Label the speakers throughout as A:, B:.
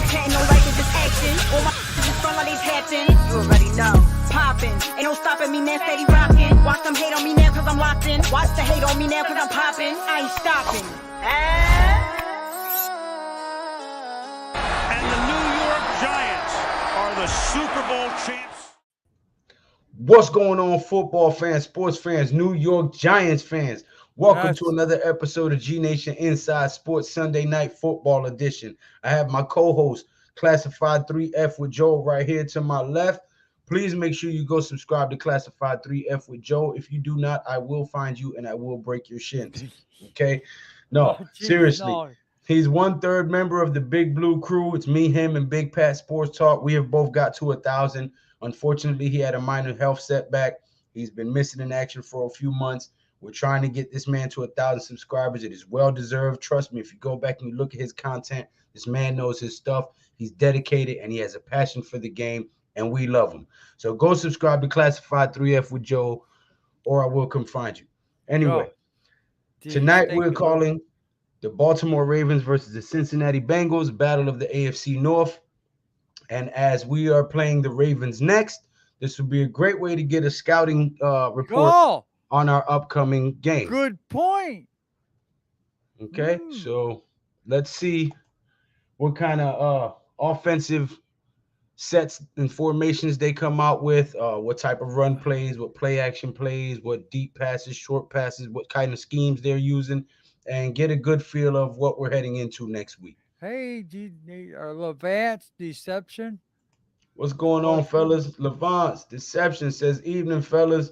A: Chatting no like it's just action. All my just front like they hatching. You already know. Popping. Ain't no stopping me, man. Steady rocking. Watch them hate on me now cause I'm locked in. Watch the hate on me now cause I'm popping. I ain't stopping.
B: And the New York Giants are the Super Bowl champs.
C: What's going on, football fans, sports fans, New York Giants fans? Welcome to another episode of GNATION Inside Sports Sunday Night Football Edition. I have my co-host, Classified 3F with Joe, right here to my left. Please make sure you go subscribe to Classified 3F with Joe. If you do not, I will find you and I will break your shins. Okay? No, seriously. No. He's 1/3 member of the Big Blue Crew. It's me, him, and Big Pat Sports Talk. We have both got to 1,000. Unfortunately, he had a minor health setback. He's been missing in action for a few months. We're trying to get this man to 1,000 subscribers. It is well-deserved. Trust me, if you go back and you look at his content, this man knows his stuff. He's dedicated, and he has a passion for the game, and we love him. So go subscribe to Classified 3F with Joe, or I will come find you. Anyway, tonight we're calling the Baltimore Ravens versus the Cincinnati Bengals, battle of the AFC North. And as we are playing the Ravens next, this would be a great way to get a scouting report on our upcoming game.
D: Good point.
C: Okay, so let's see what kind of offensive sets and formations they come out with, what type of run plays, what play action plays, what deep passes, short passes, what kind of schemes they're using, and get a good feel of what we're heading into next week.
D: Hey, Levant's Deception.
C: What's going on, fellas? Levant's Deception says, evening, fellas.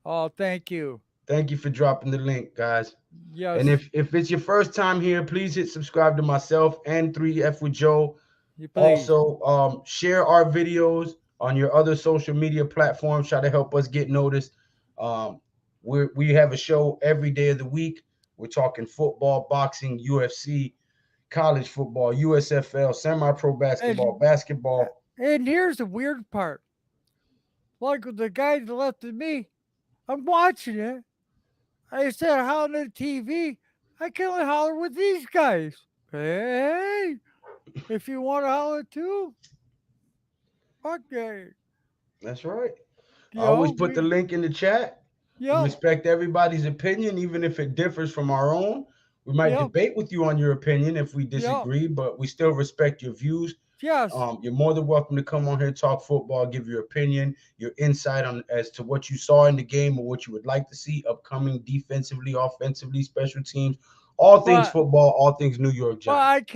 D: Oh, thank you.
C: Thank you for dropping the link, guys.
D: Yes.
C: And if it's your first time here, please hit subscribe to myself and 3F with Joe. Also, share our videos on your other social media platforms. Try to help us get noticed. We have a show every day of the week. We're talking football, boxing, UFC, college football, USFL, semi-pro basketball, basketball.
D: And here's the weird part. Like the guy that left of me, I'm watching it. I said holler on the TV. I can only holler with these guys. Hey, if you want to holler too, okay.
C: That's right. I always put the link in the chat. We respect everybody's opinion, even if it differs from our own. We might debate with you on your opinion if we disagree, but we still respect your views.
D: Yes.
C: You're more than welcome to come on here, talk football, give your opinion, your insight on as to what you saw in the game or what you would like to see upcoming defensively, offensively, special teams, all things football, all things New York Giants.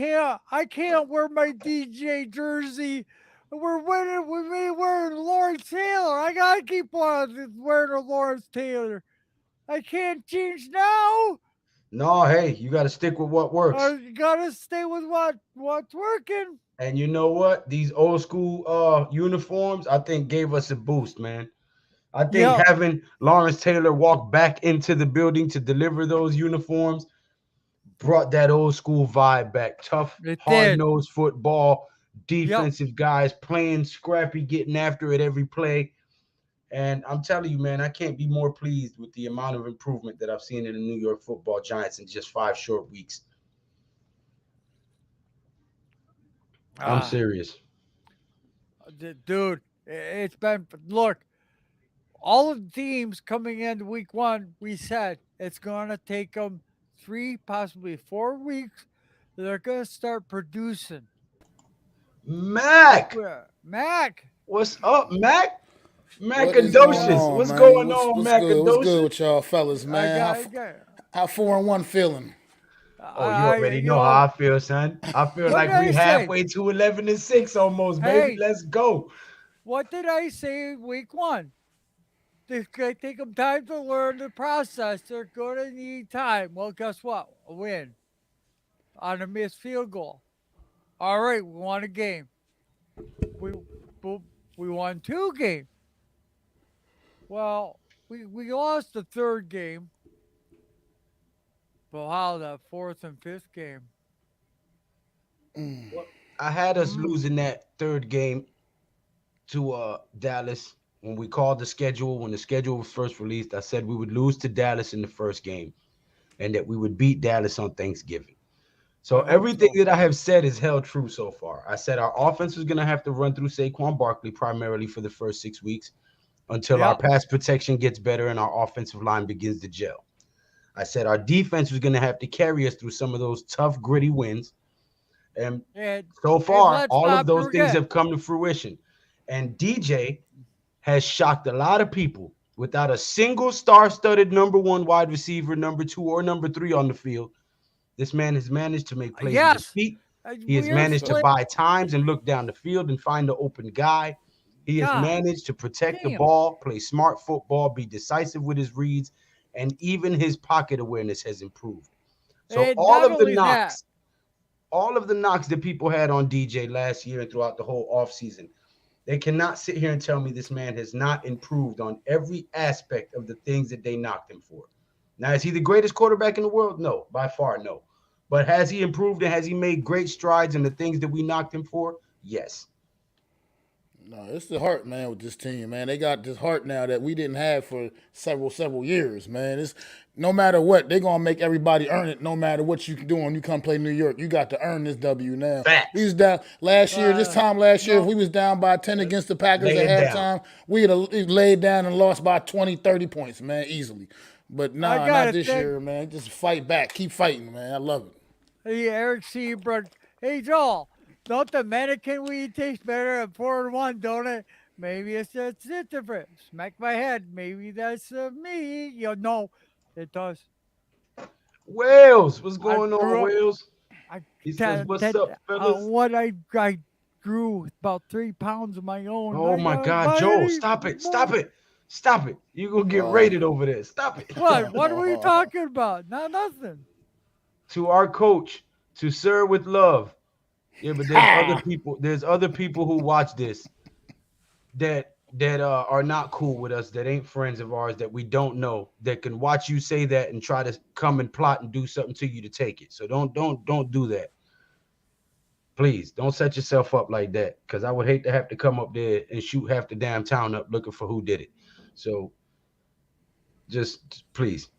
D: I can't wear my DJ jersey. We're winning with me wearing Lawrence Taylor. I gotta keep on wearing a Lawrence Taylor. I can't change now.
C: No, hey, you got to stick with what works.
D: You got to stay with what's working.
C: And you know what? These old school uniforms, I think, gave us a boost, man. I think having Lawrence Taylor walk back into the building to deliver those uniforms brought that old school vibe back. Tough, hard-nosed football, defensive guys playing scrappy, getting after it every play. And I'm telling you, man, I can't be more pleased with the amount of improvement that I've seen in the New York Football Giants in just 5 short weeks. I'm serious.
D: Dude, it's been, look, all of the teams coming into week 1, we said it's going to take them 3, possibly 4 weeks. They're going to start producing.
C: Mac. What's up, Mac? Macadocious. What's going on, Macadocious?
E: What's good with y'all fellas, man? How 4-1 feeling?
C: Oh, you already know how I feel, son. I feel like we halfway to 11-6 almost, baby. Let's go.
D: What did I say week 1? It's going to take them time to learn the process. They're going to need time. Well, guess what? A win on a missed field goal. All right, we won a game. We won 2 games. Well, we lost the 3rd game. But how the 4th and 5th game?
C: Well, I had us losing that 3rd game to Dallas when we called the schedule. When the schedule was first released, I said we would lose to Dallas in the first game and that we would beat Dallas on Thanksgiving. So
D: I hope
C: everything
D: so.
C: that I have said is held true so far. I said our offense was going to have to run through Saquon Barkley primarily for the first 6 weeks until our
D: Yep.
C: pass protection gets better and our offensive line begins to gel. I said our defense was going to have to carry us through some of those tough, gritty wins. And
D: And
C: so
D: and
C: far,
D: let's
C: all of
D: not
C: those things
D: forget.
C: have come to fruition. And DJ has shocked a lot of people without a single star-studded number one wide receiver, number two, or number three on the field. This man has managed to make plays with his
D: Yes,
C: feet. He has
D: we're
C: managed to
D: split.
C: buy times and look down the field and find the open guy. He has
D: God
C: managed to protect the
D: damn.
C: ball, play smart football, be decisive with his reads, and even his pocket awareness has improved. So
D: And not only that,
C: all of the knocks that people had on DJ last year and throughout the whole offseason, they cannot sit here and tell me this man has not improved on every aspect of the things that they knocked him for. Now, is he the greatest quarterback in the world? No, by far, no. But has he improved and has he made great strides in the things that we knocked him for? Yes.
E: No, it's the heart, man, with this team, man. They got this heart now that we didn't have for several years, man. It's no matter what, they're gonna make everybody earn it. No matter what you do when you come play New York, you got to earn this W now. We
C: Facts.
E: was down last year. This time last year, if
D: no,
E: we was down by 10 against the Packers
C: Lay
E: at
C: it down.
E: halftime, we'd have laid down and lost by 20, 30 points, man, easily. But
D: I
E: nah, not
D: gotta
E: this
D: think.
E: year, man. Just fight back, keep fighting, man. I love it.
D: Hey, Eric Seabrook. Hey, Joel. Don't the mannequin weed taste better at 4-1, don't it? Maybe it's different. Smack my head. Maybe that's me. No, it does.
C: Wales, what's
D: I
C: going on,
D: grew up.
C: Wales?
D: I
C: He says, "What's
D: that
C: up, fellas?"
D: what I grew about 3 pounds of my own.
C: Oh
D: I
C: my
D: got
C: God,
D: buy
C: Joel,
D: any
C: stop it, stop
D: more.
C: it, stop it! You're gonna get
E: Wow.
C: rated over there. Stop it.
D: What? What are we talking about? Not nothing.
C: To our coach, to Sir with love. Yeah, but there's other
E: Ha!
C: people. There's other people who watch this that are not cool with us, that ain't friends of ours, that we don't know, that can watch you say that and try to come and plot and do something to you to take it. So don't do that. Please don't set yourself up like that, because I would hate to have to come up there and shoot half the damn town up looking for who did it. So just please.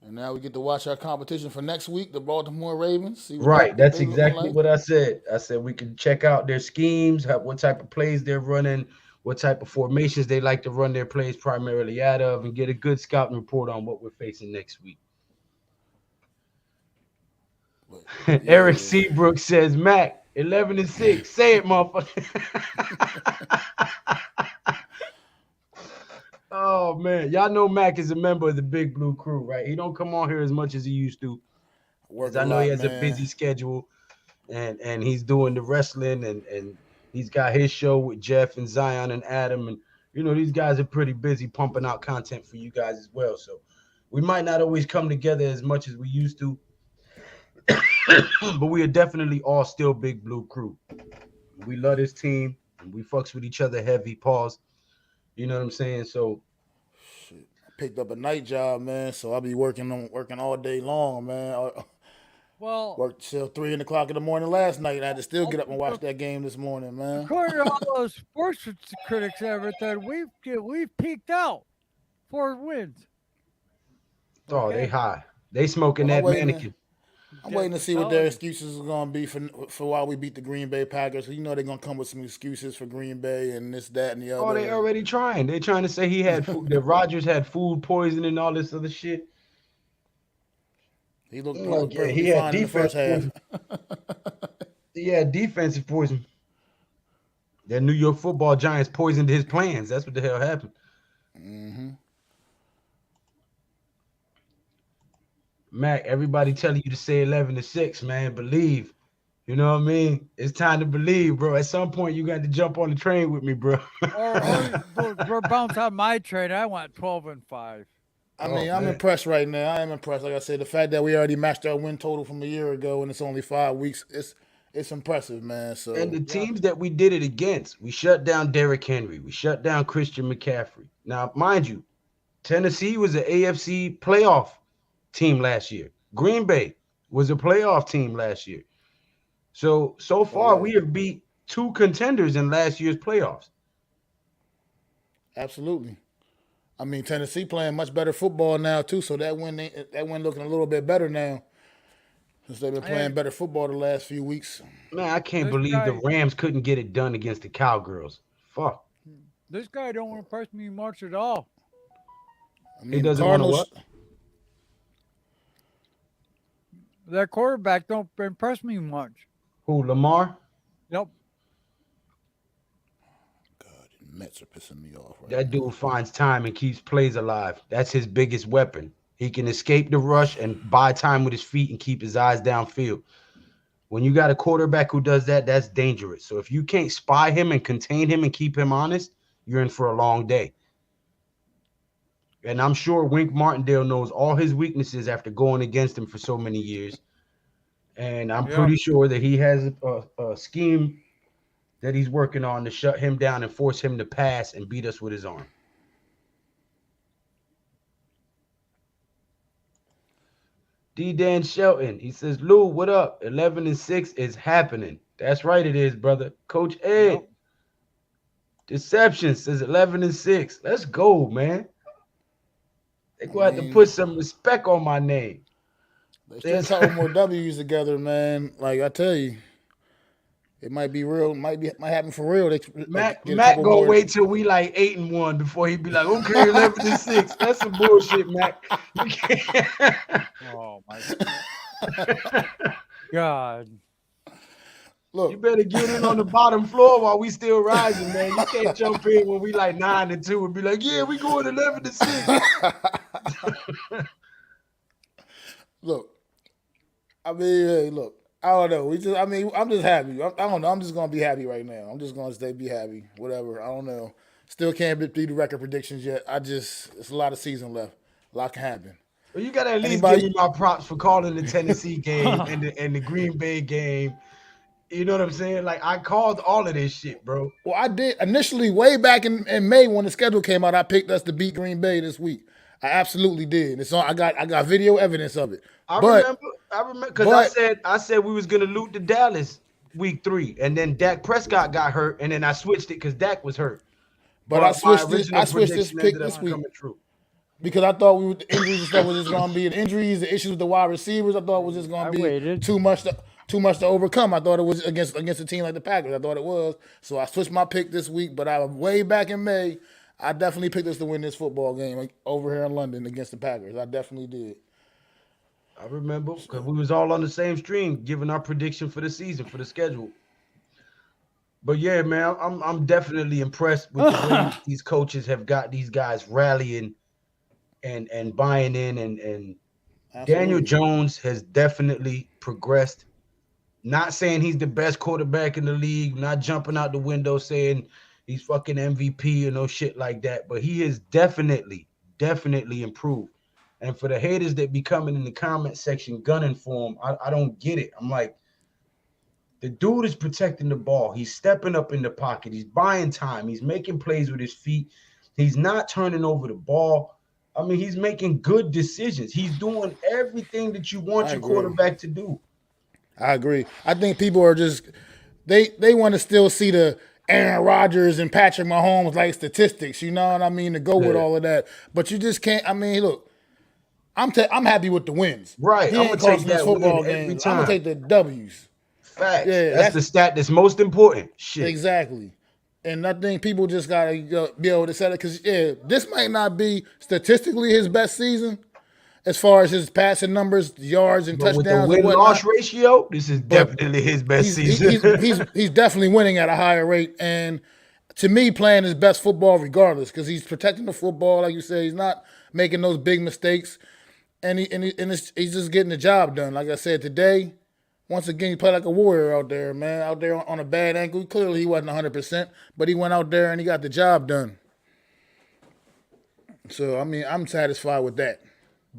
E: And now we get to watch our competition for next week, the Baltimore Ravens. See
C: Right.
E: what
C: That's
E: they looking
C: exactly
E: like.
C: what I said. I said we can check out their schemes, what type of plays they're running, what type of formations they like to run their plays primarily out of, and get a good scouting report on what we're facing next week.
E: But
C: Eric
E: yeah,
C: Seabrook says, Mac, 11-6. Say it, motherfucker. Oh man. Y'all know Mac is a member of the Big Blue Crew, right? He don't come on here as much as he used to,
E: work
C: because
E: a
C: I know he
E: lot,
C: has a busy
E: man.
C: schedule, and he's doing the wrestling, and he's got his show with Jeff and Zion and Adam, and these guys are pretty busy pumping out content for you guys as well. So we might not always come together as much as we used to, but we are definitely all still Big Blue Crew. We love this team and we fucks with each other heavy. Pause. You know what I'm saying? So
E: Shit. I picked up a night job, man, so I'll be working all day long, man. I
D: Well,
E: worked till 3 o'clock in the morning last night, and I had to still get up and watch
D: ac-
E: that game this morning, man.
D: according to all those sports critics and everything, we've peaked out. 4 wins.
C: oh, they
D: Okay.
C: high. They smoking
E: Well,
C: that mannequin.
E: I'm
D: Just
E: waiting to see what their
D: telling you.
E: excuses are going to be for why we beat the Green Bay Packers. You know they're going to come with some excuses for Green Bay and this, that, and the
C: Oh,
E: other.
C: they
E: And
C: already trying. They're trying to say he had food, that Rogers had food poisoning and all this other shit.
E: he
C: Like,
E: looked
C: yeah,
E: perfectly
C: he had
E: fine in the
C: defense
E: first half.
C: poison. He had defensive poison. That New York Football Giants poisoned his plans. That's what the hell happened. Mac, everybody telling you to say 11-6, man. Believe. You know what I mean? It's time to believe, bro. At some point, you got to jump on the train with me, bro.
D: Or bounce on my trade. I want 12-5.
E: I
C: Oh
E: mean, I'm
C: man.
E: impressed right now. I am impressed. Like I said, the fact that we already matched our win total from a year ago and it's only 5 weeks, it's impressive, man.
C: And
E: So
C: the teams that we did it against, we shut down Derrick Henry. We shut down Christian McCaffrey. Now, mind you, Tennessee was an AFC playoff team last year. Green Bay was a playoff team last year. So
E: oh
C: far,
E: yeah,
C: we have beat two contenders in last year's playoffs.
E: absolutely. I mean, Tennessee playing much better football now too, so that win looking a little bit better now since they've been
D: Hey,
E: playing better football the last few weeks.
C: Man, I can't
D: this
C: believe the
D: guy,
C: Rams couldn't get it done against the Cowgirls. Fuck.
D: this guy don't impress me much at all.
E: I
C: He
E: mean, the
C: doesn't want to what?
E: Cardinals.
D: That quarterback don't impress me much.
C: Who, Lamar?
D: Yep.
E: God, the Mets are pissing me off right
C: That
E: now.
C: dude finds time and keeps plays alive. That's his biggest weapon. He can escape the rush and buy time with his feet and keep his eyes downfield. When you got a quarterback who does that, that's dangerous. So if you can't spy him and contain him and keep him honest, you're in for a long day. And I'm sure Wink Martindale knows all his weaknesses after going against him for so many years. And I'm
D: Yep.
C: pretty sure that he has a scheme that he's working on to shut him down and force him to pass and beat us with his arm. D. Dan Shelton, he says, Lou, what up? 11-6 is happening. That's right, it is, brother. Coach Ed,
D: Yep.
C: Deception says 11-6. Let's go, man. They're
E: I
C: going to have to
E: mean,
C: put some respect on my name.
E: they start a couple more W's together, man. Like I tell you, it might be real. Might happen for real. They
C: Matt
E: get a couple
C: gonna
E: more.
C: wait till we like 8-1 before he be like, okay, 11-6. That's some bullshit, Matt. You can't.
D: Oh my God.
E: Look,
C: You better get in on the bottom floor while we still rising, man. You can't jump in when we like 9-2 and be like, yeah, we going 11-6.
E: look. I mean, hey, look. I don't know. I'm just happy. I don't know. I'm just gonna be happy right now. I'm just gonna be happy. Whatever. I don't know. Still can't beat the record predictions yet. It's a lot of season left. A lot can happen.
C: Well, you gotta at least
E: Anybody-
C: give me my props for calling the Tennessee game and the Green Bay game. You know what I'm saying? Like I called all of this shit, bro.
E: Well, I did initially way back in May when the schedule came out. I picked us to beat Green Bay this week. I absolutely did. It's on. I got video evidence of it.
C: I
E: But
C: remember because I said we was gonna loot the Dallas week 3, and then Dak Prescott got hurt, and then I switched it because Dak was hurt.
E: but I
C: my
E: switched this.
C: original
E: I switched this
C: prediction
E: pick
C: ended up
E: this week
C: coming true.
E: because I thought the injuries and stuff was just gonna be the injuries, the issues with the wide receivers. I thought it was just gonna
D: I
E: be
D: waited.
E: too much to overcome. I thought it was against a team like the Packers. I thought it was. So I switched my pick this week. But I way back in May, I definitely picked us to win this football game over here in London against the Packers. I definitely did.
C: I remember because we was all on the same stream giving our prediction for the season for the schedule. But yeah, man, I'm definitely impressed with the way these coaches have got these guys rallying and buying in and Daniel
E: Absolutely.
C: Jones has definitely progressed. Not saying he's the best quarterback in the league, not jumping out the window saying he's fucking MVP or no shit like that, but he has definitely improved. And for the haters that be coming in the comment section gunning for him, I don't get it. I'm like, the dude is protecting the ball. He's stepping up in the pocket. He's buying time. He's making plays with his feet. He's not turning over the ball. I mean, he's making good decisions. He's doing everything that you want
E: I
C: your
E: agree.
C: quarterback to do.
E: I agree. I think people are just they want to still see the Aaron Rodgers and Patrick Mahomes like statistics. You know what I mean? To go with
C: Yeah.
E: all of that, but you just can't. I mean, look, I'm happy with the wins.
C: Right.
E: He
C: I'm
E: ain't
C: gonna take
E: costing us
C: that
E: football
C: win every
E: games. I'm gonna
C: time.
E: take the W's.
C: Facts.
E: Yeah,
C: that's the stat that's most important. Shit.
E: Exactly. And I think people just gotta be able to set it because this might not be statistically his best season as far as his passing numbers, yards, and
C: But with the
E: touchdowns and
C: win-loss
E: whatnot.
C: ratio, this is definitely his best season.
E: He's definitely winning at a higher rate, and to me, playing his best football regardless because he's protecting the football, like you said. He's not making those big mistakes, and he's just getting the job done. Like I said today, once again, he played like a warrior out there, man. Out there on a bad ankle, clearly he wasn't 100%, but he went out there and he got the job done. So I mean, I'm satisfied with that.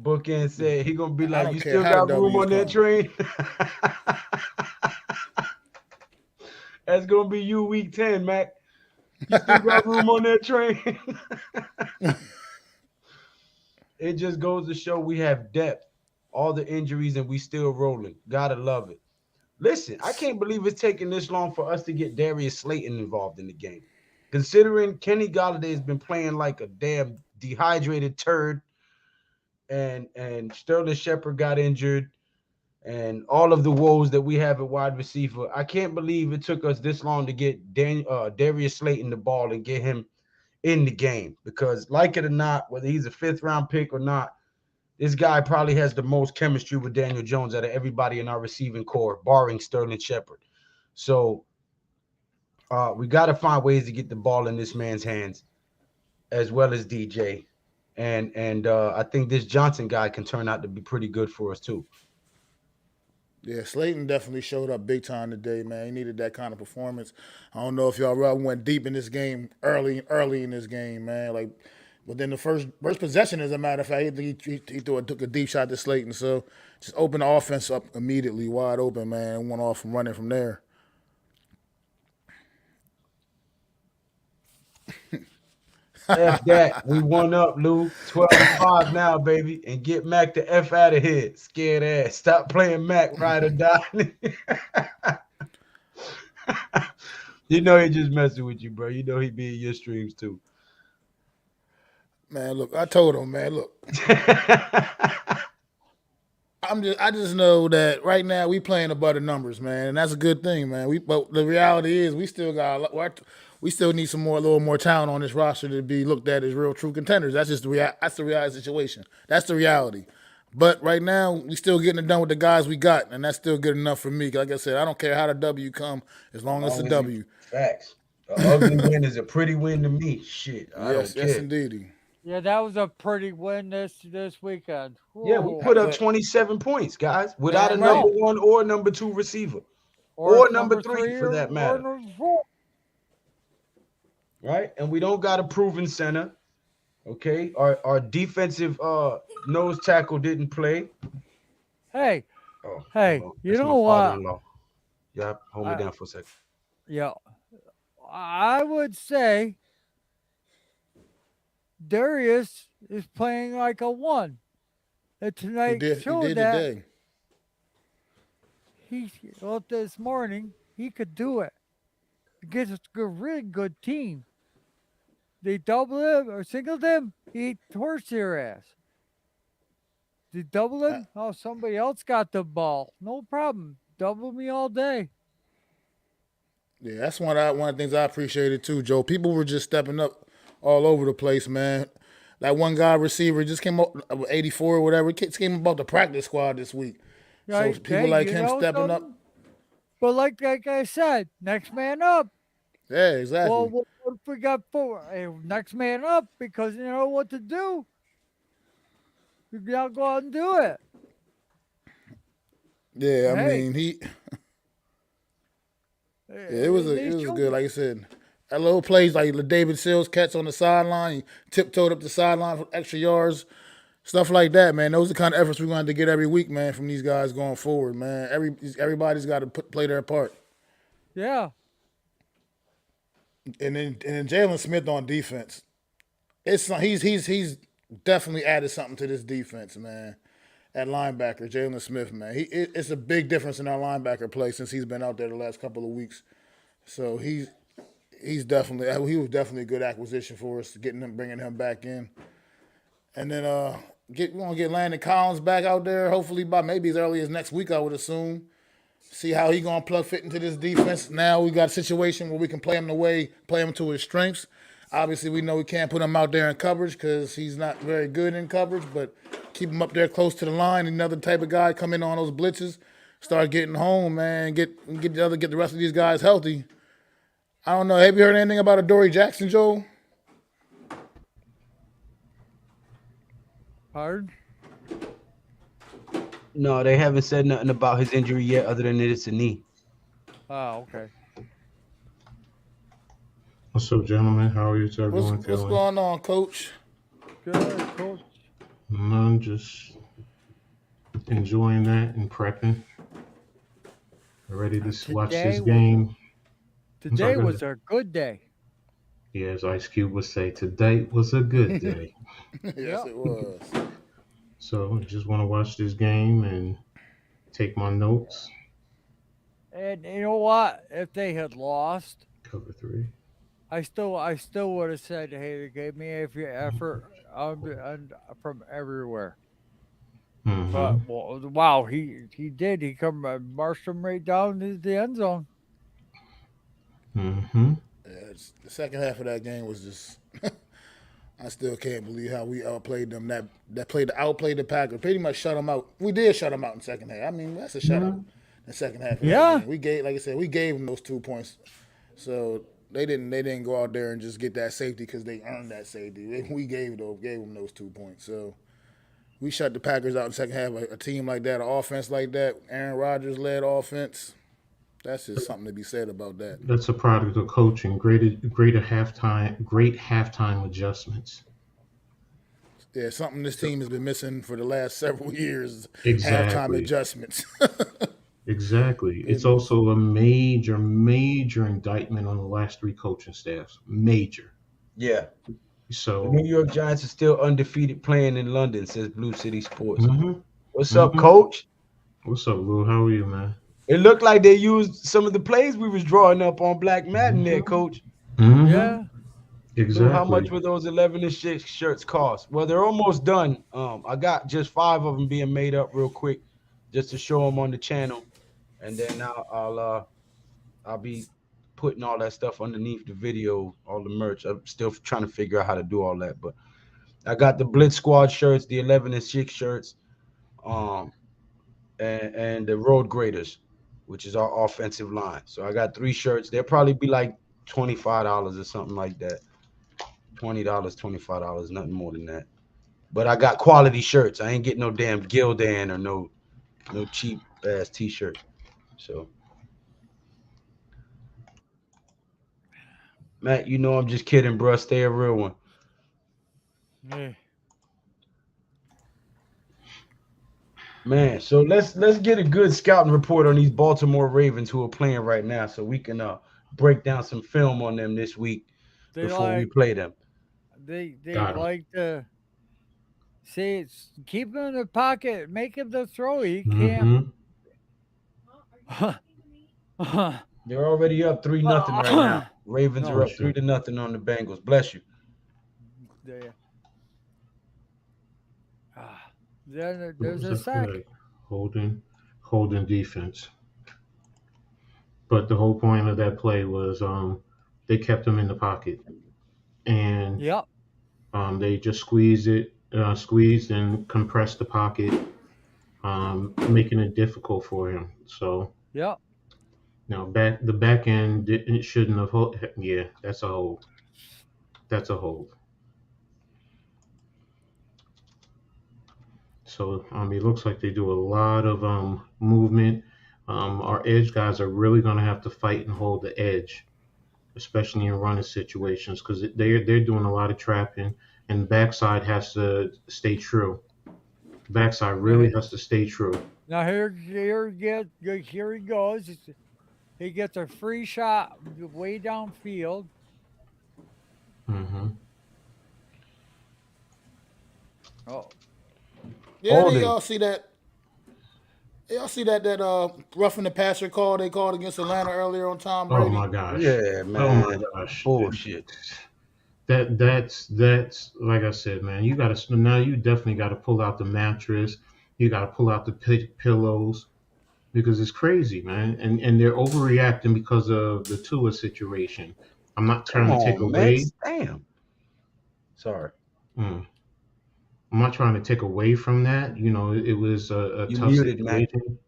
C: Bookend said he gonna be like,
E: don't
C: you
E: care
C: still
E: how
C: got
E: the
C: room
E: W's
C: on that train? That's gonna be you week 10, Mac. You still got room on that train? It just goes to show we have depth, all the injuries, and we still rolling. Gotta love it. Listen, I can't believe it's taking this long for us to get Darius Slayton involved in the game. Considering Kenny Galladay has been playing like a damn dehydrated turd, and Sterling Shepard got injured, and all of the woes that we have at wide receiver. I can't believe it took us this long to get Darius Slayton the ball and get him in the game, because like it or not, whether he's a 5th-round pick or not, this guy probably has the most chemistry with Daniel Jones out of everybody in our receiving core, barring Sterling Shepard. So we got to find ways to get the ball in this man's hands, as well as DJ. And I think this Johnson guy can turn out to be pretty good for us too.
E: Yeah, Slayton definitely showed up big time today, man. He needed that kind of performance. I don't know if y'all went deep in this game early in this game, man. Like within the first possession, as a matter of fact, he took a deep shot to Slayton. So just opened the offense up immediately, wide open, man, and went off from running from there.
C: F that. We won up, Lou. 12-5 now, baby. And get Mac the F out of here. Scared ass. Stop playing Mac, ride or die. You know he just messing with you, bro. You know he be in your streams too.
E: Man, look, I told him, man, look. I just know that right now we playing above the numbers, man, and that's a good thing, man. But the reality is we still need some more, a little more talent on this roster to be looked at as real, true contenders. That's just that's the reality situation. That's the reality. But right now we still getting it done with the guys we got, and that's still good enough for me. Like I said, I don't care how the W come as long as it's a W.
C: Facts. An ugly win is a pretty win to me. Shit, I don't care.
E: Yes, indeedy.
D: Yeah, that was a pretty win this weekend. Whoa.
C: Yeah, we put up 27 points, guys, without a number 1 or number 2 receiver, or number 3 for that matter. Right, and we don't got a proven center. Okay, our defensive nose tackle didn't play.
D: Hey, you know what?
C: Yeah, hold me down for a second.
D: Yeah, I would say Darius is playing like a 1. And tonight showed that this morning he could do it against a really good team. They doubled him or singled him, he torched your ass. They doubled him, somebody else got the ball. No problem. Double me all day.
E: Yeah, that's one of the things I appreciated too, Joe. People were just stepping up all over the place, man. That one guy receiver just came up 84 or whatever. It came about the practice squad this week. So people like him stepping up.
D: But like I said, next man up.
E: Yeah, exactly.
D: Well, what if we got 4? Next man up, because you know what to do. You gotta go out and do it.
E: Yeah, I mean it was good. Like I said, that little plays like the David Sills catch on the sideline, he tiptoed up the sideline for extra yards, stuff like that, man. Those are the kind of efforts we're going to have to get every week, man, from these guys going forward, man. Everybody's got to play their part.
D: Yeah.
E: And then Jalen Smith on defense, he's definitely added something to this defense, man. At linebacker, Jalen Smith, man, it's a big difference in our linebacker play since he's been out there the last couple of weeks. So he was definitely a good acquisition for us, bringing him back in. And then we're gonna get Landon Collins back out there, hopefully by maybe as early as next week, I would assume. See how he gonna fit into this defense. Now we got a situation where we can play him to his strengths. Obviously, we know we can't put him out there in coverage because he's not very good in coverage, but keep him up there close to the line. Another type of guy come in on those blitzes, start getting home, man. Get the rest of these guys healthy. I don't know. Have you heard anything about Adoree Jackson, Joe?
D: Hard.
C: No, they haven't said nothing about his injury yet, other than it's a knee.
D: Oh, okay.
F: What's up, gentlemen? How are you doing?
E: What's going on, Coach?
D: Good, Coach.
F: I'm just enjoying that and prepping. Ready to watch this game.
D: Today was a good day.
F: Yeah, as Ice Cube would say, today was a good day.
E: Yes, it was.
F: So I just want to watch this game and take my notes.
D: And you know what? If they had lost,
F: Cover 3.
D: I still would have said, hey, they gave me every effort from everywhere. But
F: Mm-hmm.
D: wow, he did. He come marched him right down to the end zone.
F: Mm-hmm.
E: Yeah, the second half of that game was just. I still can't believe how we outplayed them. Outplayed the Packers. Pretty much shut them out. We did shut them out in the second half. I mean, that's a shutout.
F: Mm-hmm.
E: The second half of that
D: Yeah.
E: game, we gave, like I said, we gave them those 2 points. So they didn't go out there and just get that safety because they earned that safety. We gave them those 2 points. So we shut the Packers out in the second half. A team like that, an offense like that, Aaron Rodgers led offense. That's just something to be said about that.
F: That's a product of coaching. Great halftime adjustments.
E: Yeah, something this team has been missing for the last several years. Halftime
F: Exactly.
E: adjustments.
F: Exactly. It's also a major indictment on the last three coaching staffs. Major.
C: Yeah. The
F: So,
C: New York Giants are still undefeated playing in London, says Blue City Sports.
F: mhm,
C: What's up,
F: mhm.
C: Coach?
F: What's up, Lou? How are you, man?
C: It looked like they used some of the plays we was drawing up on Black Madden there, Coach.
F: Mhm.
D: Yeah.
C: So how much
F: Exactly.
C: were those 11 and 6 shirts cost? Well, they're almost done. I got just 5 of them being made up real quick, just to show them on the channel, and then I'll be putting all that stuff underneath the video, all the merch. I'm still trying to figure out how to do all that, but I got the Blitz Squad shirts, the 11 and 6 shirts, um, and the Road Graders, which is our offensive line. So I got 3 shirts. They'll probably be like $25 or something like that. $20, $25, nothing more than that. But I got quality shirts. I ain't getting no damn Gildan or no cheap ass t-shirt. So Matt, you know I'm just kidding, bro. Stay a real one.
D: Yeah.
C: Man, so let's get a good scouting report on these Baltimore Ravens who are playing right now so we can break down some film on them this week
D: They
C: before we
D: like
C: play them.
D: they
F: Got 'em.
D: like to say keep him in the pocket, make him the throw. He can't.
F: Mhm.
C: They're already up 3-0 right now. Ravens
D: No.
C: are up
F: Bless you.
C: 3-0 on the Bengals. Bless you.
D: There. Then
F: What
D: there's
F: was
D: a
F: that
D: sack.
F: flag? Holding defense. But the whole point of that play was they kept him in the pocket, and
D: Yep.
F: they just squeezed and compressed the pocket, making it difficult for him. So
D: Yep.
F: now the back end it shouldn't have. Yeah, that's a hold. That's a hold. So it looks like they do a lot of movement. Our edge guys are really going to have to fight and hold the edge, especially in running situations, because they're doing a lot of trapping, and the backside has to stay true. Backside really has to stay true.
D: Now here he goes. He gets a free shot way downfield.
F: Mm-hmm.
D: Oh,
E: Yeah,
C: Holding.
E: y'all see that? Y'all see that roughing the passer call they called against Atlanta earlier on Tom
F: Oh
E: Brady?
F: my gosh.
C: Yeah,
F: Oh
C: man.
F: my gosh.
C: Bullshit.
F: That's like I said, man. You definitely got to pull out the mattress. You got to pull out the pillows because it's crazy, man. And they're overreacting because of the Tua situation. I'm not trying
C: Come
F: to take
C: on,
F: away.
C: man. Damn. Sorry.
F: Mm. I'm not trying to take away from that. It was a
C: You
F: tough
C: muted, Mac.
F: situation.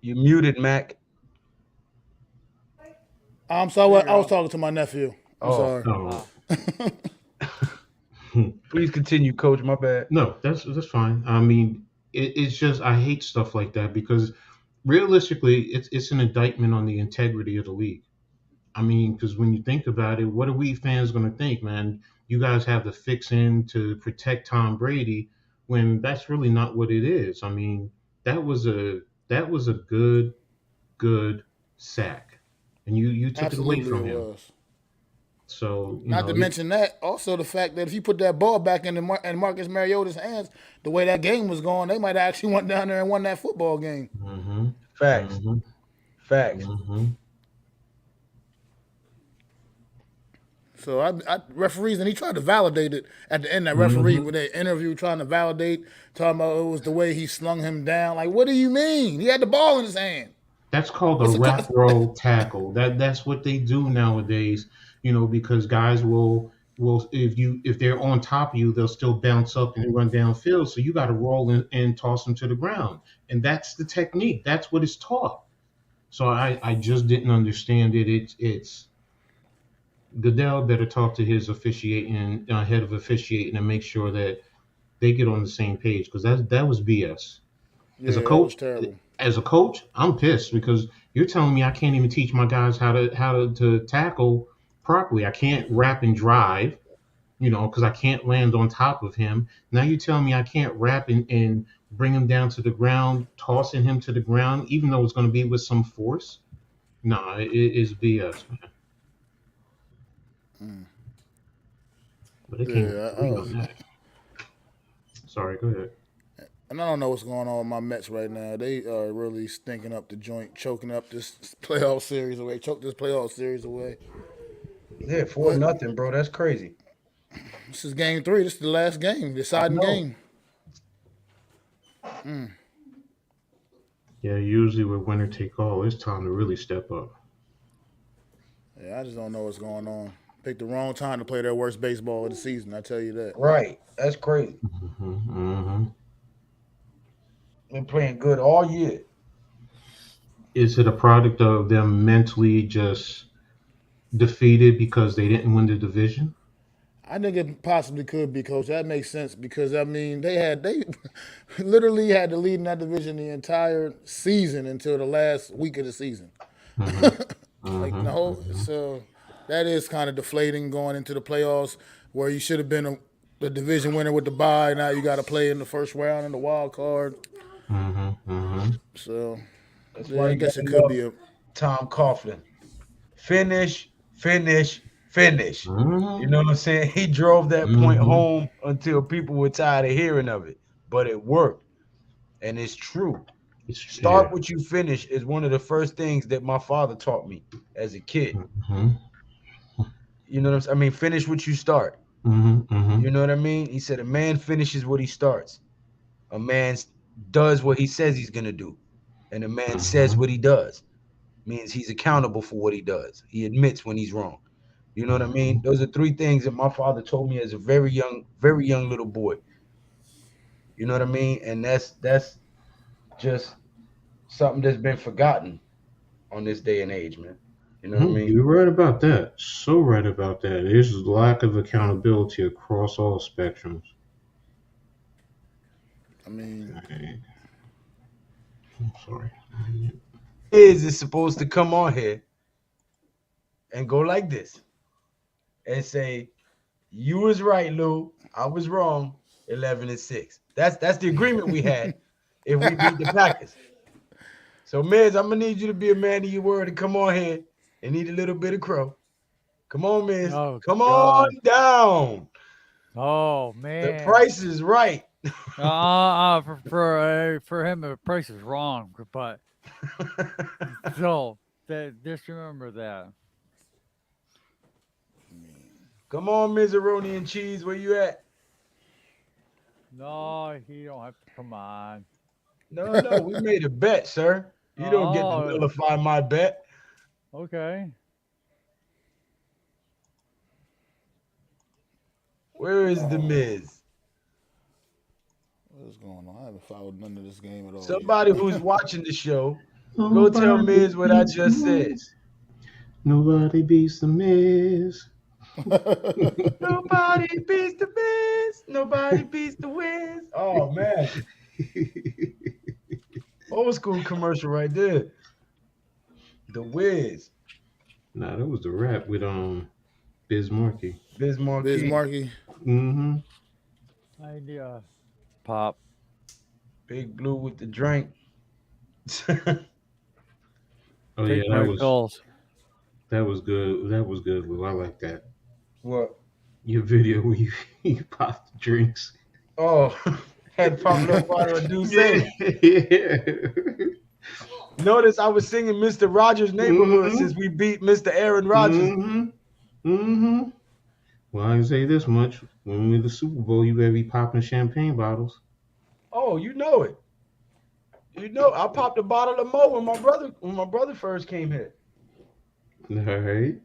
C: You muted, Mac.
E: I'm sorry,
D: There you
E: I was
D: go.
E: talking to my nephew. I'm
C: Oh.
E: sorry.
F: Oh.
C: Please continue, Coach. My bad.
F: No, that's fine. I mean, it's just I hate stuff like that because realistically, it's an indictment on the integrity of the league. I mean, because when you think about it, what are we fans going to think, man? You guys have the fix-in to protect Tom Brady when that's really not what it is. I mean, that was a good sack, and you took it away
E: Absolutely,
F: from
E: it
F: him.
E: was.
F: So
E: Not to mention that, also the fact that if you put that ball back in Marcus Mariota's hands, the way that game was going, they might have actually went down there and won that football game.
F: Mm-hmm,
C: Facts.
F: mm-hmm.
C: Facts.
F: Mm-hmm.
E: So referees, and he tried to validate it at the end. That referee
F: Mm-hmm.
E: with that interview trying to validate, talking about it was the way he slung him down. Like, what do you mean? He had the ball in his hand.
F: That's called a
E: It's a
F: wrap roll tackle. That's what they do nowadays. Because guys will if they're on top of you, they'll still bounce up and run downfield. So you got to roll and toss them to the ground, and that's the technique. That's what it's taught. So I just didn't understand it. It's Goodell better talk to his officiating head of officiating and make sure that they get on the same page, because that was BS. As a
E: Yeah, that
F: coach,
E: was terrible.
F: I'm pissed because you're telling me I can't even teach my guys how to tackle properly. I can't wrap and drive, because I can't land on top of him. Now you're telling me I can't wrap and bring him down to the ground, tossing him to the ground, even though it's going to be with some force. Nah, it is BS, man. But they can't
E: Yeah,
F: agree on that. Sorry, go ahead.
E: and I don't know what's going on with my Mets right now. They are really stinking up the joint, choking up this playoff series away. Choked this playoff series away.
C: Yeah, 4
E: But
C: nothing, bro. That's crazy.
E: this is game 3. This is the last game,
C: I
E: deciding
C: know.
E: game.
F: Yeah, usually with winner take all, it's time to really step up.
E: Yeah, I just don't know what's going on. Picked the wrong time to play their worst baseball of the season. I tell you that.
C: Right. That's crazy.
F: Mm-hmm.
C: Been playing good all year.
F: Is it a product of them mentally just defeated because they didn't win the division?
E: I think it possibly could be, Coach. That makes sense because I mean they literally had to lead in that division the entire season until the last week of the season.
F: Mm-hmm.
E: Like
F: Mm-hmm.
E: no,
F: Mm-hmm.
E: so that is kind of deflating going into the playoffs where you should have been the division winner with the bye. Now you got to play in the first round in the wild card.
F: Mm-hmm. Mm-hmm.
E: So
C: That's
E: yeah,
C: why
E: I
C: you
E: guess it
C: gotta
E: could
C: love
E: be a.
C: Tom Coughlin. Finish, finish, finish. You know what I'm saying? He drove that point
F: Mm-hmm.
C: home until people were tired of hearing of it. But it worked. And it's true. Start
F: Yeah.
C: what you finish is one of the first things that my father taught me as a kid.
F: Mm-hmm.
C: You know what I'm saying? I mean, finish what you start.
F: Mm-hmm. Mm-hmm.
C: You know what I mean? He said a man finishes what he starts. A man does what he says he's going to do. And a man says
F: Mm-hmm.
C: what he does. Means he's accountable for what he does. He admits when he's wrong. You know what I mean? Those are 3 things that my father told me as a very young little boy. You know what I mean? And that's just something that's been forgotten on this day and age, man. You know what I mean?
F: You're right about that. So right about that. There's a lack of accountability across all spectrums.
E: I mean,
F: Okay. I'm sorry.
C: Is supposed to come on here and go like this and say, "You was right, Lou. I was wrong. 11-6." That's the agreement we had if we beat the Packers. So, Miz, I'm gonna need you to be a man of your word and come on here and eat a little bit of crow. Come on, Miz.
D: Oh
C: Come on
D: God.
C: down.
D: Oh
C: The
D: man.
C: price is right.
D: For him, the price is wrong. But so just remember that.
C: Come on, Mizaroni and cheese. Where you at?
D: No, he don't have to come on.
C: No, we made a bet, sir. You don't get to
D: Oh,
C: nullify my bet.
D: okay.
C: Where is the Miz?
E: what's going on? I haven't followed none of this game at all
C: Somebody who's watching the show, go tell Miz what I just said.
F: Nobody beats the Miz.
E: yet.
C: Nobody beats the Miz. Nobody beats the Wiz. Oh man, old school commercial right there. The Wiz,
F: Nah, that was the rap with Biz Markie.
C: Biz
E: Biz
C: Markie,
E: Markie.
F: Mm-hmm.
D: Idea. Pop.
C: Big Blue with the drink.
F: Oh
D: Take
F: yeah,
D: my pills.
F: that was good. That was good, Lou. I like that.
C: What?
F: Your video where you, you pop the drinks.
C: Oh, had to pop a little bottle of Douce.
F: Yeah.
C: Notice I was singing Mr. Rogers' Neighborhood
F: Mm-hmm.
C: since we beat Mr. Aaron Rodgers.
F: Mm-hmm. Mm-hmm. Well, I can say this much: when we win the Super Bowl, you better be popping champagne bottles.
C: Oh, you know it. You know, I popped a bottle of Mo when my brother first came here.
F: All right.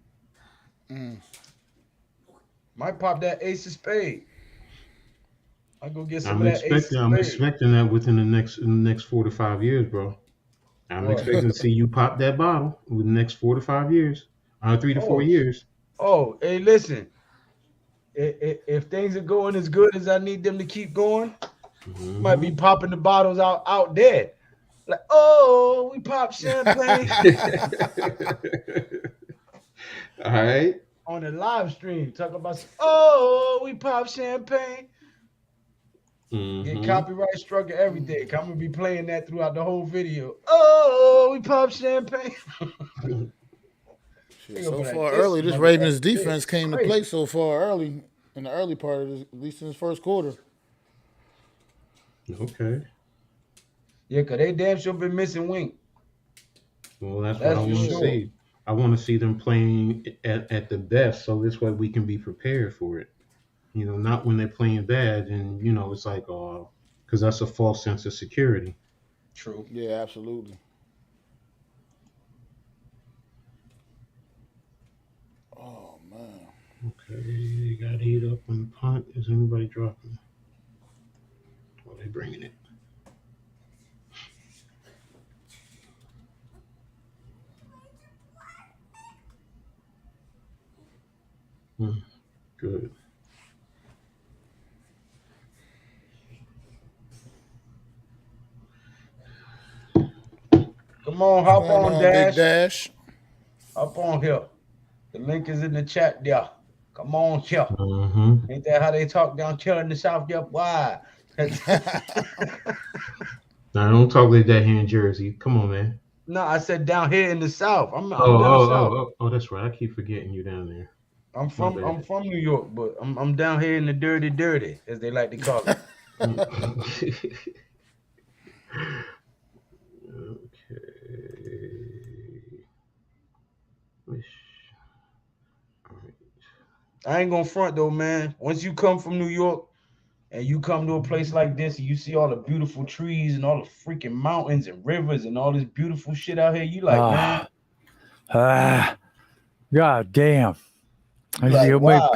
C: Might pop that Ace of Spade. I go get some
F: I'm
C: of that Ace of
F: expecting. I'm
C: Spade.
F: expecting that within the next 4 to 5 years, bro. I'm
C: What?
F: expecting to see you pop that bottle within the next 4 to 5 years, 3 to 4
C: Oh,
F: years.
C: oh, hey, listen. If things are going as good as I need them to keep going, might be
F: Mm-hmm.
C: popping the bottles out there. Like, oh, we pop champagne
F: All right.
C: on the live stream. Talk about, oh, we pop champagne. Get
F: Mm-hmm.
C: copyright struck and everything. I'm gonna be playing that throughout the whole video. Oh, we pop champagne. They
E: Shit,
C: gonna
E: so
C: be like,
E: far
C: this
E: early, this
C: motherfucker
E: Ravens defense
C: is
E: came to
C: crazy.
E: play so far early in the early part of this, at least in this first quarter.
F: Okay.
C: Yeah, cause they damn sure been missing Wink.
F: Well, that's what I
C: That's for
F: want to
C: sure.
F: see. I want to see them playing at the best, so this way we can be prepared for it. Not when they're playing bad, and it's like, oh, because that's a false sense of security.
C: True.
E: Yeah, absolutely. Oh man.
F: Okay, got heat up on the punt. Is anybody dropping? Or they bringing it? Good.
C: Come on,
E: What's
C: hop
E: going
C: on,
E: on, Big
C: Dash.
E: Dash?
C: Hop on here. The link is in the chat there. Come on here.
F: Mm-hmm.
C: Ain't that how they talk down here in the South? Yep. Why?
F: Now don't talk like that here in Jersey. Come on, man.
C: No, I said down here in the South. I'm
F: Oh,
C: down
F: oh,
C: south.
F: oh, oh, oh, that's right. I keep forgetting you down there. My bad.
C: I'm from New York, but I'm down here in the dirty, as they like to call it.
F: Okay.
C: I ain't gonna front though, man. Once you come from New York and you come to a place like this and you see all the beautiful trees and all the freaking mountains and rivers and all this beautiful shit out here, you like, man,
D: God damn.
C: you like, wow.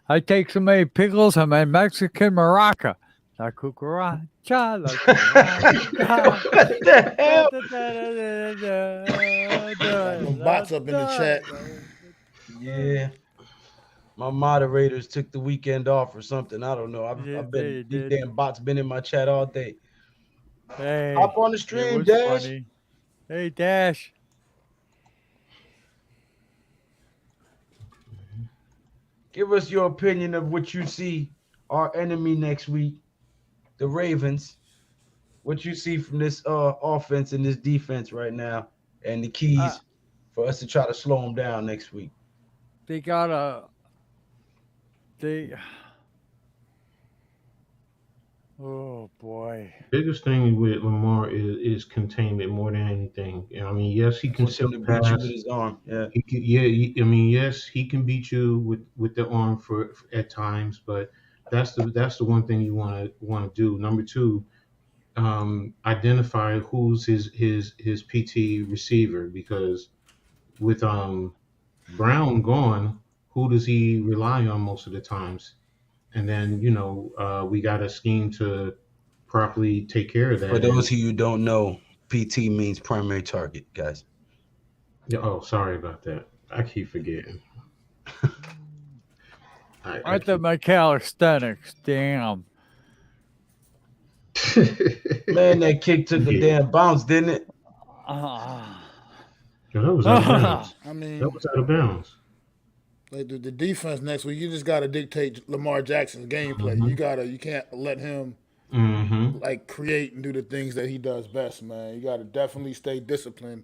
D: I take so many pickles, I'm a Mexican maraca. La cucaracha, la cucaracha.
C: What the hell?
E: Some bots up in the chat.
C: Yeah. My moderators took the weekend off or something. I don't know. I've been these damn bots been in my chat all day.
D: Hey,
C: Hop on the
D: it
C: stream,
D: was
C: Dash.
D: funny. Hey, Dash.
C: Give us your opinion of what you see our enemy next week, the Ravens. What you see from this offense and this defense right now, and the keys for us to try to slow them down next week.
D: They got oh boy.
F: Biggest thing with Lamar is containment more than anything. I mean, yes, he can
C: Force him
F: still
C: to
F: pass.
C: beat you with his arm. Yeah.
F: I mean, yes, he can beat you with the arm for at times, but that's the one thing you want to do. Number two, identify who's his PT receiver, because with Brown gone, who does he rely on most of the times? And then we got a scheme to properly take care of that.
C: For those of you who don't know, PT means primary target, guys.
F: Yeah. Oh, sorry about that. I keep forgetting.
D: I thought my calisthenics. Damn.
C: Man, that kick took a damn bounce, didn't it?
F: Yeah, that was out of bounds.
E: I mean,
F: That was out of bounds.
E: like the defense next week, you just got to dictate Lamar Jackson's gameplay.
F: Mm-hmm.
E: You can't let him
F: Mm-hmm.
E: like create and do the things that he does best, man. You got to definitely stay disciplined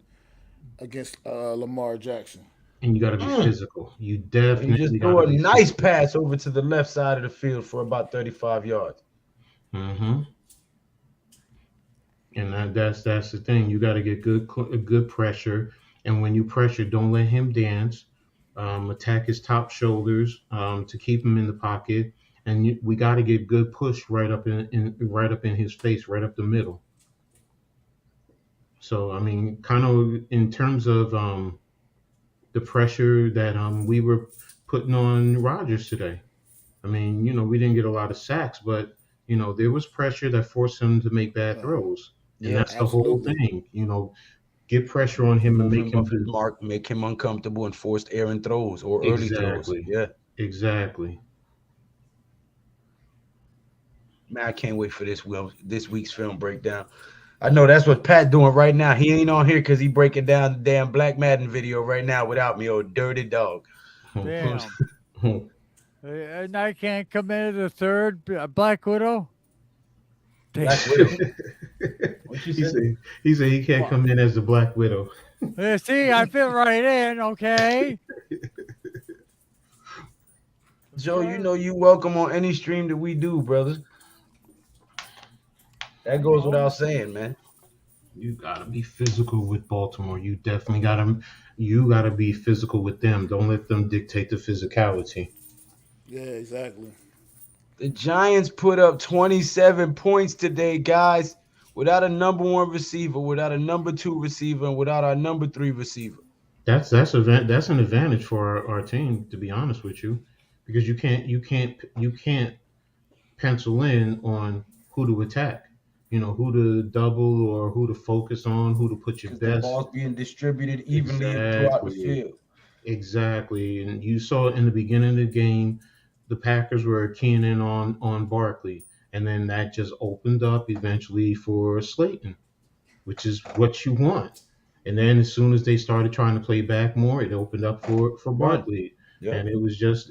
E: against Lamar Jackson.
F: And you got to be physical. You
C: You
F: definitely
C: just
F: got
C: throw
F: to
C: a
F: be
C: nice
F: physical.
C: pass over to the left side of the field for about 35 yards.
F: Mm-hmm. And that's the thing. You got to get good pressure, and when you pressure, don't let him dance. Attack his top shoulders to keep him in the pocket, and we got to get good push right up in his face, right up the middle. So I mean, kind of in terms of the pressure that we were putting on Rodgers today. I mean, we didn't get a lot of sacks, but there was pressure that forced him to make bad
E: No,
F: throws, and
C: Yeah.
F: that's the whole
E: absolutely.
F: thing. Get pressure on him and
C: Move
F: make
C: him
F: him
C: off his
F: do
C: mark, make him uncomfortable, and forced errant throws or early throws.
F: exactly,
C: Yeah.
F: exactly.
C: Man, I can't wait for this week's film breakdown. I know that's what Pat doing right now. He ain't on here because he breaking down the damn Black Madden video right now without me, oh dirty dog.
D: Damn. And I can't come into the third Black Widow.
C: Black
D: Damn.
C: Widow. What you
F: he
C: say?
F: said he can't
D: Well,
F: come in as the Black Widow.
D: yeah, see, I fit right in. Okay.
C: Joe, you
D: Okay.
C: know you welcome on any stream that we do, brother. That
D: I
C: goes
D: know.
C: without saying, man.
F: You gotta be physical with Baltimore. You gotta be physical with them. Don't let them dictate the physicality.
E: Yeah, exactly.
C: The Giants put up 27 points today, guys, without a number one receiver, without a number two receiver, and without our number three receiver.
F: That's an advantage for our team, to be honest with you, because you can't pencil in on who to attack. Who to double or who to focus on, who to put your
C: Because the
F: best.
C: ball's being distributed evenly throughout the
F: Exactly.
C: field.
F: Exactly. And you saw in the beginning of the game, the Packers were keying in on Barkley, and then that just opened up eventually for Slayton, which is what you want. And then as soon as they started trying to play back more, it opened up for
C: Run.
F: Barkley.
C: Yep.
F: And it was just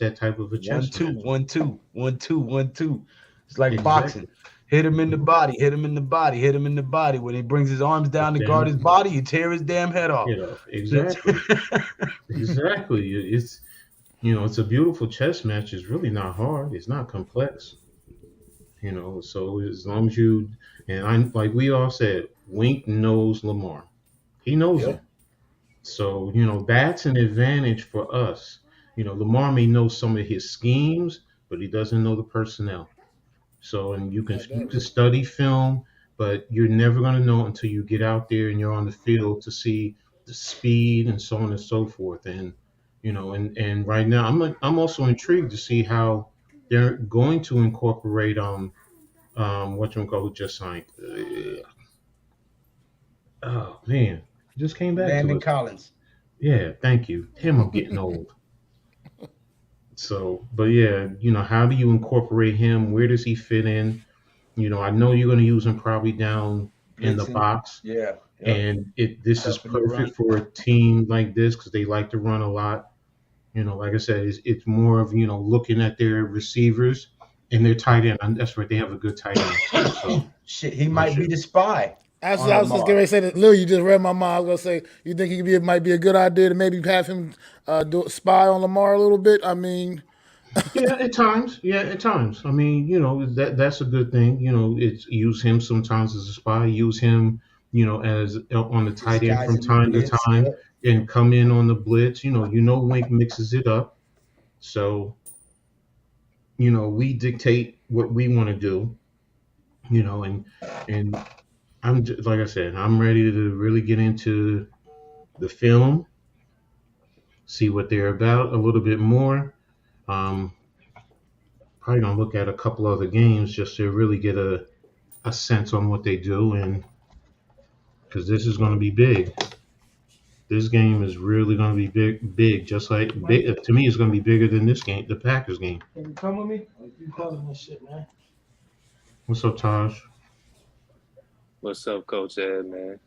F: that type of a
C: One,
F: chess
C: two,
F: match.
C: 1-2, 1-2, 1-2. It's like boxing.
F: Exactly.
C: Hit him in the body, hit him in the body, hit him in the body. When he brings his arms down
F: But
C: to guard his
F: then
C: body, you tear his damn head off.
F: exactly. Exactly. It's a beautiful chess match. It's really not hard. It's not complex. So as long as you and I like we all said, Wink knows Lamar. He knows him.
C: Yep.
F: So, that's an advantage for us. Lamar may know some of his schemes, but he doesn't know the personnel. So, and you can
E: That
F: study film, but you're never going to know until you get out there and you're on the field to see the speed and so on and so forth. And right now I'm also intrigued to see how they're going to incorporate what you call who just signed. Oh man, just came back to
C: Landon
F: us.
C: Collins.
F: Yeah, thank you. Damn, I'm getting old. So, but yeah, how do you incorporate him? Where does he fit in? I know you're going to use him probably down in the
C: Blitzing.
F: box,
C: Yeah. Yep.
F: and this is
C: Stuffing the run.
F: perfect for a team like this because they like to run a lot. Like I said, it's more of looking at their receivers and their tight end. And that's right, they have a good tight end too. So
C: Shit, he
F: I
C: might be
F: should.
C: the spy
E: Actually,
C: on
E: I was just
C: Lamar.
E: getting ready to say that. Lil, you just read my mind. I was gonna say, you think might be a good idea to maybe have him spy on Lamar a little bit? I mean,
F: Yeah, at times. Yeah, at times. I mean, that's a good thing. It's use him sometimes as a spy. Use him, as on the tight end from
C: Disguising the
F: time to
C: blitz.
F: time,
C: Yep.
F: and come in on the blitz. Wink mixes it up. So we dictate what we want to do. And like I said, I'm ready to really get into the film, see what they're about a little bit more. Um, Probably gonna look at a couple other games just to really get a sense on what they do, and because this is going to be big. This game is really going to be big. Just like big, to me, it's going to be bigger than this game, the Packers game.
C: Can you come with me? You calling this shit, man?
F: What's up, Taj?
G: What's up, Coach Ed, man?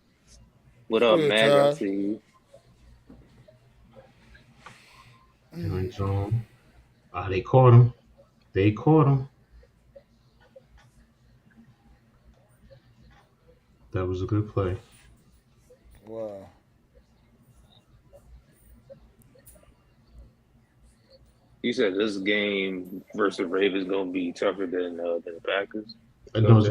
G: What
E: what's
G: up,
E: good,
G: Mag? I
E: Todd?
G: see you.
F: In zone. Ah, they caught him. They caught him. That was a good play.
E: Wow.
G: You said this game versus Ravens gonna be tougher than the Packers.
F: No,
G: Coach Ed.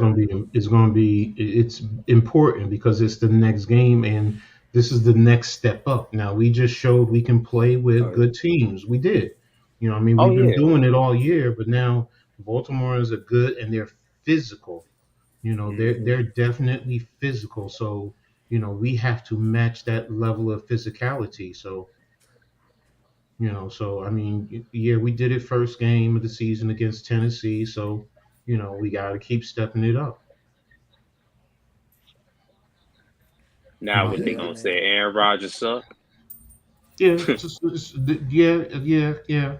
F: it's important because it's the next game and this is the next step up. Now we just showed we can play with
G: Oh yeah.
F: good teams. We did. You know, I mean,
G: Oh
F: we've been
G: yeah.
F: doing it all year, but now Baltimore is a good and they're physical. You know,
G: Hmm.
F: they're definitely physical. So, you know, we have to match that level of physicality. So, you know, so I mean, yeah, we did it first game of the season against Tennessee. So, you know, we got to keep stepping it up.
G: Now
F: But
G: what they
E: Yeah, I
G: gonna
E: mean,
G: say? Aaron Rodgers suck?
F: yeah, yeah.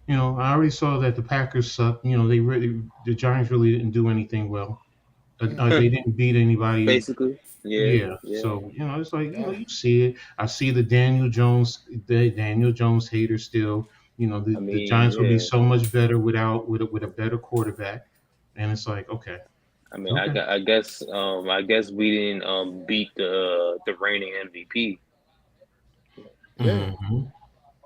F: You know, I already saw that the Packers suck. You know, the Giants really didn't do anything well. They didn't beat anybody.
G: Basically. Yeah.
F: Yeah,
G: Yeah.
F: so you know, it's like you know,
E: yeah,
F: you see it. I see the Daniel Jones hater still. You know,
G: I
F: the
G: mean,
F: Giants will be
G: yeah.
F: so much better with a better quarterback, and it's like okay,
G: I mean,
F: okay,
G: I guess we didn't beat the reigning MVP.
E: yeah.
F: hmm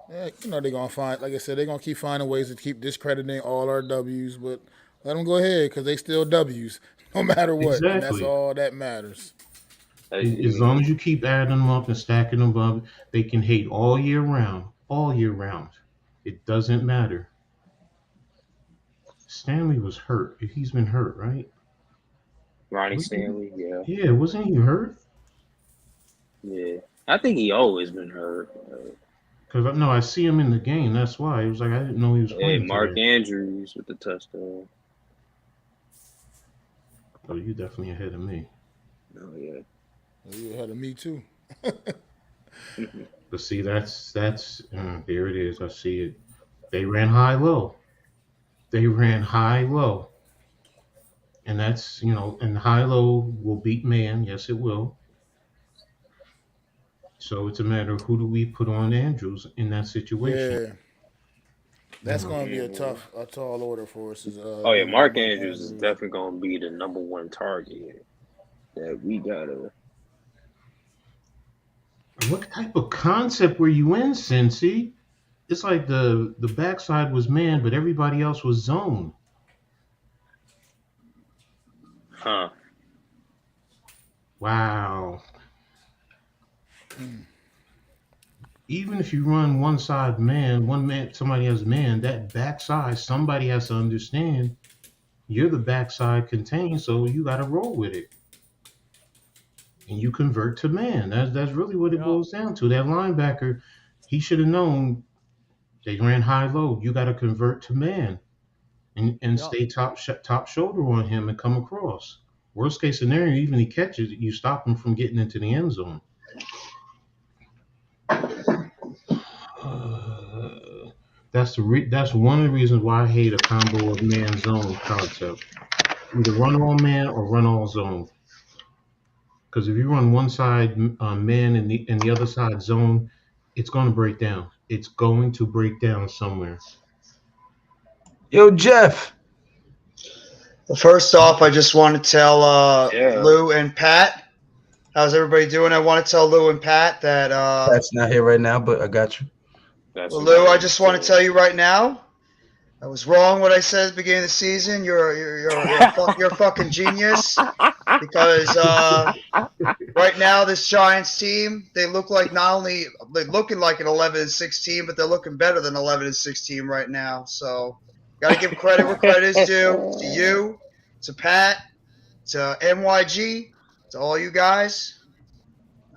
E: Yeah, you know they're gonna find, like I said, they're gonna keep finding ways to keep discrediting all our W's, but let them go ahead because they still W's, no matter what, and that's
F: exactly.
E: all that matters.
F: As long as you keep adding them up and stacking them up, they can hate all year round, all year round. It doesn't matter. Stanley was hurt. He's been hurt, right?
G: Ronnie
F: Was he?
G: Stanley, yeah,
F: Yeah, wasn't he hurt?
G: yeah. I think he always been hurt.
F: Because no, I see him in the game. That's why it was like I didn't know he was
G: Hey,
F: playing
G: Mark
F: today.
G: Andrews with the touchdown.
F: Oh, you definitely ahead of me.
G: Oh yeah.
E: You ahead of me too.
F: But see, there it is. I see it. They ran high low. They ran high low, and that's you know, and high low will beat man. Yes, it will. So it's a matter of who do we put on Andrews in that situation.
E: Yeah,
F: You
E: that's
F: know,
E: gonna be
G: Hmm.
E: a tall order for us. Is
G: Oh yeah,
E: getting rid of
G: Mark
E: Mark
G: Andrews is
E: Andrews.
G: definitely gonna be the number one target that we gotta.
F: what type of concept were you in, Cincy? It's like the backside was man, but everybody else was zone.
G: Huh.
F: Wow. Even if you run one side man, one man, somebody has man, that backside, somebody has to understand you're the backside contained, so you got to roll with it. And you convert to man. That's really what it
D: Yeah,
F: boils down to. That linebacker, he should have known they ran high low. You got to convert to man and
D: yeah.
F: stay top shoulder on him and come across. Worst case scenario, even he catches, you stop him from getting into the end zone. That's one of the reasons why I hate a combo of man zone concept. Either run all man or run all zone. Because if you run one side man and the other side zone, it's going to break down. It's going to break down somewhere.
C: Yo, Jeff.
H: Well, first off, I just want to tell
G: Yeah,
H: Lou and Pat. How's everybody doing? I want to tell Lou and Pat that,
C: That's not here right now, but I got you.
G: that's
H: well, Lou, I
G: important
H: just want to
G: too.
H: tell you right now, I was wrong what I said at the beginning of the season. You're a fucking genius because right now this Giants team, they look like not only they're looking like an 11-16, but they're looking better than 11-16 right now. So, got to give credit where credit is due to you, to Pat, to NYG, to all you guys.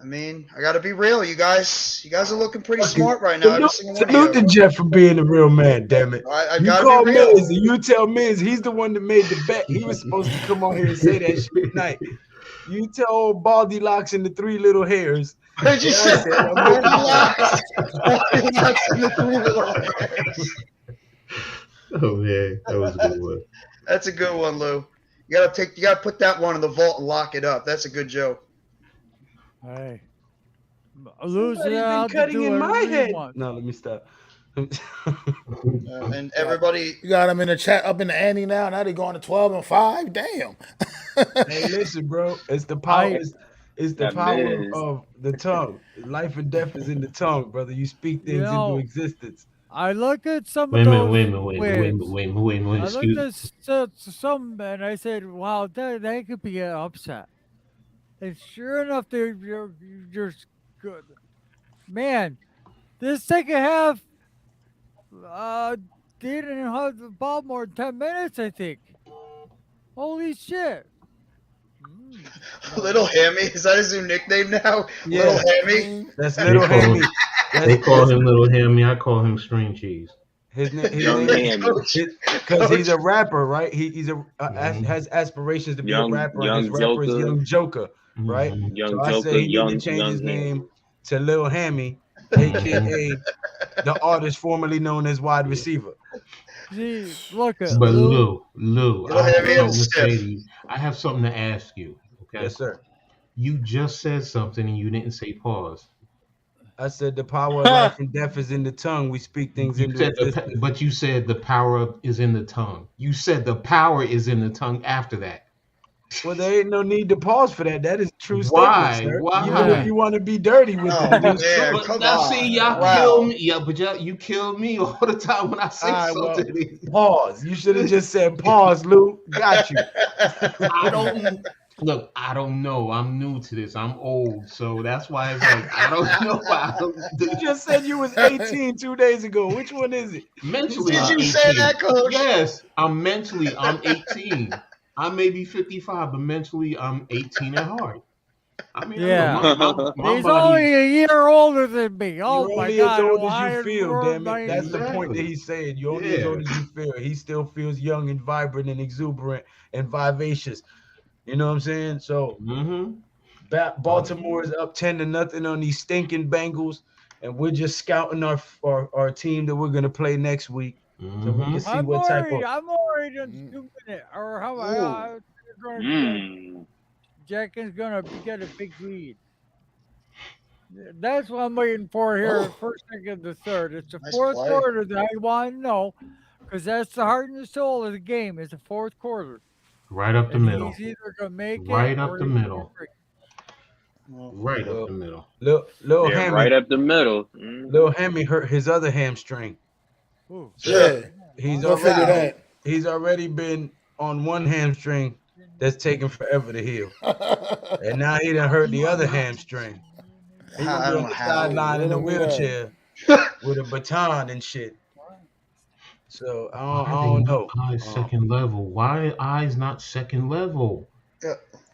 H: I mean, I got to be real. You guys are looking pretty
C: Fucking
H: smart right now, every
C: salute,
H: single one of
C: salute
H: you.
C: to Jeff for being a real man. Damn it!
H: I
C: You
H: got to be
C: call
H: real.
C: Miz and you tell Miz he's the one that made the bet. He was supposed to come on here and say that shit tonight. You tell old Baldy Locks and the three little hairs.
H: What did you
C: And I
H: say?
C: said I'm making the bet.
H: Goldilocks and the three little hairs.
F: Oh man, that was a good one.
H: That's a good one, Lou. You gotta put that one in the vault and lock it up. That's a good joke.
D: Hey, Lou's
C: Somebody's been
D: allowed to
C: cutting
D: do
C: in my
D: whatever he
C: head.
D: wants.
C: No, let me stop.
H: And everybody,
E: You got them in the chat up in the ante now. Now they going to 12-5. Damn.
C: Hey, listen, bro. It's the power.
D: I
C: It's the
G: That
C: power
G: Miz.
C: of the tongue. Life and death is in the tongue, brother. You speak
D: You
C: things into
D: know,
C: existence.
D: I look at some
F: Wait
D: of
F: a minute,
D: those
F: wait a minute,
D: wins.
F: wait a minute, wait a minute, wait a minute.
D: I looked
F: Excuse.
D: at some and I said, "Wow, that could be an upset." And sure enough, you're good. Man, this second half, they didn't have the ball more than 10 minutes, I think. Holy shit.
H: Little Hammy, is that his new nickname now?
C: Yeah.
H: Little Hammy.
C: That's
F: They
C: Little
F: call
C: Hammy.
F: him, they call him Little Hammy. I call him String Cheese.
C: His
G: Young
C: name,
G: Hammy.
H: Coach,
C: because he's a
H: Coach.
C: rapper, right? He's
F: Mhm.
C: has aspirations to be a
G: Young
C: rapper, and his
G: Young
C: rapper is
G: Joker.
C: Young Joker, right?
F: Mhm.
C: So
G: Young
C: I
G: Joker.
C: say he need to change his name to Lil Hammy, aka the artist formerly known as wide receiver.
D: See, look at
F: But
D: Lou.
F: Lou,
H: Little
F: I have
H: Hammy and
F: something to say
H: stiff.
F: to you. I have something to ask you. Okay,
C: Yes, sir.
F: you just said something and you didn't say pause.
C: I said the power of life and death is in the tongue. We speak things
F: You
C: into
F: said
C: existence.
F: but you said the power is in the tongue. You said the power is in the tongue after that.
C: Well, there ain't no need to pause for that. That is a true statement,
F: Why?
C: sir. Even if
F: Why?
C: you want to be dirty with
H: Oh
C: it, it is
H: man,
C: true.
F: But
H: come
F: now see, y'all
H: on!
F: kill
H: Wow.
F: me. Yeah, but you kill me all the time when I say
C: All right, well,
F: something.
C: pause. You should have just said pause, Lou. Got you.
F: I don't look. I don't know. I'm new to this. I'm old, so that's why it's like I don't know.
C: You just said you was 18 2 days ago. Which one is it?
F: Mentally,
H: Did
F: I'm
H: you say
F: 18.
H: that, Coach?
F: Yes, I'm 18. I may be 55, but mentally, I'm 18 at heart. I mean,
D: Yeah.
F: look, my
D: He's
F: body.
D: only a year older than me. Oh
C: You're
D: my
C: only as
D: God.
C: old as
D: I
C: you
D: am
C: feel, damn it. That's the point that
F: Exactly.
C: he's saying. You're only as
F: Yeah.
C: old as you feel. He still feels young and vibrant and exuberant and vivacious. You know what I'm saying? So
F: Mm-hmm.
C: Baltimore is up 10-0 on these stinking Bengals, and we're just scouting our team that we're gonna play next week, so we can
F: Mm-hmm.
C: see what type of.
D: I'm worried on 2 minutes. Or how
H: Ooh.
D: going
G: Mm.
D: Jenkins gonna get a big lead. That's what I'm waiting for here.
H: Oh.
D: First, second, the third. It's the
H: Nice
D: fourth
H: play.
D: quarter that I want to know, because that's the heart and the soul of the game. Is the fourth quarter,
F: Right up the
D: and
F: middle.
D: he's either gonna make
F: Right
D: it
F: up
D: or
F: the
D: he's gonna
F: middle.
D: break.
F: Right up
C: Well,
F: the middle.
C: Lil
G: Yeah,
C: Hammy,
G: right up the middle. Mhm.
C: Lil Hammy hurt his other hamstring,
D: Ooh.
C: so
E: Yeah.
C: he's
E: Go figure
C: already he's already been on one hamstring that's taking forever to heal,
E: that.
C: and now he done hurt the other hamstring. He gonna
H: I
C: be
H: don't
C: on
H: know
C: the
H: how.
C: sideline in a
E: Riddle me that.
C: wheelchair with a baton and shit. So I
F: Why are they
C: don't
F: not
C: know.
F: eyes second level? Why are eyes not second level?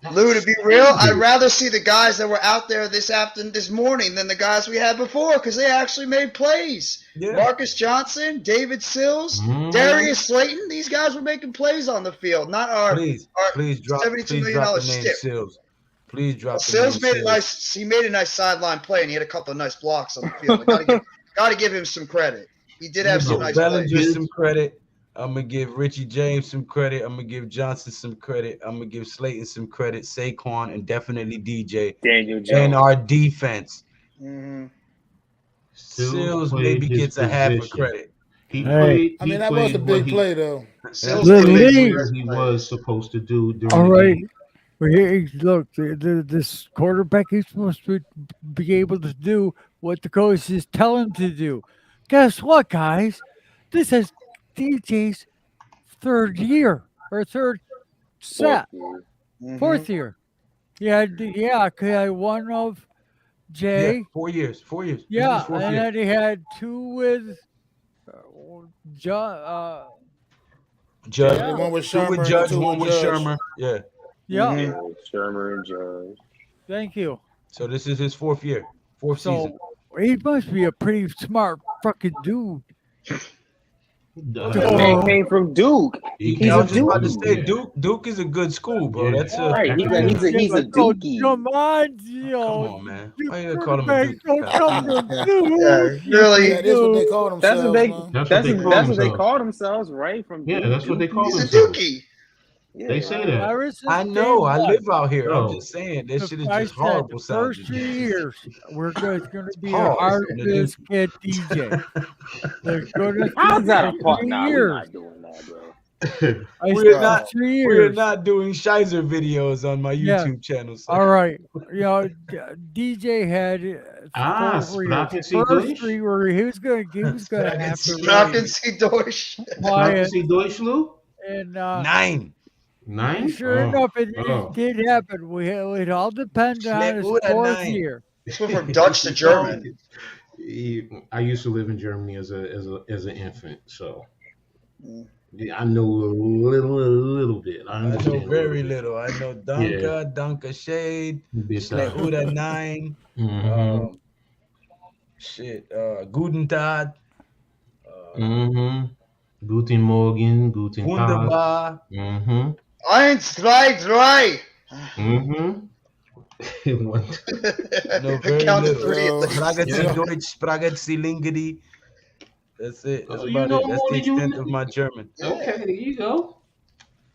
F: That's
H: Lou, to be real, I'd
F: stupid.
H: rather see the guys that were out there this morning than the guys we had before because they actually made plays.
C: Yeah.
H: Marcus Johnson, David Sills,
F: Mhm.
H: Darius Slayton. These guys were making plays on the field, not our
C: Please drop
H: $72 million
C: the name
H: stiff.
C: Sills. Please drop the name
H: Sills made a
C: Sills.
H: nice. He made a nice sideline play, and he had a couple of nice blocks on the field. Got to give him some credit. He did have some
C: Give
H: nice
C: Bellinger
H: plays.
C: some credit. I'm gonna give Richie James some credit. I'm gonna give Johnson some credit. I'm gonna give Slayton some credit. Saquon and definitely DJ
G: Daniel
C: and
G: Jones.
C: our defense.
H: Mm-hmm.
C: Sills
F: played
C: maybe
F: his
C: gets a half a
F: position.
C: credit.
F: He
D: Hey.
F: played.
E: I mean,
F: He
E: that was a
F: played
E: big play, though.
H: Sills
D: The
H: did make some
D: league-
F: where
H: great
F: he
H: plays.
F: was supposed to do during
D: All
F: the
D: right.
F: game.
D: Well, look, this quarterback is supposed to be able to do what the coach is telling him to do. Guess what, guys? This is DJ's third year or third set,
H: Mhm.
D: fourth year. Yeah, because I had one of Jay.
C: Yeah, 4 years. 4 years. This is
D: Yeah,
C: his fourth
D: and
C: year.
D: then he had two with John.
C: Judge.
D: Yeah.
E: One with
C: Two
E: Shermer
C: with
E: and
C: Judge,
E: two
C: one
E: with
C: with
E: Judge.
C: Shermer. Yeah.
D: Yeah,
H: Mhm.
G: Yeah, Shermer and Judge.
D: thank you.
C: So this is his fourth year. Fourth season.
D: So he must be a pretty smart fucking dude.
G: Man came from Duke. He's
C: I
G: a
C: was just about to
G: Duke.
C: say Duke is a good school, bro.
F: Yeah.
C: That's a
G: Right, he's a
D: Oh,
G: Dookie.
D: come on,
C: come on, man. Why you gonna call him a Duke?
D: Don't come from Duke.
H: Yeah, really.
E: That is what they call
G: That's
E: themselves,
G: what they.
E: man.
F: That's
G: That's
F: what they call
G: what they
F: themselves.
G: call themselves, right? From
F: Yeah,
G: Duke,
F: that's what they call
H: He's a
F: themselves.
H: dookie.
G: Yeah.
F: They say that.
D: Ever since
C: I know.
D: day
C: I
D: one,
C: live out here. I'm
F: Bro.
C: just saying that shit is
D: I
C: just
D: said
C: horrible
D: the first
C: sounding.
D: 3 years, it's going to be a
C: Pause,
D: hard
C: nigga.
D: biscuit DJ. There's going to
G: How's that a
D: be
G: part?
D: 3
G: Nah, we're
D: years.
G: not doing that, bro.
D: I
C: We're
D: spent
C: not
D: 3
C: we're
D: years.
C: not doing Shizer videos on my
D: Yeah.
C: YouTube channel. So.
D: All right. DJ had 4 years.
F: Sprachen Sie
D: First
F: Deutsch?
D: 3 where he was gonna have to
H: Sprachen Sie Deutsch.
F: Sprachen
D: quiet
F: Sie Deutsch, Lou?
D: and
C: 9.
F: Nine?
D: sure enough, it
F: Oh.
D: did happen. It all depended on his
C: Schlecht oder
D: fourth
C: nein?
D: year.
H: This went from Dutch to German.
F: I used to live in Germany as an infant, so
H: Mm.
F: yeah, I know a little bit. I
C: I know
F: understand
C: very
F: a little
C: little. I know
F: bit. Yeah,
C: Danke Shade,
F: bit
C: Schlecht oder 9.
F: Mm-hmm.
C: Guten Tag.
F: Mm-hmm. Guten Morgen, guten Tag.
C: Wunderbar.
F: Mm-hmm.
H: 1, 2, 3.
F: Mm-hmm.
C: I know
H: I
C: very
H: counted
C: little.
H: 3 at
E: Yo,
H: least.
C: Sprachen Sie
E: yeah.
C: Deutsch, Sprachen Sie Lingedi. That's it. That's
F: Oh, you
C: about
F: know
C: it. That's
F: more
C: the
F: than you
C: extent
F: know.
C: of my German.
F: Okay, there you go.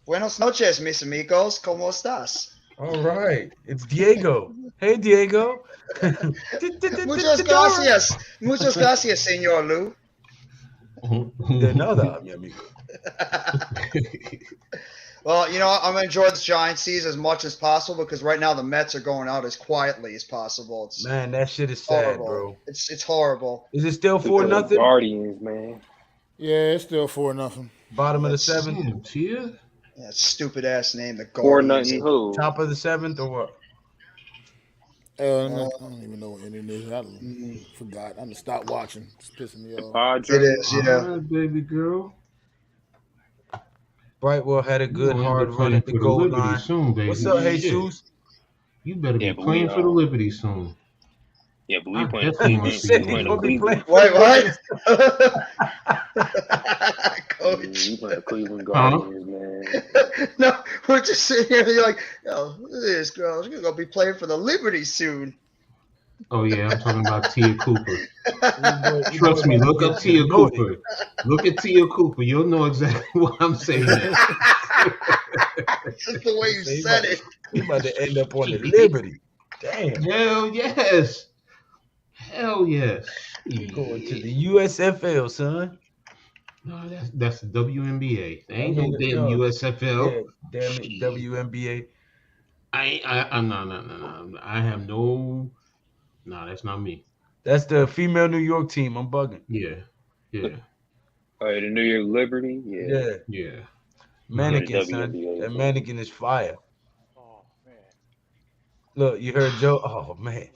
H: Buenos noches, mis amigos. ¿Cómo estás?
C: All right. It's Diego. Hey, Diego.
H: Muchas gracias. Muchas gracias, Senor Lou.
C: De nada, mi amigo.
H: Well, I'm going to enjoy this Giants season as much as possible because right now the Mets are going out as quietly as possible. It's
C: Man, that shit is sad,
H: horrible.
C: bro.
H: It's horrible.
C: Is it still
G: Look at the
C: 4-0?
G: Guardians, man.
E: Yeah, it's still 4-0.
C: Bottom of the
H: That's-
C: 7th?
F: Damn, Tia.
H: That stupid ass name, the
G: 4-0
H: Guardians.
G: who?
C: Top of the 7th or what?
E: I don't even know what inning it is. I forgot. I'm gonna stop watching. It's pissing me
G: The
E: off.
G: Padres.
H: It is,
F: All
H: yeah.
F: right, baby girl.
C: Brightwell had a
F: You
C: good
F: gonna end
C: hard
F: up
C: run
F: playing
C: at the
F: for the
C: goal
F: Liberty
C: line.
F: soon, baby.
C: What's up,
F: Shit.
C: Jesus?
F: You better
G: Yeah,
F: be
G: but
F: playing
G: we,
F: for the Liberty soon.
G: Yeah, but
F: I
G: we playing.
F: definitely
G: We
F: want
C: He
F: to see
C: said
F: you
C: he's
F: on
C: gonna be playing
F: Liberty.
C: for
H: Wait,
C: the
H: what? Coach.
G: We playing the Cleveland Guardians, man.
H: No, we're just sitting here. You're like, look at this girl. She's gonna be playing for the Liberty soon.
F: Oh yeah, I'm talking about Tia Cooper.
C: Your boy
F: Trust me,
C: about to
F: look
C: get
F: up Tia
C: demoted.
F: Cooper. Look at Tia Cooper. You'll know exactly what I'm saying.
H: Just the way you
C: Say he
H: said
C: about-
H: it.
C: He about to end up on the Liberty. Damn.
F: Hell yes. Hell yes.
C: You going to the USFL, son.
F: No, that's the WNBA. There ain't no
C: mean,
F: damn
C: no.
F: USFL.
C: Yeah, damn it, WNBA.
F: I'm no. I have no. No, that's not me.
C: That's the female New York team. I'm bugging.
F: Yeah.
G: Oh, the New York Liberty. Yeah.
F: Yeah.
C: Mannequin,
G: Yeah,
C: son.
G: WNBA.
C: That mannequin is fire.
D: Oh man.
C: Look, you heard Joe. Oh man.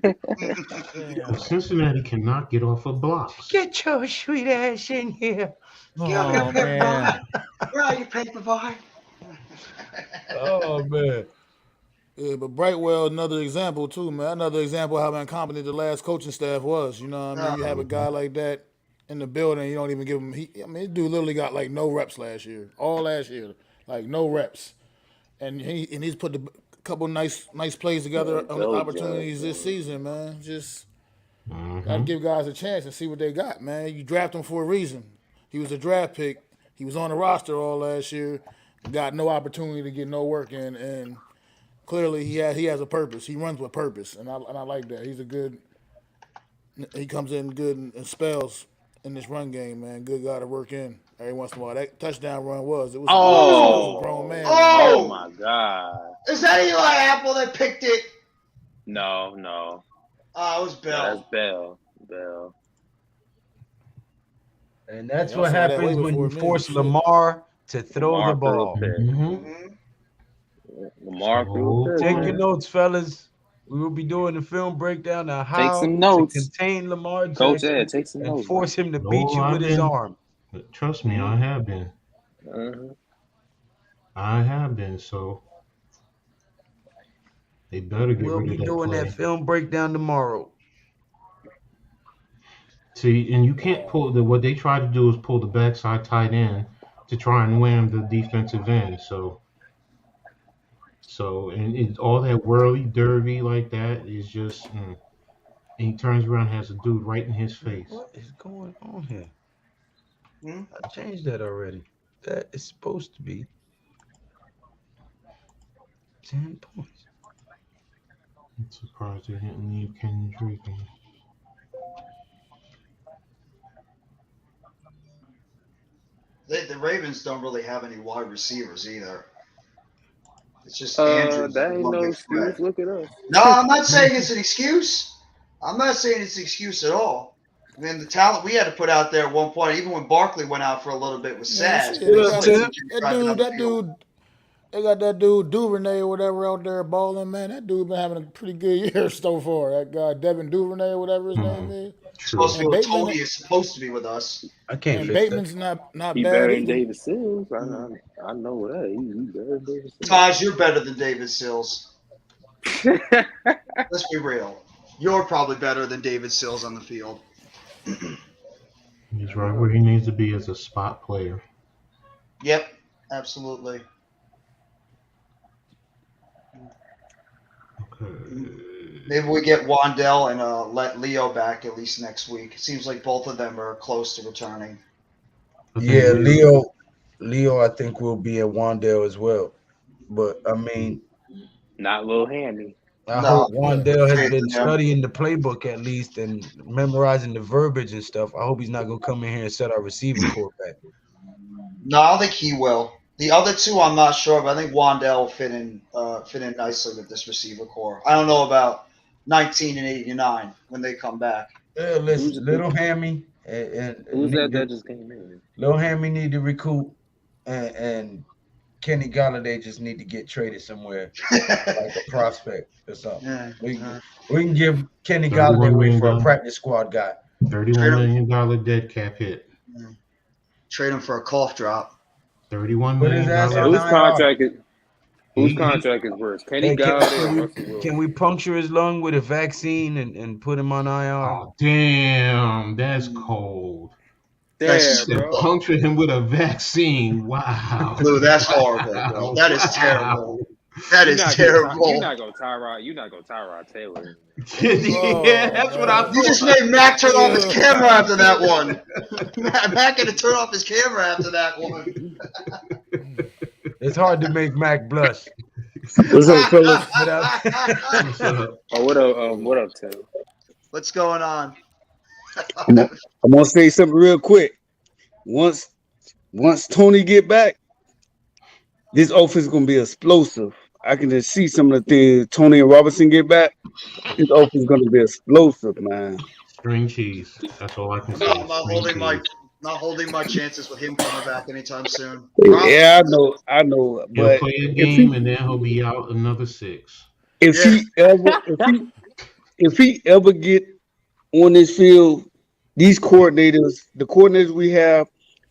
F: Well, Cincinnati cannot get off of blocks.
C: Get your sweet ass in here.
D: Oh man.
H: Where are you, paper boy?
C: Oh man.
E: Yeah, but Brightwell, another example too, man. Another example of how incompetent the last coaching staff was. You know what I mean? You have a guy like that in the building, you don't even give him. This dude literally got like no reps last year, all last year, like no reps, and he's put a couple nice plays together on the opportunities this season, man. Just gotta give guys a chance and see what they got, man. You draft him for a reason. He was a draft pick. He was on the roster all last year. Got no opportunity to get no work in, and clearly he has a purpose. He runs with purpose, and I like that. He comes in good and spells in this run game, man. Good guy to work in every once in a while. That touchdown run was a grown man.
G: Oh my God.
H: Is that Eli Apple that picked it?
G: No.
H: Oh, it was Bell.
G: That's Bell.
C: And that's
E: Yeah,
C: what
E: I saw that
C: happens
E: way
C: when you
E: before me.
C: force
E: Shit.
C: Lamar to throw
G: Lamar
C: the ball.
G: threw a pick.
F: Mm-hmm.
G: Lamar threw a pick.
C: Take your notes, fellas. We will be doing a film breakdown on how
G: some notes.
C: to contain Lamar
G: Coach
C: Jackson
G: Ed, take some
C: and
G: notes.
C: force him to
F: No,
C: beat you
F: I've
C: with his
F: been-
C: arm.
F: Trust me, I have been.
G: Uh-huh.
F: I have been. So they better get
C: We'll
F: rid
C: be
F: of that
C: doing
F: play.
C: that film breakdown tomorrow.
F: See, and you can't pull what they try to do is pull the backside tight end to try and wham the defensive end. And all that whirly derby like that is just. And he turns around and has a dude right in his face.
C: What is going on here?
H: Hmm?
C: I changed that already. That is supposed to be 10 points.
F: I'm surprised they didn't leave Kenyon Drake in.
H: The Ravens don't really have any wide receivers either. It's just Andrews.
G: That ain't
H: one
G: no
H: big threat.
G: excuse. Look at us.
H: No, I'm not saying it's an excuse. I'm not saying it's an excuse at all. I mean, the talent we had to put out there at one point, even when Barkley went out for a little bit, was sad.
E: Shit, that dude. They got that dude Duvernay or whatever out there balling, man. That dude been having a pretty good year so far. That guy Devin Duvernay or whatever his name is.
H: Supposed to be with Tony is supposed to be with us.
C: I can't.
E: And Bateman's not
G: He
E: bad
G: better than
E: either.
G: David Sills. I know that. He better than David Sills.
H: Taj, you're better than David Sills. Let's be real. You're probably better than David Sills on the field.
F: He's right where he needs to be as a spot player.
H: Yep, absolutely.
F: Okay.
H: Maybe we get Wandell and let Leo back at least next week. It seems like both of them are close to returning.
C: Yeah, Leo, I think will be at Wandale as well. But I mean,
G: not Lil Hammy.
C: I hope Wandale has been studying the playbook at least and memorizing the verbiage and stuff. I hope he's not gonna come in here and set our receiver core back.
H: No, I don't think he will. The other two, I'm not sure, but I think Wandell will fit in nicely with this receiver core. I don't know about 19 and 89 when they come back.
C: Yeah, listen, Little Hammy and
G: who's that just came in?
C: Little Hammy need to recoup, and Kenny Galladay just need to get traded somewhere like a prospect or something.
H: Yeah,
C: we can give Kenny Galladay away for a practice squad guy.
F: $31 million dead cap hit.
H: Yeah. Trade him for a cough drop.
F: $31 million.
G: Whose contract is worse? Kenny Galladay or Russell Wilson?
C: Can we puncture his lung with a vaccine and put him on IR?
F: Oh, damn, that's cold.
G: Damn, bro.
F: Puncture him with a vaccine. Wow.
H: Blue, that's horrible, bro. That is terrible. That is terrible.
G: You're not gonna Tyrod Taylor.
F: Yeah, that's what I thought.
H: You just made Mac turn off his camera after that one. Mac had to turn off his camera after that one.
C: It's hard to make Mac blush.
I: What's up, fellas?
G: What up, Tim?
H: What's going on?
I: I'm gonna say something real quick. Once Tony get back, this offense is gonna be explosive. I can just see some of the things Tony and Robinson get back. This offense is gonna be explosive, man.
F: String cheese. That's all I can say.
H: I'm not holding my chances with him coming back anytime soon.
I: Yeah, I know.
F: He'll
I: But
F: play a game and then he'll be out another 6.
I: if he ever get on this field, these coordinators, the coordinators we have,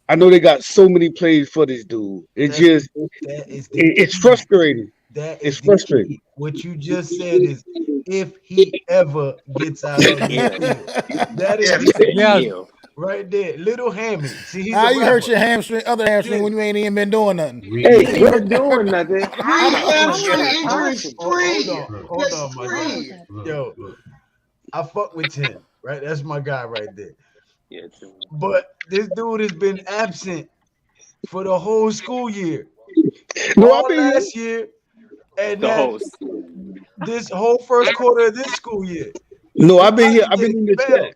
I: I know they got so many plays for this dude. It's frustrating. It's frustrating.
C: What you just said is if he ever gets out of the field. That is right there. Little Hammy. See, he's
E: how you hurt your other hamstring when you ain't even been doing nothing?
G: Hey, we're doing nothing.
H: Injuries free.
C: Hold on, my guy. Yo, I fuck with Tim, right? That's my guy right there.
G: Yeah,
C: but this dude has been absent for the whole school year.
I: No,
C: last year, and this whole first quarter of this school year.
I: No, I've been here. I've been in the chat.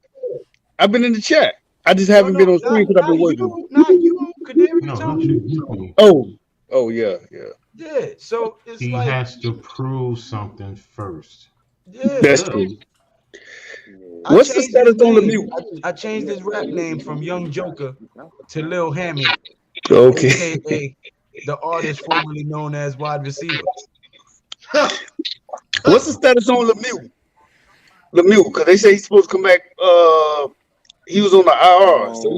I: I've been in the chat. I just haven't been on screen because I've been working.
C: Not you, Kadarius.
I: Oh, yeah.
C: Yeah, so it's
F: he has to prove something first.
C: Yeah,
I: that's true. What's the status on Lemieux?
C: I changed his rap name from Young Joker to Lil Hammy.
I: Okay.
C: AKA the artist formerly known as wide receiver.
I: What's the status on Lemieux? Because they say he's supposed to come back. He was on the IR. So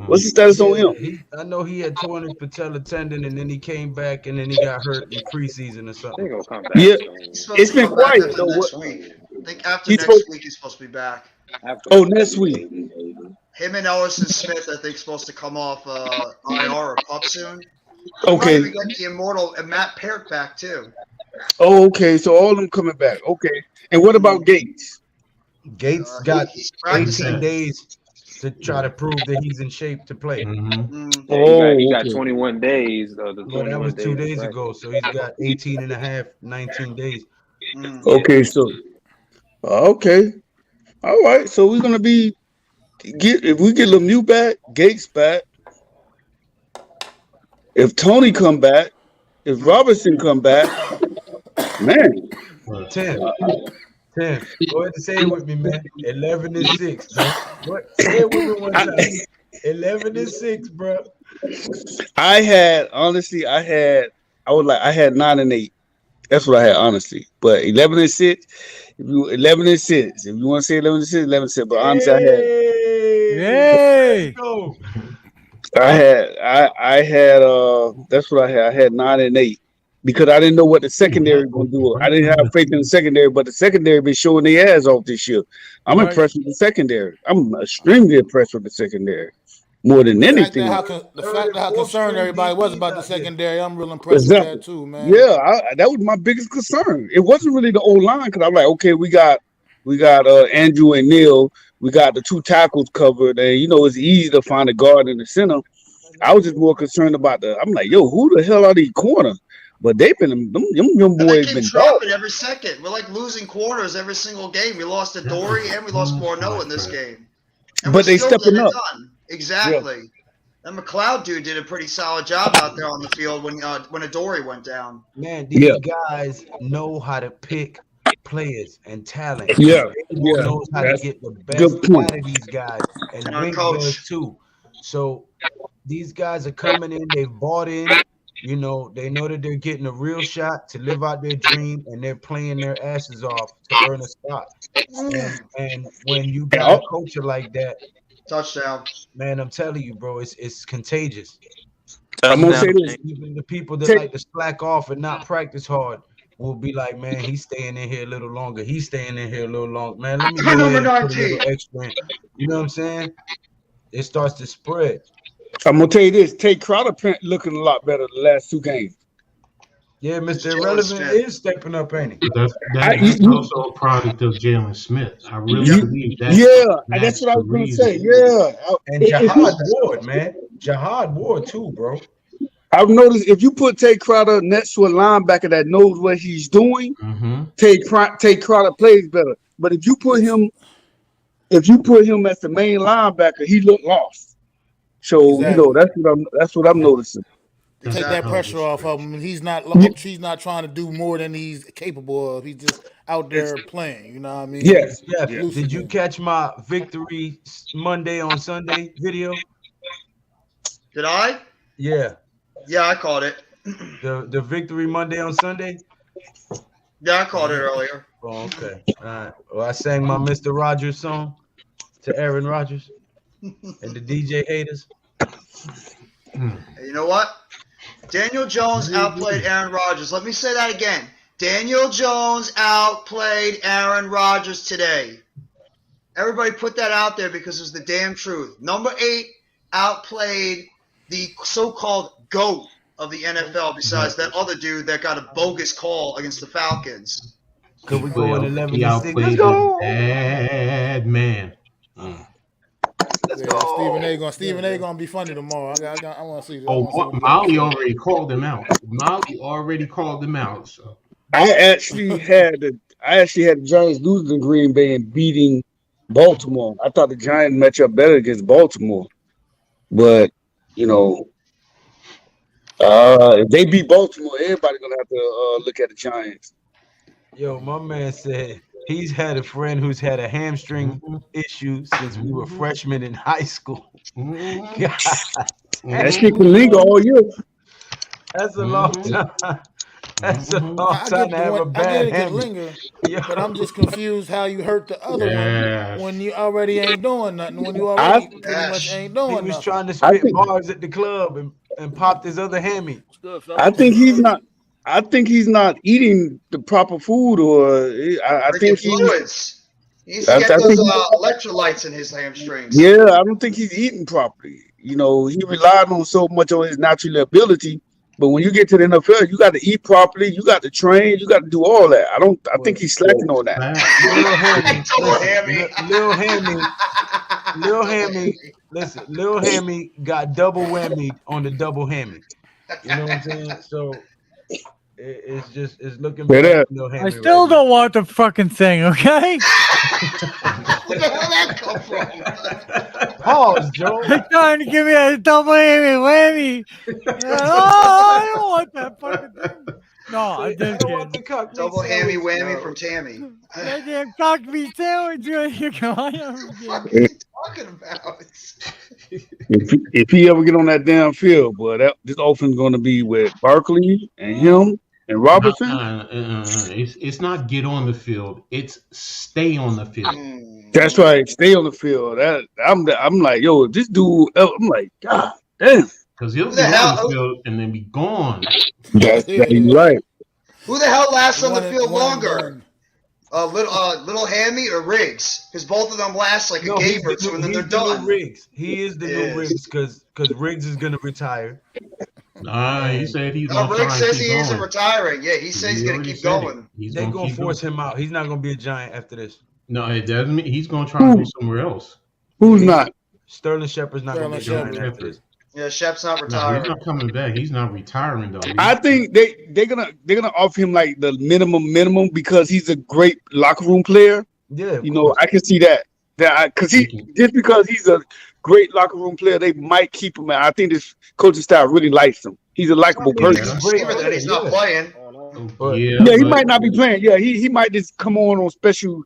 I: what's the status on him?
C: I know he had torn his patella tendon, and then he came back, and then he got hurt in preseason or something.
G: They're gonna come back.
I: Yeah, it's been quiet though.
H: I think after next week he's supposed to be back.
I: Next week.
H: Him and Ellison Smith, I think, supposed to come off IR or PUP soon.
I: Okay.
H: We got the immortal and Matt Parrott back too.
I: Oh, okay. So all of them coming back. Okay. And what about Gates?
C: Gates got 18 days to try to prove that he's in shape to play.
G: He got 21 days.
C: That was 2 days ago. So he's got 18 and a half, 19 days.
I: Okay, so okay. All right. So we're gonna if we get Lemieux back, Gates back, If Tony come back, if Robertson come back, man.
C: Tim, go ahead and say it with me, man. 11-6, man. What? Say it with me one time. 11-6, bro.
I: I had 9-8. That's what I had, honestly. But 11-6. If you 11-6, if you want to say 11-6, 11-6. But honestly,
D: Yay!
C: Go.
I: I had that's what I had. I had 9-8 because I didn't know what the secondary was gonna do. I didn't have faith in the secondary, but the secondary been showing their ass off this year. I'm impressed with the secondary. I'm extremely impressed with the secondary. More than anything.
E: The fact how concerned everybody was about the secondary, I'm real impressed with that too, man.
I: Yeah, that was my biggest concern. It wasn't really the old line because I'm like, okay, we got Andrew and Neil. We got the 2 tackles covered, and it's easy to find a guard in the center. I was just more concerned about I'm like, yo, who the hell are these corners? But they've been them young boys
H: they
I: been
H: keep dropping every second. We're like losing corners every single game. We lost to Dory and we lost Morneau in this game. And
I: but they stepping up.
H: Exactly. Yeah. That McLeod dude did a pretty solid job out there on the field when Adoree went down.
C: Man, these guys know how to pick players and talent.
I: Yeah,
C: knows how to get the best out of these guys, and Wink does too. So these guys are coming in. They've bought in. They know that they're getting a real shot to live out their dream, and they're playing their asses off to earn a spot. And when you got a culture like that,
H: touchdown,
C: man, I'm telling you, bro, it's contagious.
I: I'm gonna say this:
C: even the people that like to slack off and not practice hard will be like, man, he's staying in here a little longer. He's staying in here a little longer. Man, let me go ahead and put a little extra in. You know what I'm saying? It starts to spread.
I: I'm gonna tell you this: Tate Crowder looking a lot better the last 2 games.
C: Yeah, Mr. Irrelevant is stepping up, ain't he?
F: That's also a product of Jalen Smith. I really believe that.
I: Yeah, that's what I was gonna say. Yeah,
C: and Jihad Ward, man, Jihad Ward too, bro.
I: I've noticed if you put Tate Crowder next to a linebacker that knows what he's doing, Tate Crowder plays better. But if you put him as the main linebacker, he looked lost. So that's what I'm noticing.
E: Take that pressure off of him. He's not trying to do more than he's capable of. He's just out there playing. You know what I mean?
I: Yes.
C: Did you catch my victory Monday on Sunday video?
H: Did I?
C: Yeah.
H: Yeah, I caught it.
C: The victory Monday on Sunday?
H: Yeah, I caught it earlier.
C: Oh, okay. All right. Well, I sang my Mr. Rogers song to Aaron Rodgers and the DJ haters.
H: You know what? Daniel Jones outplayed Aaron Rodgers. Let me say that again. Daniel Jones outplayed Aaron Rodgers today. Everybody put that out there because it's the damn truth. Number 8 outplayed the so-called GOAT of the NFL besides that other dude that got a bogus call against the Falcons.
C: Could we go in 11-6?
F: He outplayed a bad man.
C: Let's go.
E: Stephen A. gonna be funny tomorrow. I want to see this.
F: Molly already called him out. So
I: I actually had the Giants losing in Green Bay and beating Baltimore. I thought the Giants match up better against Baltimore, but if they beat Baltimore, everybody's gonna have to look at the Giants.
C: Yo, my man said he's had a friend who's had a hamstring issue since we were freshmen in high school. God.
I: That shit can linger all year.
C: That's a long time. That's a long time to have a bad hamstring.
E: But I'm just confused how you hurt the other one when you already ain't doing nothing. When you already pretty much ain't doing nothing.
C: He was trying to spit bars at the club and popped his other hammy.
I: I think he's not eating the proper food, or I think
H: fluids. He needs to get those electrolytes in his hamstrings.
I: Yeah, I don't think he's eating properly. He relied on so much on his natural ability, but when you get to the NFL, you got to eat properly, you got to train, you got to do all that. I think he's slacking on that.
C: Lil Hammy got double whammy on the double hammy. You know what I'm saying? So it's looking better.
D: I still don't want the fucking thing, okay?
H: Where the hell that come from?
C: Pause, Joe.
D: They're trying to give me a double whammy. I don't want that fucking thing. No, I'm just kidding.
H: Double hammy whammy from Tammy.
D: That damn cock meat sandwich right here.
H: What are you talking about?
I: If he ever get on that damn field, boy, this offense going to be with Barkley and him and Robertson.
F: It's not get on the field. It's stay on the field.
I: That's right. Stay on the field. I'm like, yo, if this dude, I'm like, God damn.
F: Because he'll get on the field and then be gone.
I: That's right.
H: Who the hell lasts on the field longer? Little Hammy or Riggs? Because both of them last like a game or two, and then they're done.
C: Riggs. He is the new Riggs because Riggs is gonna retire.
F: He said he's
H: gonna Riggs says he isn't retiring. Yeah, he says he's gonna keep going.
C: They're gonna force him out. He's not gonna be a Giant after this.
F: No, it doesn't mean he's gonna try to go somewhere else.
I: Who's not?
C: Sterling Shepard's not gonna be a Giant after this.
H: Yeah, Shep's not retiring.
F: He's not coming back. He's not retiring though.
I: I think they're gonna offer him like the minimum because he's a great locker room player.
C: Yeah,
I: you know, I can see that. Because he's a great locker room player, they might keep him. I think this coaching style really likes him. He's a likable person.
H: He's not playing.
I: He might not be playing. Yeah, he might just come on special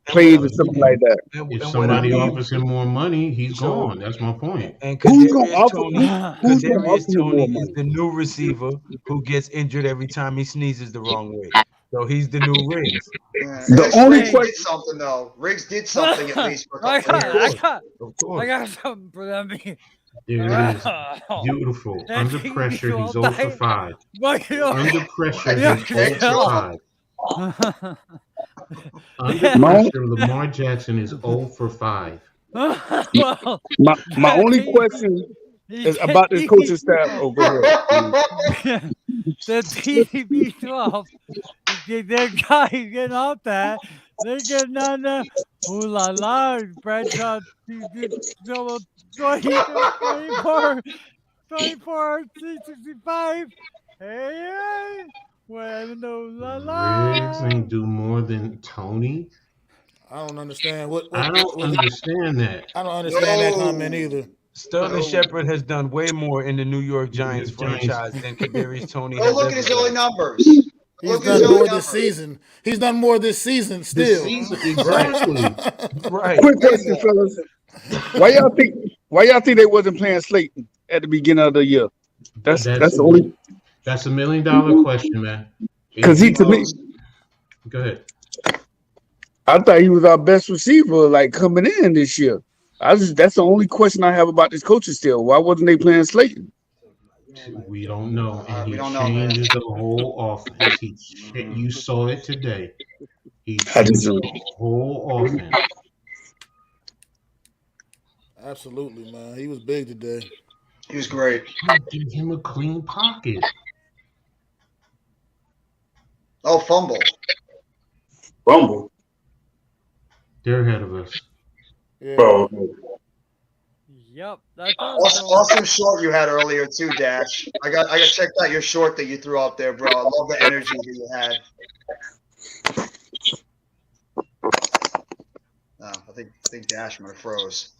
I: plays or something like that.
F: If somebody offers him more money, he's gone. That's my point.
C: And Kadarius Toney is the new receiver who gets injured every time he sneezes the wrong way. So he's the new Riggs.
I: The only
H: Riggs did something though. Riggs did something at least for a couple of years.
D: I got something for them.
F: There it is. Beautiful. Under pressure, he's 0 for 5. Under pressure, he's 0 for 5. Under pressure, Lamar Jackson is 0 for 5.
I: My only question is about this coaching staff. Oh, go ahead.
D: The TB12, their guys getting off that. They're getting on the ooh la la, Brad 24, 365. Hey, well, no la la.
F: Riggs ain't do more than Toney.
E: I don't understand what
F: I don't understand that.
E: I don't understand that comment either.
C: Sterling Shepard has done way more in the New York Giants franchise than Kadarius Toney.
H: Oh, look at his early numbers.
E: He's done more this season. He's done more this season still.
F: Exactly.
C: Right.
I: Quick question, fellas. Why y'all think they wasn't playing Slayton at the beginning of the year? That's the only.
F: That's $1 million question, man.
I: Because to me,
F: go ahead.
I: I thought he was our best receiver, like coming in this year. That's the only question I have about this coaching still. Why wasn't they playing Slayton?
F: We don't know. And he changes the whole offense. You saw it today. He changed the whole offense.
E: Absolutely, man. He was big today.
H: He was great.
F: Give him a clean pocket.
H: Oh, fumble.
F: They're ahead of us.
E: Yeah.
I: Bro.
D: Yep. That's
H: awesome short you had earlier too, Dash. I got checked out your short that you threw up there, bro. I love the energy that you had. No, I think Dash might have froze.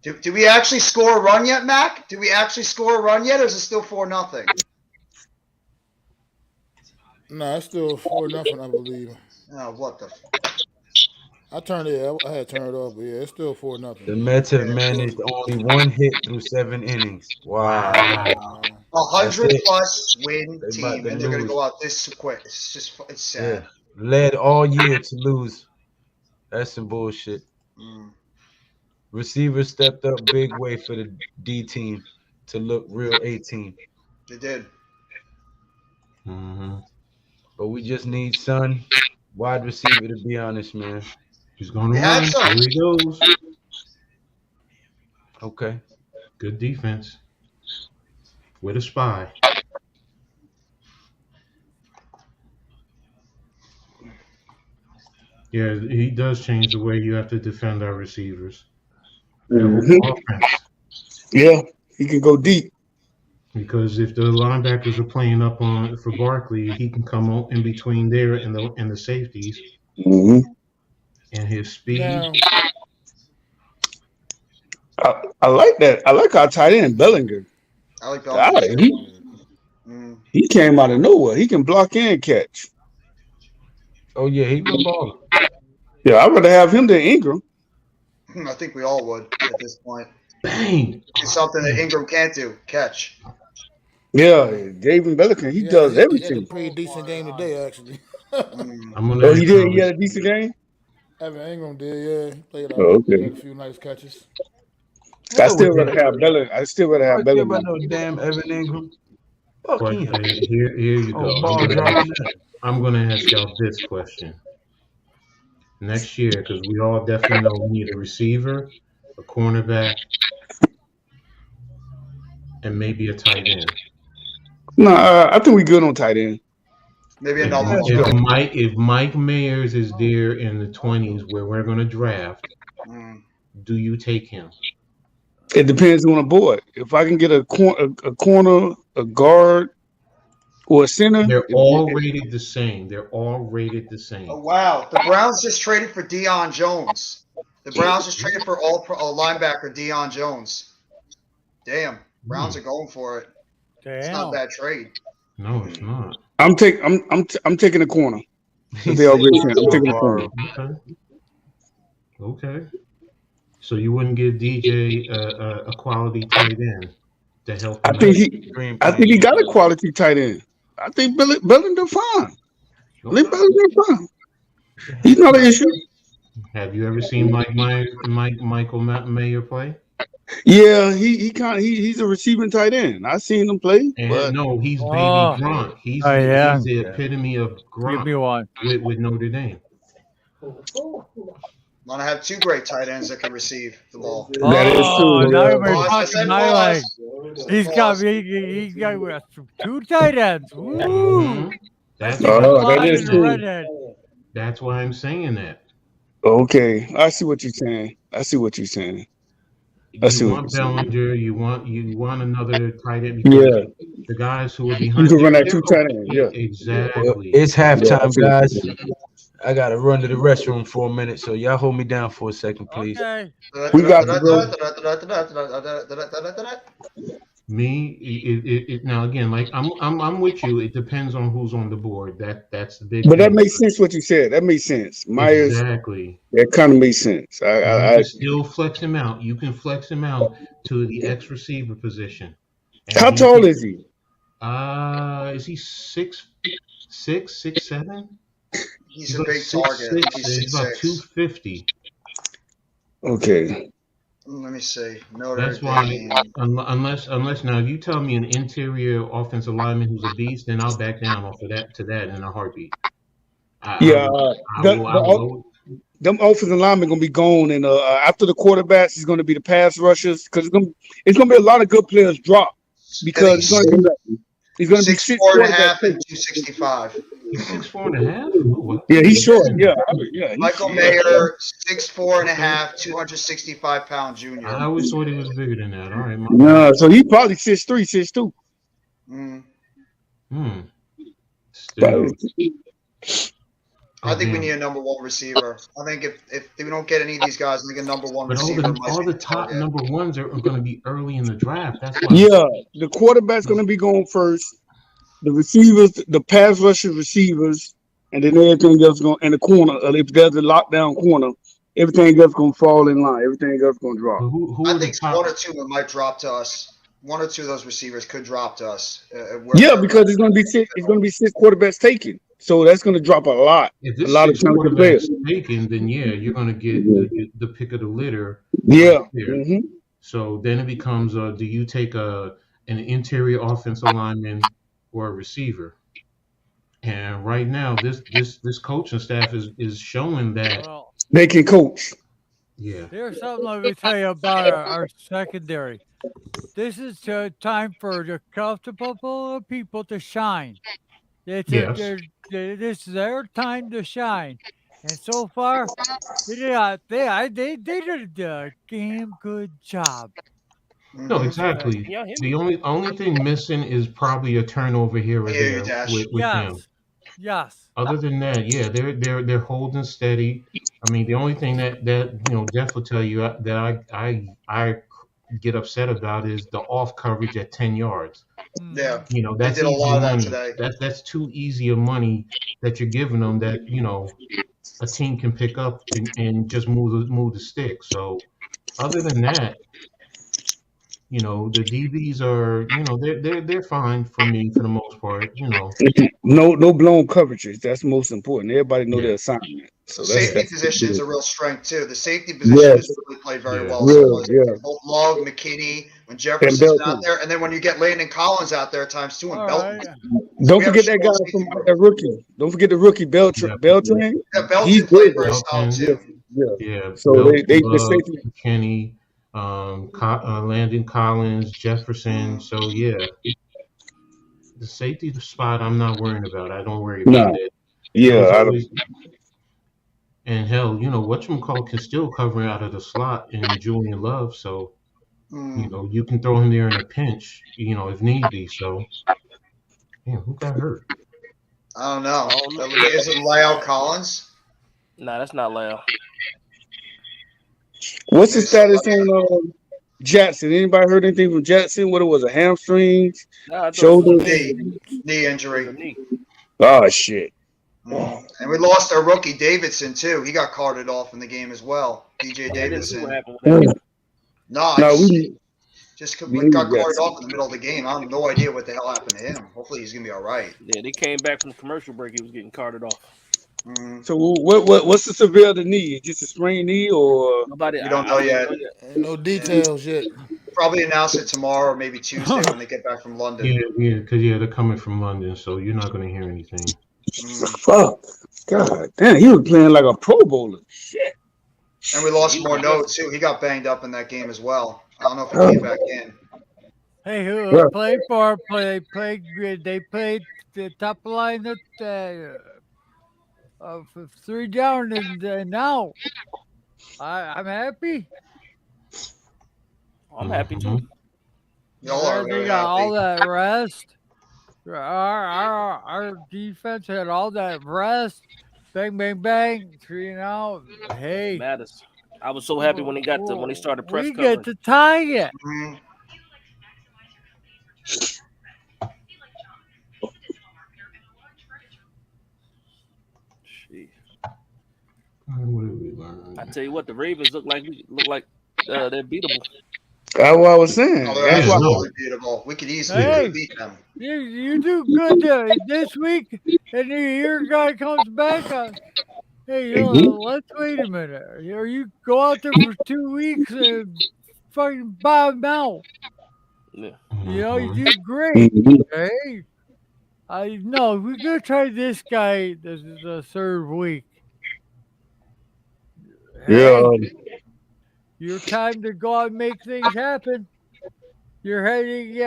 H: Did we actually score a run yet, Mac? Did we actually score a run yet, or is it still 4-0?
E: No, it's still 4-0, I believe.
H: Oh, what the?
E: I turned it. I had turned it off, but yeah, it's still 4-0.
C: The Mets have managed only one hit through 7 innings. Wow.
H: 100+ win team, and they're going to go out this quick. It's sad.
C: Yeah. Led all year to lose. That's some bullshit. Receivers stepped up big way for the D team to look real A team.
H: They did.
C: But we just need Son, wide receiver, to be honest, man.
F: He's going to run. Here he goes.
C: Okay.
F: Good defense. With a spy. Yeah, he does change the way you have to defend our receivers.
I: Yeah, he can go deep.
F: Because if the linebackers are playing up on for Barkley, he can come on in between there and the safeties,
I: hmm
F: and his speed.
E: Now,
I: I like that. I like our tight end Bellinger.
H: I like Bellinger too. Mm.
I: He came out of nowhere. He can block and catch.
C: Oh yeah, he been balling.
I: Yeah, I'd rather have him than Ingram.
H: I think we all would at this point.
F: Bang!
H: It's something that Ingram can't do. Catch.
I: Yeah, David Bellinger, he does
E: he had a
I: everything.
E: pretty decent game today, actually.
H: Mm.
F: I'm gonna
I: Oh,
F: ask
I: he did.
F: y'all
I: He had a decent game.
E: Evan Ingram did, yeah. He played all
I: Oh,
E: right.
I: okay.
E: Had a few nice catches.
I: I still rather have Bellinger. I still rather have
C: I don't care
I: Bellinger.
C: about no damn Evan Ingram. Fuck
F: Question.
C: him.
F: Here you
C: Oh,
F: go.
C: ball dropping that.
F: I'm gonna ask y'all this question. Next year, because we all definitely know we need a receiver, a cornerback, and maybe a tight end.
I: No, I think we good on tight end.
H: Maybe
F: If,
H: another
C: Let's
H: one.
C: go.
F: if Mike Mayers is there in the 20s where we're gonna draft,
H: Mm.
F: do you take him?
I: It depends on the board. If I can get a corner, a guard, or a center,
F: They're all rated the same. They're all rated the
H: Oh,
F: same.
H: wow. The Browns just traded for Deion Jones. The Browns just traded for linebacker Deion Jones. Damn. Browns are going for it. It's not a
D: Damn.
H: bad trade.
F: No, it's not.
I: I'm taking a corner. If they already said, I'm taking a corner.
F: Okay. So you wouldn't give DJ a quality tight end to help him?
I: I think he got a quality tight end. I think Bellinger fine. I think Bellinger fine. He's not an issue.
F: Have you ever seen Michael Mayer play?
I: Yeah, he's a receiving tight end. I seen him play,
F: And
I: but
F: no, he's baby
D: Oh.
F: Gronk. He's
D: Oh, yeah.
F: he's the epitome of
D: Give me
F: Gronk
D: one.
F: with Notre Dame.
H: Want to have two great tight ends that can receive the ball.
I: that is
D: Oh,
I: true.
D: now
I: Yeah.
D: we're
H: Pause. I
D: talking
H: said
D: my
H: pause.
D: language. He's got two tight ends. Woo!
F: Mhm. That's
D: He's a
I: Oh,
D: blonde
I: that is
D: and a
I: true.
D: redhead.
F: That's why I'm saying that.
I: Okay, I see what you're saying. I see what you're saying.
F: You want Bellinger, you want another tight end because
I: Yeah,
F: the guys who are
I: you
F: behind
I: can run that
F: they're
I: two tight end. Yeah,
F: exactly.
C: It's
I: Yeah, I
C: halftime,
I: see what you're
C: guys.
I: saying.
C: I gotta run to the restroom for a minute, so y'all hold me down for a second, please.
D: Okay.
I: We got to go.
F: Me, now again, like I'm with you. It depends on who's on the board. That's the big
I: But that
F: thing.
I: makes sense what you said. That makes sense. Myers,
F: Exactly.
I: that kind of makes sense.
F: You
I: I
F: can still flex him out. You can flex him out to the X receiver position. And
I: how
F: he
I: tall
F: can-
I: is he?
F: Is he 6'7"?
H: He's a big target. I think
F: He's about
H: 6'6".
F: 250.
I: Okay.
H: Let me see. Notre
F: That's why,
H: Dame.
F: unless now you tell me an interior offensive lineman who's a beast, then I'll back down off of that to that in a heartbeat.
I: Yeah, them offensive linemen gonna be gone, and after the quarterbacks, it's gonna be the pass rushers because it's gonna be a lot of good players drop because it's gonna be
H: 6'4" and a half and 265.
F: He's 6'4" and a half. Oh, well.
I: Yeah, he's short. Yeah,
H: Michael Mayer, 6'4" and a half, 265-pound junior.
F: I always thought he was bigger than that. All right.
I: No, so he probably 6'3", 6'2".
F: Still.
H: I think we need a number one receiver. I think if we don't get any of these guys, I think a number one
F: But
H: receiver.
F: all the top number ones are going to be early in the draft. That's why.
I: Yeah, the quarterback's gonna be going first. The receivers, the pass rushing receivers, and then everything else going in the corner. If there's a lockdown corner, everything else gonna fall in line. Everything else gonna drop.
H: I think one or two of them might drop to us. One or two of those receivers could drop to us.
I: Yeah, because it's gonna be six. It's gonna be 6 quarterbacks taken. So that's gonna drop a lot.
F: If
I: A
F: this
I: lot of talented players.
F: taken, then yeah, you're going to get the pick of the litter.
I: Yeah.
F: Right there.
I: Mhm.
F: So then it becomes, do you take an interior offensive lineman or a receiver? And right now, this coaching staff is showing that
I: they can coach.
F: Yeah.
D: Here's something let me tell you about our secondary. This is time for the comfortable people to shine. This is their time to shine. And so far, they did a damn good job.
F: No, exactly.
J: Y'all hear
F: The
J: me?
F: only thing missing is probably a turnover here or
H: I hear you,
F: there
H: Dash.
F: with him.
D: Yes.
F: Other than that, yeah, they're holding steady. I mean, the only thing that Jeff will tell you that I get upset about is the off coverage at 10 yards.
H: Yeah, they
F: That's
H: did a
F: easy
H: lot of that
F: money.
H: today.
F: That's too easy of money that you're giving them that a team can pick up and just move the stick. So other than that, the DBs are, they're fine for me for the most part.
I: No blown coverages. That's most important. Everybody know
F: Yeah,
I: their assignment. So
F: yeah,
H: Safety
I: that's
H: position is
I: good.
H: a real strength too. The safety position
I: Yes,
H: has really played very
F: yeah.
H: well so far.
I: real, yeah.
H: Both Love, McKinney, when
I: And
H: Jefferson's been out
I: Belton.
H: there, and then when you get Landon Collins out there at times too, and
D: All
H: Belton.
D: right.
H: So
I: Don't
H: we have a
I: forget that guy
H: strong
I: from
H: safety group.
I: that rookie. Don't forget the rookie
F: Yeah.
I: Beltran.
H: Yeah,
I: He's
H: Belton played
I: good.
H: very solid
F: Belton,
H: too.
I: Yeah.
F: yeah,
I: So they the
F: Love,
I: safety.
F: Kenny, Landon Collins, Jefferson. So yeah, the safety spot I'm not worrying about. I don't worry about
I: No.
F: that. There was
I: Yeah. I don't.
F: always and hell, whatchamacallit can still cover out of the slot in Julian Love. So you can throw him there in a pinch, if need be. So damn, who got hurt?
H: I don't know.
J: I don't know.
H: Is it Lyle Collins?
J: Nah, that's not loud.
I: What's the
H: Maybe
I: status
H: somebody-
I: on Jackson? Anybody heard anything from Jackson? What it was? A hamstrings,
J: Nah, I thought it
I: shoulder?
J: was a knee.
H: knee
J: It was
H: injury.
J: a knee.
I: Oh shit.
H: And we lost our rookie Davidson too. He got carted off in the game as well. DJ
J: I didn't see what
H: Davidson.
J: happened with that.
H: No,
I: No,
H: just,
I: we
H: just
I: we
H: got
I: need
H: carted
I: Jackson.
H: off in the middle of the game. I have no idea what the hell happened to him. Hopefully he's gonna be all right.
J: Yeah, they came back from commercial break. He was getting carted off.
I: So what's the severe of the knee? Just a sprained knee or
J: Nobody.
H: You don't know yet.
E: Ain't no details yet.
H: Probably announce it tomorrow or maybe Tuesday when they get back from London.
F: Yeah, because they're coming from London, so you're not going to hear anything.
I: fuck? God damn, he was playing like a Pro Bowler. Shit.
H: And we lost more notes too. He got banged up in that game as well. I don't know if he came back in.
D: Hey, who played for? They played the top line of 3 down and now. I'm happy.
J: I'm happy too.
H: Y'all are
D: They
H: very
D: got all
H: happy.
D: that rest. Our defense had all that rest. Bang, bang, bang. 3 and out. Hey,
J: Matters. I was so happy when they started press
D: we
J: covering.
D: get to tie it.
H: Mhm.
J: Shit.
F: What did we learn?
J: I tell you what, the Ravens look like they're beatable.
I: That's what I was saying.
H: Oh, they're
I: That's why.
H: absolutely beautiful. We could easily
D: Hey.
H: beat them.
D: You do good this week, and your guy comes back. Hey, let's wait a minute. You go out there for 2 weeks and fucking bomb out.
J: Yeah.
D: You do great.
I: Mhm.
D: Hey, we're gonna try this guy. This is the 3rd week.
I: Yeah.
D: Hey, your time to go out and make things happen. You're heading, you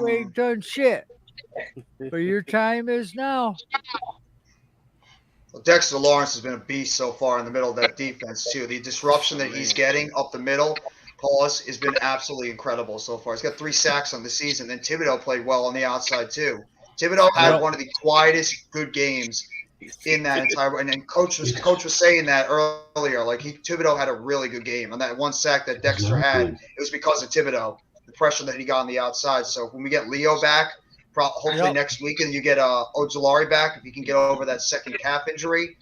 D: ain't done shit. But your time is now.
H: Well, Dexter Lawrence has been a beast so far in the middle of that defense too. The disruption that he's getting up the middle, has been absolutely incredible so far. He's got 3 sacks on the season. Then Thibodeau played well on the outside too. Thibodeau had one of the quietest good games in that entire. And then coach was saying that earlier. Like Thibodeau had a really good game on that one sack that Dexter had. It was because of Thibodeau, the pressure that he got on the outside. So when we get Leo back, hopefully next week, and you get Ojulari back, if he can get over that second calf injury.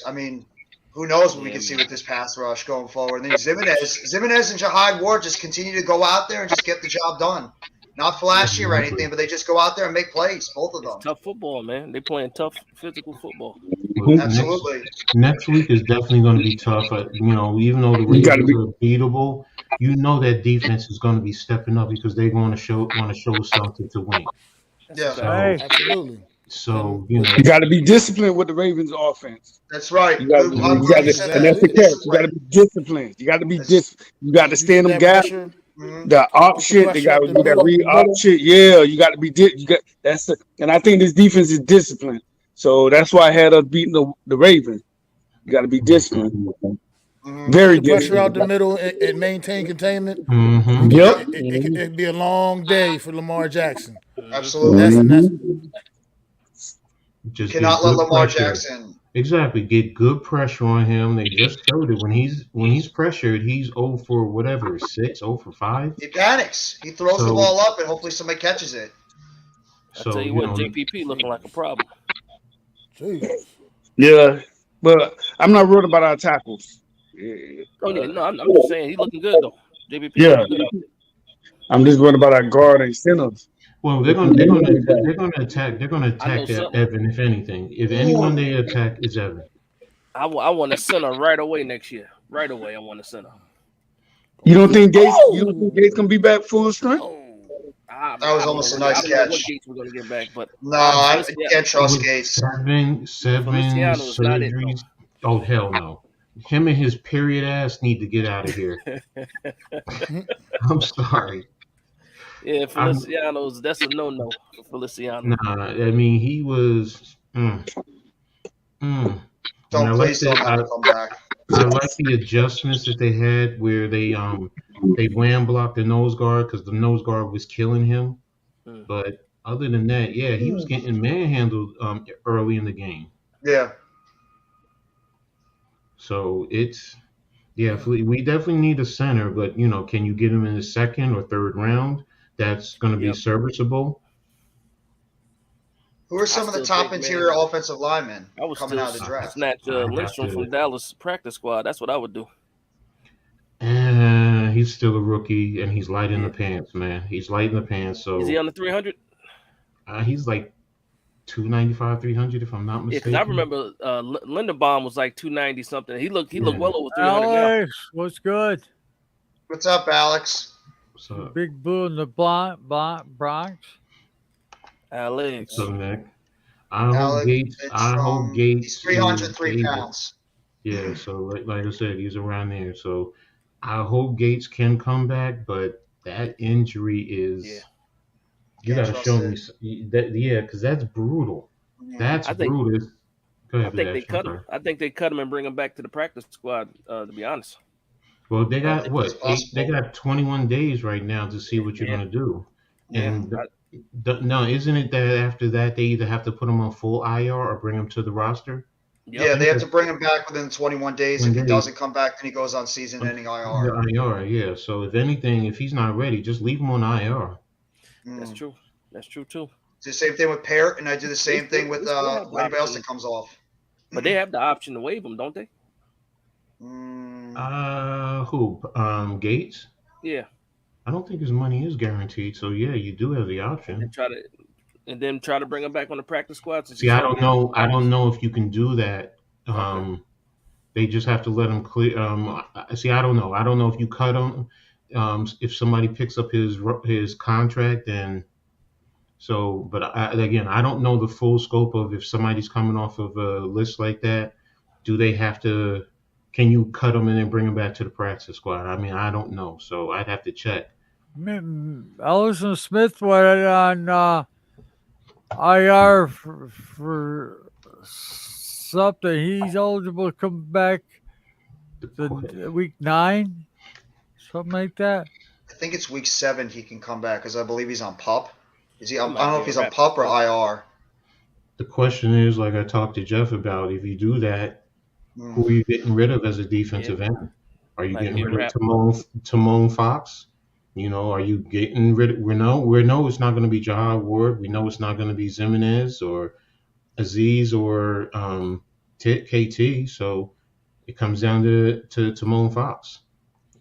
H: I mean, who knows what we can see with this pass rush going forward. And then Zimenez and Jahad Ward just continue to go out there and just get the job done. Not flashy or anything, but they just go out there and make plays, both of them.
J: It's tough football, man. They playing tough physical football.
H: Absolutely.
F: Next week is definitely going to be tough. Even though the Ravens are beatable, that defense is going to be stepping up because they want to show something to win.
H: Yeah,
F: So,
E: Absolutely.
F: So
I: you got to be disciplined with the Ravens offense.
H: That's right.
I: You got to, and that's the catch. You got to be disciplined. You got to be You got to stand them guys. The op shit, they got to do that re-op shit. Yeah, you got to be. And I think this defense is disciplined. So that's why I had us beating the Ravens. You got to be disciplined. Very
E: Keep the pressure out
I: difficult.
E: the middle and maintain containment.
F: Mm-hmm.
I: Yep.
E: It'd be a long day for Lamar Jackson.
H: Absolutely.
E: And that's
F: Just get
H: Cannot let
F: good
H: Lamar
F: pressure.
H: Jackson.
F: Exactly. Get good pressure on him. They just showed it when he's pressured, he's 0 for whatever, 6, 0 for 5.
H: He panics. He throws the
F: So
H: ball up, and hopefully somebody catches it.
J: I tell
F: so
J: you
F: you
J: what,
F: know
J: JPP looking like a problem.
E: Jesus.
I: Yeah, but I'm not worried about our tackles. Yeah.
J: Oh yeah, no, I'm just saying he's looking good though. JPP
I: Yeah.
J: looking good out there.
I: I'm just worried about our guard and centers.
F: well
I: If we need anybody.
F: they're gonna
J: I know
F: attack
J: something.
F: Evan if anything. If anyone they attack, it's Evan.
J: I want a center right away next year. Right away, I want a center.
I: You don't think Gates? You don't think Gates gonna be back full strength?
J: Oh,
H: That was almost a nice
J: I don't know what
H: catch.
J: Gates we're gonna get back, but
H: No, you can't trust
F: With
H: Gates.
F: seven
J: Feliciano is not it,
F: surgeries. Oh hell no. Him and his period ass need to get out of here. I'm sorry.
J: Yeah, Feliciano's that's a no for Feliciano.
F: Nah, I mean he was. And
H: Don't please don't have to come back.
F: I like the adjustments that they had where they wham blocked the nose guard because the nose guard was killing him. But other than that, yeah, he was getting manhandled early in the game.
H: Yeah.
F: So it's we definitely need a center, but can you get him in the second or third round? That's going to be serviceable.
H: Who are some of the top interior offensive linemen coming out of the draft?
J: Snatch Lindstrom from Dallas practice squad. That's what I would do.
F: He's still a rookie, and he's light in the pants, man. He's light in the pants. So
J: is he on the 300?
F: He's like 295, 300, if I'm not mistaken.
J: Yeah, because I remember Linderbaum was like 290 something. He looked well over 300.
D: Alex, what's good?
H: What's up, Alex?
F: What's up?
D: Big Boo in the Bronx.
J: Alex.
F: So Nick, I hope Gates.
H: He's 303 pounds.
F: Yeah, so like I said, he's around there. So I hope Gates can come back, but that injury is. You got to show me that. Yeah, because that's brutal. That's brutal. Go ahead,
J: I think they cut him. I think they cut him and bring him back to the practice squad. To be honest.
F: Well, they got what? They got 21 days right now to see what you're gonna do. And no, isn't it that after that they either have to put him on full IR or bring him to the roster?
H: Yeah, they have to bring him back within 21 days. If he doesn't come back, then he goes on season-ending IR.
F: IR, yeah. So if anything, if he's not ready, just leave him on IR.
J: That's true. That's true too.
H: It's the same thing with Parrott, and I do the same thing with anybody else that comes off.
J: But they have the option to waive him, don't they?
F: Who? Gates?
J: Yeah.
F: I don't think his money is guaranteed, so yeah, you do have the option.
J: And then try to bring him back on the practice squad.
F: See, I don't know. I don't know if you can do that. They just have to let him clear. See, I don't know. I don't know if you cut him. If somebody picks up his contract, then so. But again, I don't know the full scope of if somebody's coming off of a list like that. Do they have to? Can you cut him and then bring him back to the practice squad? I mean, I don't know. So I'd have to check.
D: Ellison Smith went on IR for something. He's eligible to come back week 9, something like that.
H: I think it's week 7 he can come back because I believe he's on PUP. Is he? I don't know if he's on PUP or IR.
F: The question is, like I talked to Jeff about, if you do that, who are you getting rid of as a defensive end? Are you getting rid of Timon Fox? Are you getting rid of? We know it's not going to be Jahad Ward. We know it's not going to be Zimenez or Aziz or KT. So it comes down to Timon Fox.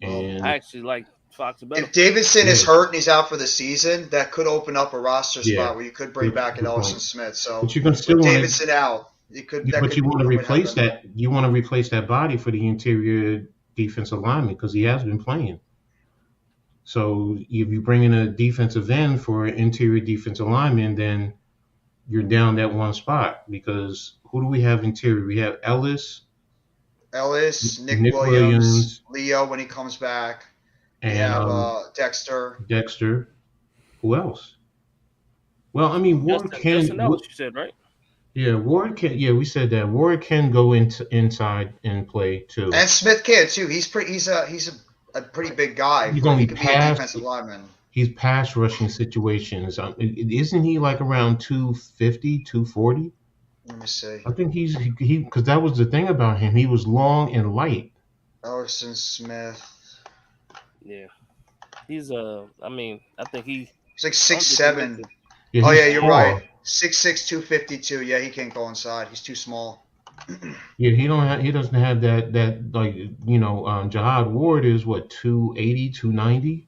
F: And
J: I actually like Fox better.
H: If Davidson is hurt and he's out for the season, that could open up a roster spot where you could bring back an Ellison Smith. So,
F: but you can still
H: Davidson out.
F: But you want to replace that. You want to replace that body for the interior defensive lineman because he has been playing. So if you bring in a defensive end for an interior defensive lineman, then you're down that one spot because who do we have interior? We have Ellis,
H: Nick Williams, Leo when he comes back, and we have Dexter.
F: Who else? Well, I mean, Ward can.
J: Justin Ellis, you said, right?
F: Yeah, Ward can. Yeah, we said that Ward can go inside and play too.
H: And Smith can too. He's a pretty big guy.
F: He's only
H: He could be a
F: pass.
H: defensive lineman.
F: He's pass rushing situations. Isn't he like around 250, 240?
H: Let me see.
F: I think he because that was the thing about him. He was long and light.
H: Ellerson Smith.
J: Yeah, he's I mean, I think
H: he's like 6'7".
F: Yeah,
H: oh yeah, you're
F: small.
H: right. 6'6", 252. Yeah, he can't go inside. He's too small.
F: Yeah, he doesn't have that like Jihad Ward is what 280, 290.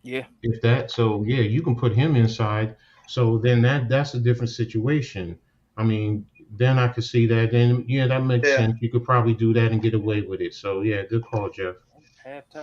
J: Yeah.
F: If that, so yeah, you can put him inside. So then that's a different situation. I mean, then I could see that. Then yeah, that makes sense. You could probably do that and get away with it. So yeah, good call, Jeff.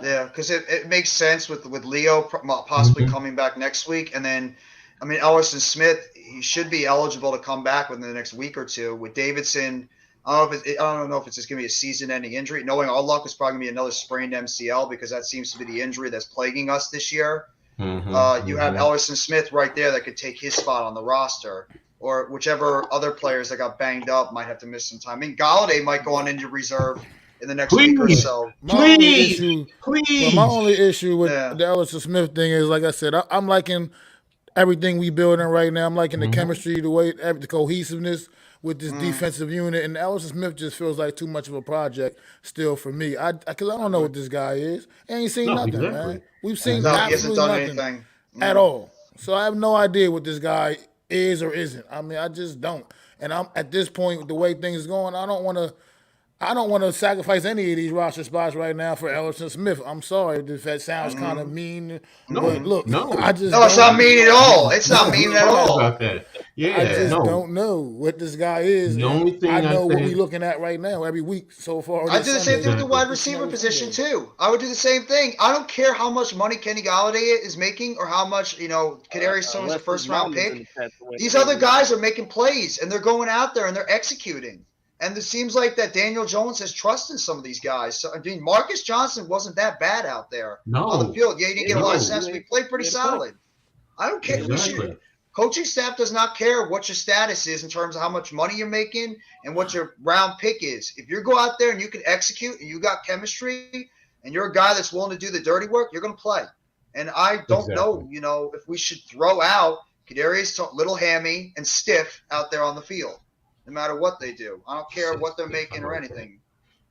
H: Yeah, because it makes sense with Leo possibly coming back next week, and then I mean Ellerson Smith, he should be eligible to come back within the next week or two. With Davidson, I don't know if it's just going to be a season-ending injury. Knowing our luck, it's probably going to be another sprained MCL because that seems to be the injury that's plaguing us this year. You have Ellerson Smith right there that could take his spot on the roster, or whichever other players that got banged up might have to miss some time. I mean, Galladay might go on injured reserve in the next week or so.
E: My only issue with the Ellerson Smith thing is, like I said, I'm liking everything we building right now. I'm liking the chemistry, the way, the cohesiveness with this defensive unit, and Ellerson Smith just feels like too much of a project still for me. Because I don't know what this guy is. I ain't seen nothing, man. We've seen absolutely nothing at all. So I have no idea what this guy is or isn't. I mean, I just don't. And I'm at this point, with the way things are going, I don't want to sacrifice any of these roster spots right now for Ellerson Smith. I'm sorry if that sounds kind of mean. But look,
H: it's not mean at all. It's not mean at all.
F: About that. Yeah,
E: I just don't know what this guy is.
F: The only thing
E: I know what we're looking at right now every week so far.
H: I do the same thing with the wide receiver position too. I would do the same thing. I don't care how much money Kenny Galladay is making or how much Kadarius Stoney's a first round pick. These other guys are making plays and they're going out there and they're executing. And it seems like that Daniel Jones has trust in some of these guys. So, I mean, Marcus Johnson wasn't that bad out there on the field. Yeah, he didn't get a lot of snaps, but he played pretty solid. I don't care.
F: Exactly.
H: Coaching staff does not care what your status is in terms of how much money you're making and what your round pick is. If you go out there and you can execute and you got chemistry and you're a guy that's willing to do the dirty work, you're going to play. And I don't know, if we should throw out Kadarius, Little Hammy, and Stiff out there on the field. No matter what they do, I don't care what they're making or anything.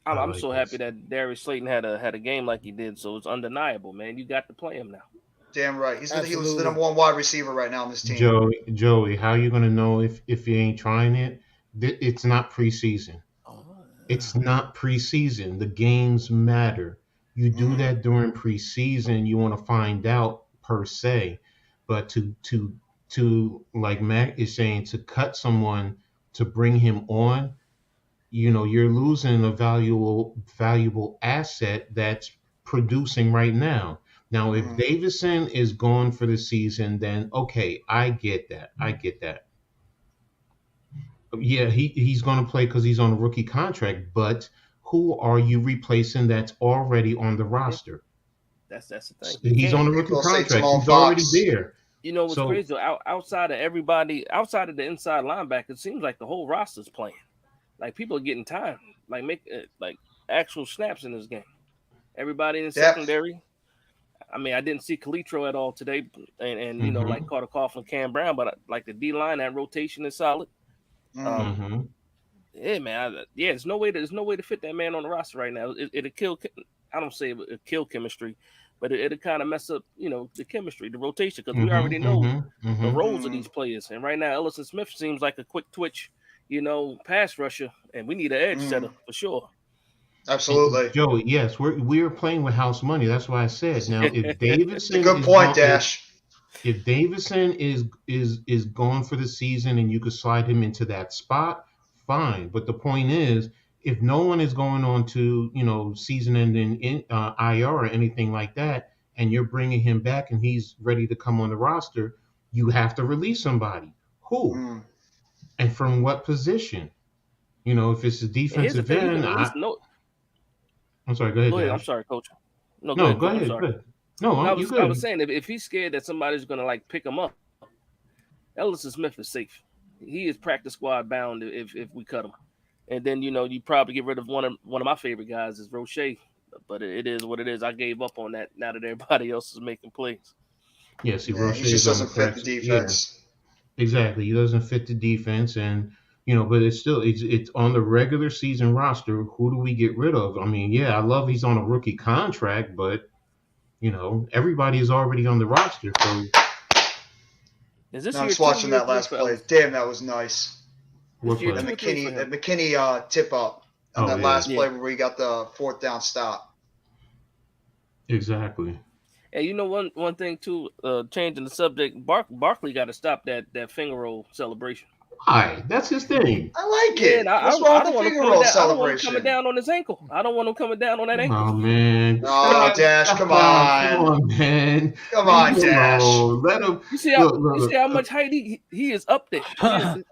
J: I'm so happy that Darius Slayton had a game like he did, so it's undeniable, man. You got to play him now.
H: Damn right, he was the number one wide receiver right now on this team.
F: Joey, how you gonna know if you ain't trying it? It's not preseason. It's not preseason. The games matter. You do that during preseason. You want to find out per se, but to like Mac is saying, to cut someone to bring him on, you're losing a valuable asset that's producing right now. Now, if Davison is gone for the season, then okay, I get that. Yeah, he's going to play because he's on a rookie contract, but who are you replacing that's already on the roster?
J: That's the thing.
F: He's on a rookie contract. He's already there.
J: You know what's crazy? Outside of everybody, outside of the inside linebacker, it seems like the whole roster's playing. Like people are getting time, like actual snaps in this game. Everybody in the secondary. I mean, I didn't see Calitro at all today, and like caught a call from Cam Brown, but like the D line, that rotation is solid. Yeah, man. There's no way to fit that man on the roster right now. It'll kill. I don't say it'll kill chemistry, but it'll kind of mess up, the chemistry, the rotation, because we already know the roles of these players. And right now, Ellerson Smith seems like a quick twitch, pass rusher, and we need an edge setter for sure.
H: Absolutely,
F: and Joey. Yes, we're playing with house money. That's why I said. Now, if Davison,
H: good point, Dash.
F: If Davison is gone for the season and you could slide him into that spot, fine. But the point is, if no one is going on to season-ending IR or anything like that, and you're bringing him back and he's ready to come on the roster, you have to release somebody. Who? And from what position? If it's a defensive end. I'm sorry. Go ahead.
J: Go ahead. I'm sorry, Coach.
F: No, go ahead. Go ahead. No,
J: I was saying if he's scared that somebody's gonna pick him up, Ellerson Smith is safe. he is practice squad bound if we cut him. And then you probably get rid of one of my favorite guys is Roche, but it is what it is. I gave up on that now that everybody else is making plays.
F: Yeah, see,
H: Yeah, he
F: Roche
H: just
F: is on the
H: doesn't fit the
F: practice. Yeah,
H: defense.
F: exactly. He doesn't fit the defense, and but it's on the regular season roster. Who do we get rid of? I mean, yeah, I love he's on a rookie contract, but everybody is already on the roster. So
J: Is this
H: No, I'm
J: year
H: just
J: 2 or
H: watching
J: year
H: that
J: 3
H: last
J: for
H: play.
J: Ellis?
H: Damn, that was nice.
F: what
J: This year
F: play?
H: That
J: 2 or 3 for
H: McKinney, that
J: him.
H: McKinney tip up on
F: Oh
H: that
F: yeah,
H: last
J: Yeah.
H: play where we got the fourth down stop.
F: exactly.
J: And one thing too, changing the subject, Barkley got to stop that finger roll celebration.
F: Why? That's his thing.
H: I like
J: Yeah,
H: it.
J: and I,
H: What's
J: I,
H: wrong
J: I don't
H: with the
J: want him
H: finger
J: coming
H: roll
J: down. I don't want him coming
H: celebration?
J: down on his ankle. I don't want him coming down on that ankle.
F: Oh man,
H: Oh, Dash, come
F: come
H: on.
F: on, man.
H: Come
F: Leave
H: on,
F: him
H: Dash.
F: alone. Let him
J: You see
F: look, look,
J: you see how
F: look.
J: much height he is up there. He is in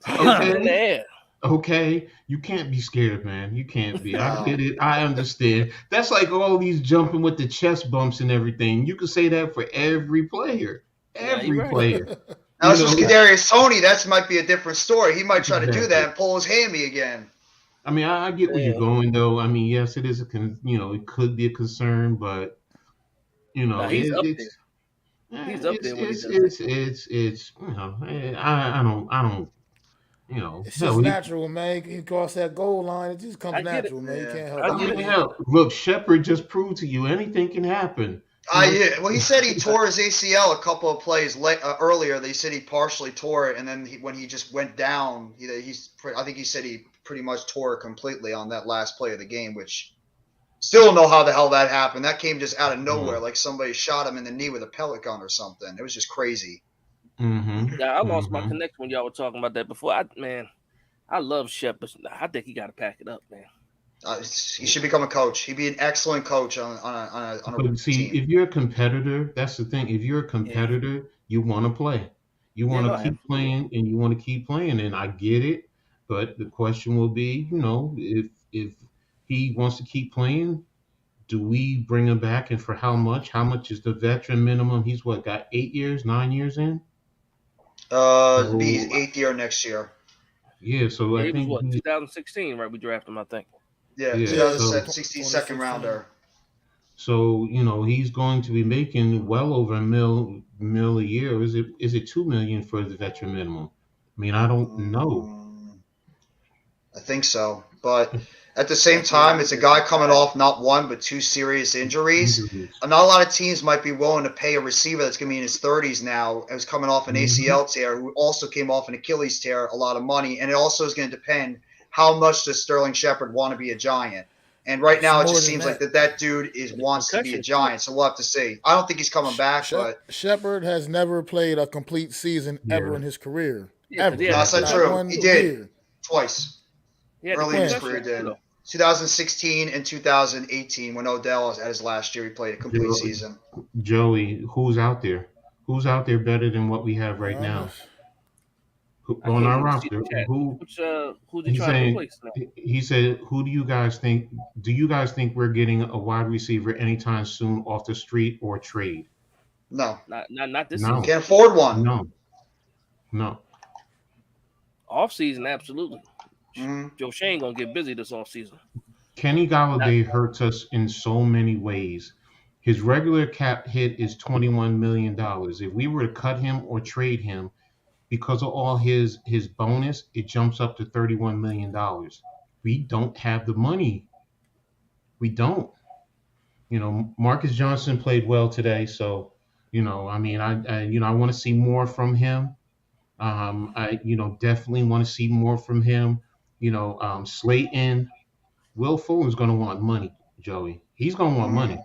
J: the
F: Okay,
J: air.
F: okay. You can't be scared, man. You can't be. I
H: No.
F: get it. I understand. That's like all these jumping with the chest bumps and everything. You could say that for every player.
J: Yeah, you're
F: Every
J: right.
F: player.
H: Now,
F: You
H: this was
F: know,
H: Kadarius Toney. That might be a different story. He might try to do that
F: exactly.
H: and pull his hammy again.
F: I mean, I get where you're
J: Yeah.
F: going, though. I mean, yes, it is it could be a concern, but
J: Nah, he's up
F: it's
J: there. He's up there when he does
F: it's I don't
E: It's
F: hell
E: just natural, man. You cross that goal line, it just comes
J: I get it.
E: natural, man. You
H: Yeah.
E: can't help
J: I
E: it.
F: I
J: get
F: mean
J: it.
F: hell look, Shepard just proved to you anything can happen.
H: Yeah. Well, he said he tore his ACL a couple of plays earlier. They said he partially tore it, and then when he just went down, I think he said he pretty much tore it completely on that last play of the game, which still don't know how the hell that happened. That came just out of nowhere, like somebody shot him in the knee with a pellet gun or something. It was just crazy.
J: Yeah, I lost my connection when y'all were talking about that before. I love Shepard. I think he got to pack it up, man.
H: He should become a coach. He'd be an excellent coach on a
F: But see,
H: team.
F: if you're a competitor, that's the thing. If you're a competitor, you want to play. You want to keep
J: absolutely.
F: playing, and you want to keep playing, and I get it. But the question will be, if he wants to keep playing, do we bring him back, and for how much? How much is the veteran minimum? He's got 8 years, 9 years in.
H: It'd be his
F: So
H: 8th year next year.
F: yeah, so
J: Yeah,
F: I
J: he was
F: think
J: 2016, right? We drafted him, I think.
H: Yeah,
F: yeah, so
H: 2016 second
E: 2016.
H: rounder.
F: so he's going to be making well over a mil a year. Or is it 2 million for the veteran minimum? I mean, I don't know.
H: I think so. But at the same time, it's a guy coming off not one but two serious injuries.
F: Injuries.
H: And not a lot of teams might be willing to pay a receiver that's going to be in his 30s now, who's coming off an ACL tear, who also came off an Achilles tear, a lot of money. And it also is going to depend how much does Sterling Shepard want to be a Giant. And right now, it
E: More
H: just
E: than
H: seems
E: that.
H: like that dude wants to be a
J: concussion.
H: Giant. So we'll have to see. I don't think he's coming back, but
E: Shepard has never played a complete season ever
F: Yeah.
E: in his career.
J: Yeah,
E: Ever.
J: yeah,
H: that's not
E: Not
H: true.
E: one
H: He did
E: year.
H: twice.
J: He had
H: Early
J: the
H: in his
J: concussion,
H: career, did.
J: though.
H: 2016 and 2018, when Odell was at his last year, he played a complete
F: Joey,
H: season.
F: Joey, who's out there? Who's out there better than what we have right now?
J: I
F: On
J: can't
F: our
J: even see the
F: roster?
J: chat. Who's he
F: He's
J: trying to
F: saying?
J: replace now?
F: He said, "Who do you guys think? Do you guys think we're getting a wide receiver anytime soon off the street or trade?"
H: No,
J: Not this
F: No.
J: season.
H: can't afford one.
F: No.
J: Off season, absolutely.
H: Mhm.
J: Joe Shane gonna get busy this off season.
F: Kenny Galladay hurts us in so many ways. His regular cap hit is $21 million. If we were to cut him or trade him, because of all his bonus, it jumps up to $31 million. We don't have the money. We don't. Marcus Johnson played well today, so I mean, I want to see more from him. I definitely want to see more from him. Slayton, Will Fuller's going to want money, Joey. He's going to want money.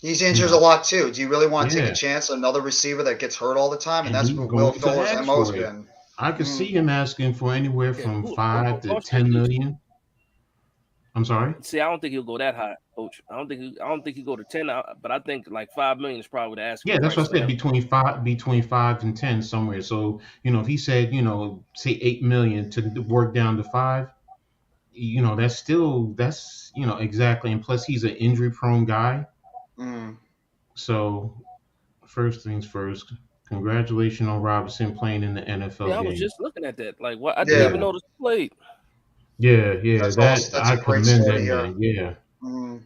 H: He's injured a lot too. Do you really want to take
F: Yeah.
H: a chance on another receiver that gets hurt all the time? And
F: And
H: that's
F: he's
H: what Will
F: going to
H: Fuller's
F: ask
H: MO's
F: for it.
H: been.
F: I could see him asking for anywhere from
J: who
F: 5
J: gonna
F: to
J: cost
F: 10
J: that
F: million. I'm sorry.
J: See, I don't think he'll go that high, Coach. I don't think he'll go to 10, but I think like 5 million is probably the asking
F: Yeah, that's
J: price
F: what I
J: for
F: said.
J: him.
F: Between 5 and 10 somewhere. So if he said say 8 million to work down to 5, that's exactly. And plus he's an injury prone guy.
H: Mm.
F: So first things first, Congratulations on Robinson playing in the NFL
J: Yeah, I was
F: game.
J: just looking at that. Like, what? I didn't
H: Yeah.
J: even notice he played.
F: Yeah,
H: That's
F: that
H: awesome. That's
F: I
H: a great
F: commend
H: story
F: that
H: here.
F: man. Yeah.
H: Mhm.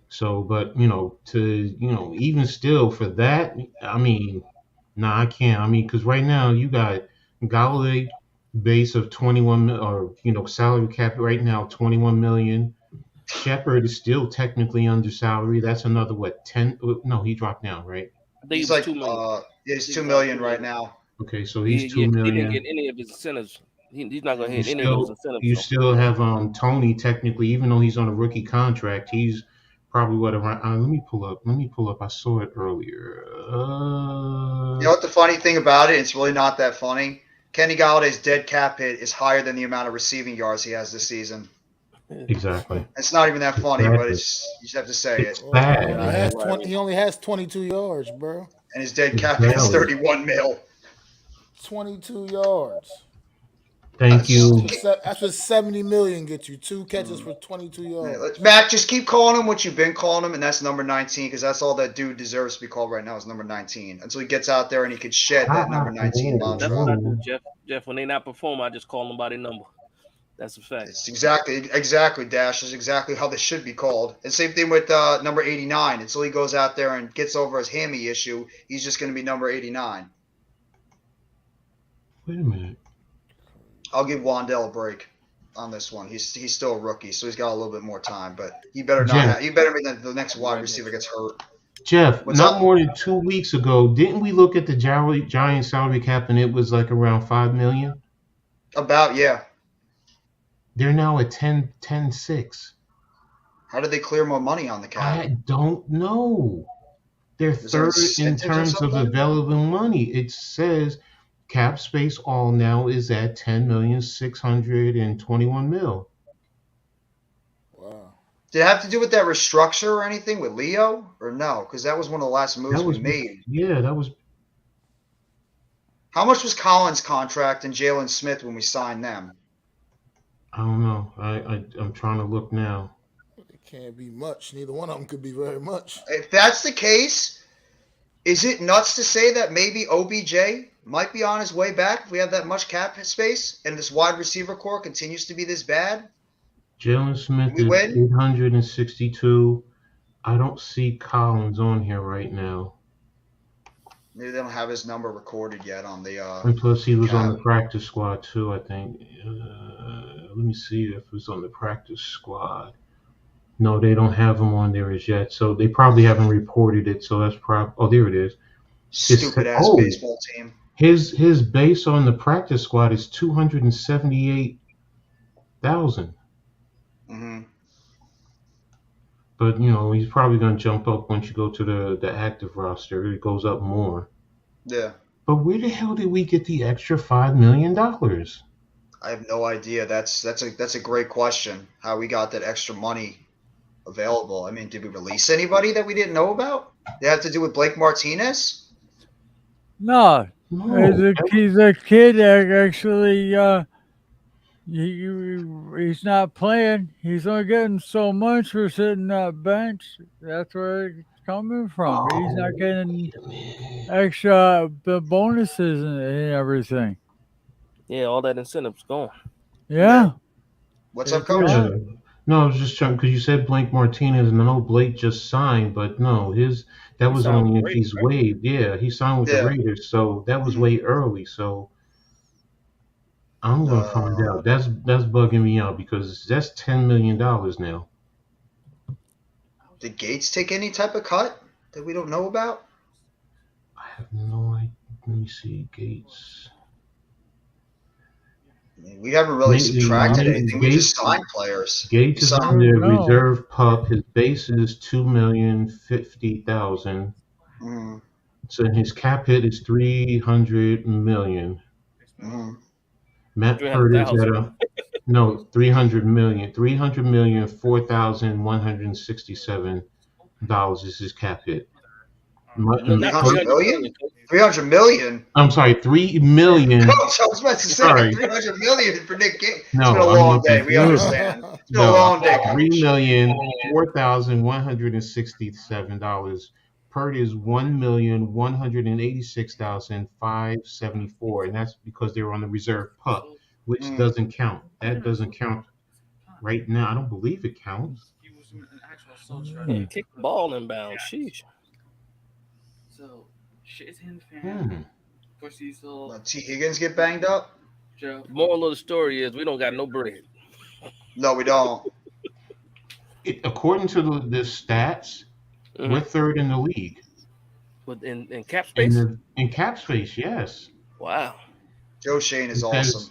F: So, but even still for that, I mean, nah, I can't. I mean, because right now you got Galladay base of 21 or salary cap right now 21 million. Shepard is still technically under salary. That's another what 10? No, he dropped down, right?
J: I think
H: He's
J: it was
H: like
J: 2 million.
H: he's
J: He
H: 2
J: was on
H: million
J: 2
H: right
J: million.
H: now.
F: Okay, so he's 2
J: Yeah, 'cause he didn't get
F: million.
J: any of his incentives. He's not gonna
F: You
J: hit any of those
F: still
J: incentives.
F: you
J: So
F: still have Tony technically, even though he's on a rookie contract, he's probably what around. Let me pull up. I saw it earlier.
H: You know what the funny thing about it? It's really not that funny. Kenny Galladay's dead cap hit is higher than the amount of receiving yards he has this season.
F: Exactly.
H: It's not even that funny, but
F: Exactly.
H: you just have to say
F: It's
H: it.
E: Well,
F: bad, man.
E: he only has 22 yards, bro.
H: And his dead
F: It's
H: cap hit is
F: valid.
H: 31 mil.
E: 22 yards.
F: Thank you.
E: That's what 70 million get you. 2 catches for 22 yards.
H: Matt, just keep calling him what you've been calling him, and that's number 19, because that's all that dude deserves to be called right now is number 19. Until he gets out there and he can shed that number 19
J: that's what I
H: mantra.
J: do, Jeff. Jeff, when they not perform, I just call them by their number. That's a fact.
H: It's exactly, Dash. Is exactly how they should be called. And same thing with number 89. Until he goes out there and gets over his hammy issue, he's just going to be number 89.
F: Wait a minute.
H: I'll give Wandell a break on this one. He's still a rookie, so he's got a little bit more time. But he better not. He better make the next wide receiver gets hurt.
F: Jeff,
H: What's
F: not
H: up?
F: more than 2 weeks ago, didn't we look at the Giants salary cap and it was like around 5 million?
H: About, yeah.
F: They're now at 10.6.
H: How did they clear more money on the cap?
F: I don't know. They're
H: Is there
F: third in
H: incentives or
F: terms of
H: something?
F: available money. It says cap space all now is at 10,621,000.
E: Wow.
H: Did it have to do with that restructure or anything with Leo? Or no? Because that was one of the last moves we made.
F: Yeah, that was.
H: How much was Collins' contract and Jalen Smith when we signed them?
F: I don't know. I'm trying to look now.
E: It can't be much. Neither one of them could be very much.
H: If that's the case, is it nuts to say that maybe OBJ might be on his way back if we have that much cap space and this wide receiver core continues to be this bad?
F: Jalen Smith
H: We
F: is
H: win?
F: 862. I don't see Collins on here right now.
H: Maybe they don't have his number recorded yet on the.
F: And plus, he was on
H: cap.
F: the practice squad too. I think. Let me see if it was on the practice squad. No, they don't have him on there as yet. So they probably haven't reported it. So that's probably. Oh, there it is.
H: Stupid ass baseball team.
F: His base on the practice squad is 278,000.
H: Mm-hmm.
F: But he's probably going to jump up once you go to the active roster. It goes up more.
H: Yeah.
F: But where the hell did we get the extra $5 million?
H: I have no idea. That's a great question. How we got that extra money available? I mean, did we release anybody that we didn't know about? They have to do with Blake Martinez?
D: No. He's a kid that actually he's not playing. He's only getting so much for sitting that bench. That's where it's coming from. He's not getting extra the bonuses and everything.
J: Yeah, all that incentive's gone.
D: Yeah.
H: What's up, Coach?
F: Yeah. No, I was just trying because you said Blake Martinez, and I know Blake just signed, but no, that was
J: signed
F: only
J: with
F: if
J: the
F: he's
J: Raiders, right?
F: waived. Yeah, he signed with the Raiders, so that was way early. So I'm gonna find out. That's bugging me out because that's $10 million now.
H: Did Gates take any type of cut that we don't know about?
F: I have no idea. Let me see, Gates.
H: I mean, we haven't really subtracted anything. We just signed players.
F: Gates is on the reserve pup. His base is $2,050,000.
H: Mm-hmm.
F: So his cap hit is $300 million.
H: Mm-hmm.
F: Matt Purdy's at $300 million. $4,167 is his cap hit.
H: 300 million? 300 million?
F: I'm sorry, $3 million.
H: Coach, I was about to say
F: Sorry.
H: 300 million for Nick Gates. It's
F: No,
H: been a long day. We understand. It's been a long day.
F: $3,004,167 Pert is 1,186,574, and that's because they were on the reserve pup, which doesn't count. That doesn't count right now. I don't believe it counts.
J: Yeah, kick the ball inbound. Sheesh.
H: T. Higgins get banged up?
J: Moral of the story is we don't got no bread.
H: No, we don't.
F: According to the stats, we're third in the league.
J: But in cap space?
F: In cap space, yes.
J: Wow.
H: Joe Shane is awesome.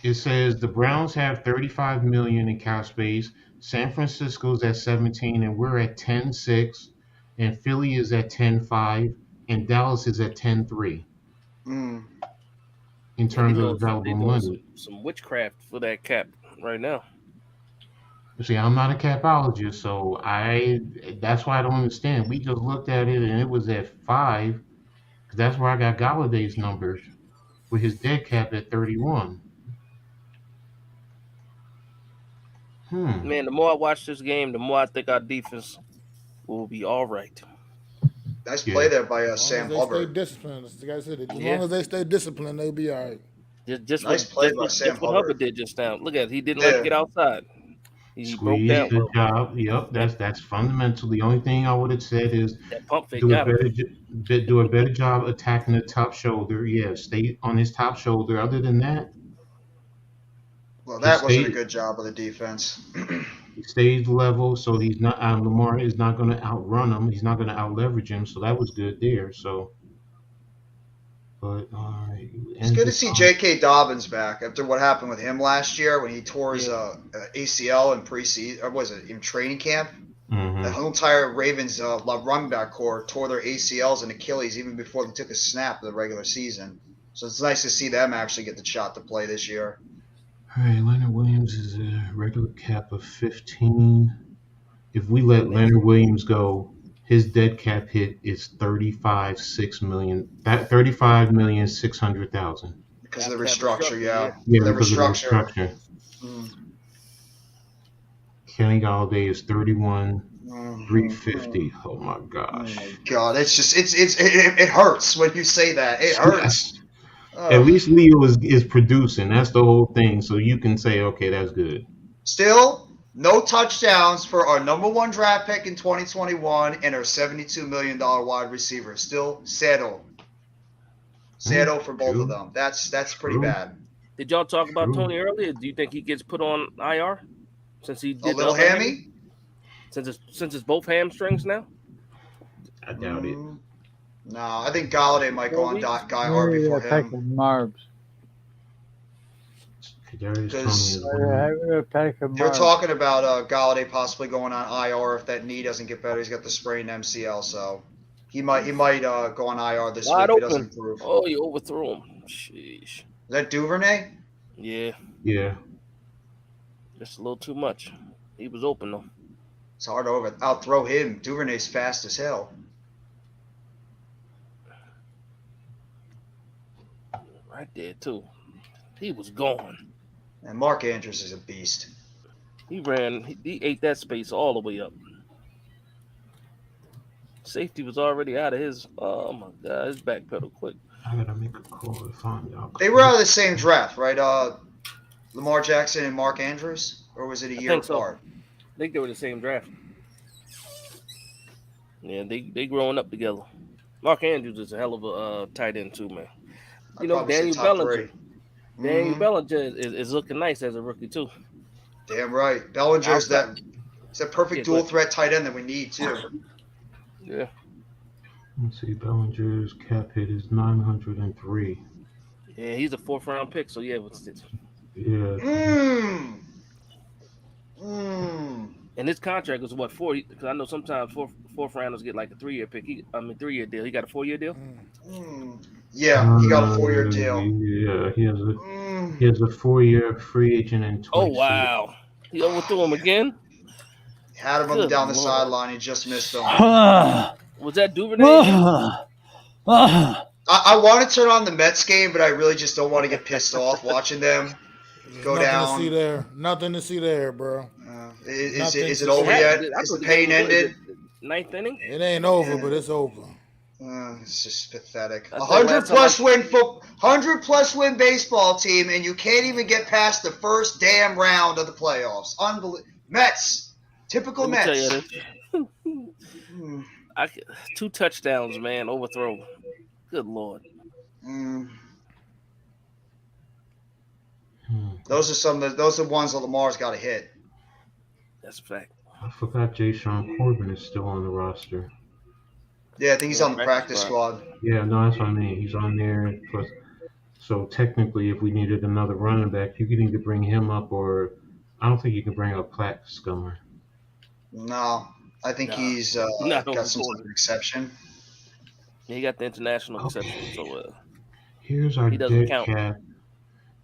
F: It says the Browns have 35 million in cap space. San Francisco's at 17, and we're at 10.6, and Philly is at 10.5, and Dallas is at 10.3. In terms of available money.
J: Some witchcraft for that cap right now.
F: See, I'm not a capologist, so that's why I don't understand. We just looked at it and it was at 5, because that's where I got Galladay's numbers with his dead cap at 31.
J: Man, the more I watch this game, the more I think our defense will be all right.
H: Nice play there by Sam Hubbard.
E: Stay disciplined. Like I said, as long as they stay disciplined, they'll be all right.
J: Just what Hubbard did just now. Look at it. He didn't let him get outside. He broke down.
F: Good job. Yep, that's fundamental. The only thing I would have said is
J: that pump fake
F: do a better job attacking the top shoulder. Yeah, stay on his top shoulder. Other than that,
H: well, that wasn't a good job of the defense.
F: He stays level, so he's not. Lamar is not going to outrun him. He's not going to out-leverage him. So that was good there. So, but all right.
H: It's good to see J.K. Dobbins back after what happened with him last year when he tore his ACL in preseason, or was it in training camp? The whole entire Ravens running back core tore their ACLs and Achilles even before they took a snap of the regular season. So it's nice to see them actually get the shot to play this year.
F: All right, Leonard Williams is a regular cap of 15. If we let Leonard Williams go, his dead cap hit is 35,600,000.
H: Because of the restructure, yeah.
F: Because of the restructure. Kenny Galladay is 31,350. Oh my gosh.
H: Oh my God, it's just it hurts when you say that. It hurts.
F: At least Leo is producing. That's the whole thing. So you can say, okay, that's good.
H: Still, no touchdowns for our number 1 draft pick in 2021 and our $72 million wide receiver. Still settle for both of them. That's pretty bad.
J: Did y'all talk about Tony earlier? Do you think he gets put on IR since he did
H: a little hammy?
J: Since it's both hamstrings now?
F: I doubt it.
H: No, I think Galladay might go on IR before him. Because they're talking about Galladay possibly going on IR if that knee doesn't get better. He's got the sprained MCL, so he might go on IR this week if he doesn't improve.
J: Oh, you overthrew him. Sheesh.
H: Is that Duvernay?
J: Yeah.
F: Yeah.
J: Just a little too much. He was open though.
H: It's hard to outthrow him. Duvernay's fast as hell.
J: Right there too. He was gone.
H: And Mark Andrews is a beast.
J: He ate that space all the way up. Safety was already out of his. Oh my God, his back pedal quick.
F: I gotta make a call to find out.
H: They were out of the same draft, right? Lamar Jackson and Mark Andrews, or was it a year apart?
J: I think they were the same draft. Yeah, they growing up together. Mark Andrews is a hell of a tight end too, man. You know, Daniel Bellinger. Daniel Bellinger is looking nice as a rookie too.
H: Damn right. Bellinger's that perfect dual threat tight end that we need too.
J: Yeah.
F: Let's see, Bellinger's cap hit is 903.
J: Yeah, he's a 4th round pick, so yeah.
F: Yeah.
J: And his contract was what, 4? Because I know sometimes fourth rounders get like a 3-year pick. 3-year deal. He got a 4-year deal.
H: Yeah, he got a 4-year deal.
F: Yeah, he has a 4-year free agent in 20.
J: Oh wow, he overthrew him again.
H: Had him down the sideline. He just missed him.
J: Was that Duvernay?
H: I want to turn on the Mets game, but I really just don't want to get pissed off watching them go down.
E: To see there. Nothing to see there, bro.
H: Is it over yet? Is the pain ended?
J: ninth inning.
E: It ain't over, but it's over.
H: It's just pathetic.
J: I think
H: 100
J: last time
H: plus win baseball team, and you can't even get past the first damn round of the playoffs. Unbelievable. Mets, typical
J: Let me tell you
H: Mets.
J: this. 2 touchdowns, man, overthrow. Good Lord.
H: Those are ones that Lamar's got to hit.
J: That's a fact.
F: I forgot Jay Sean Corbin is still on the roster.
H: Yeah, I think he's on the practice squad.
F: Yeah, no, that's what I mean. He's on there. Plus, so technically, if we needed another running back, you could either bring him up or I don't think you can bring up Platt Scummer.
H: No, I think he's got some sort of exception.
J: Yeah, he got the international exception, so
F: here's our
J: he doesn't
F: dead
J: count.
F: cap.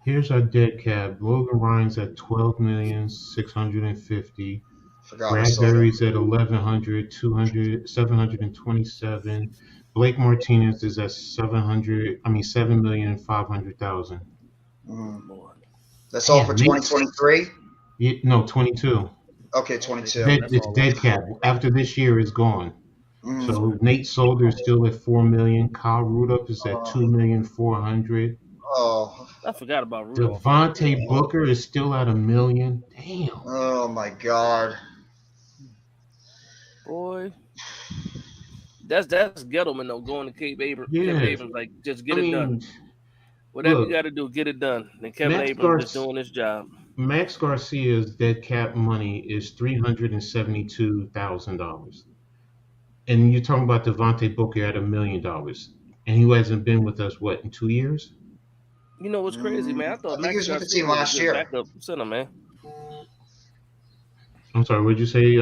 F: Here's our dead cap. Logan Ryan's at $12,650,000. Bradbury's at 1,100, 200, 727. Blake Martinez is at 7,500,000.
H: That's all for 2023?
F: Yeah, no, 22.
H: Okay, 22.
F: It's dead cap. After this year is gone. So Nate Solder is still at $4 million. Kyle Rudolph is at $2,400,000.
H: Oh,
J: I forgot about Rudolph.
F: Devontae Booker is still at $1 million. Damn.
H: Oh my God.
J: Boy, that's Gettleman though, going to Cape Abrams.
F: Yeah.
J: Kevin Abrams, like, just get it done. Whatever you got to do, get it done. Then Kevin Abrams is doing his job.
F: Max Garcia's dead cap money is $372,000, and you're talking about Devontae Booker at $1 million, and he hasn't been with us in 2 years.
J: You know what's crazy, man? I thought Max
H: he was with the
J: Garcia
H: team
J: was
H: last
J: a good
H: year.
J: backup center, man.
F: I'm sorry, what'd you say?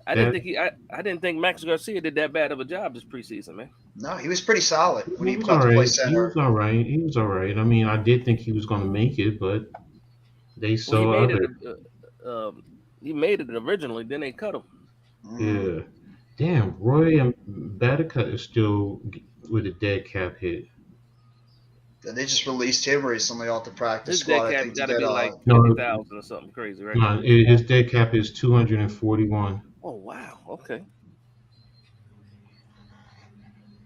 J: I didn't think Max Garcia did that bad of a job this preseason, man.
H: No, he was pretty solid when he
F: was
H: played
F: all right.
H: center.
F: He was all right. He was all right. I mean, I did think he was going to make it, but they saw
J: he made it originally, then they cut him.
F: Yeah. Damn, Roy Badica is still with a dead cap hit.
H: They just released him recently off the practice
J: His
H: squad.
J: dead cap got to be like 50,000 or something crazy, right?
F: No, his dead cap is 241.
J: Oh wow, okay.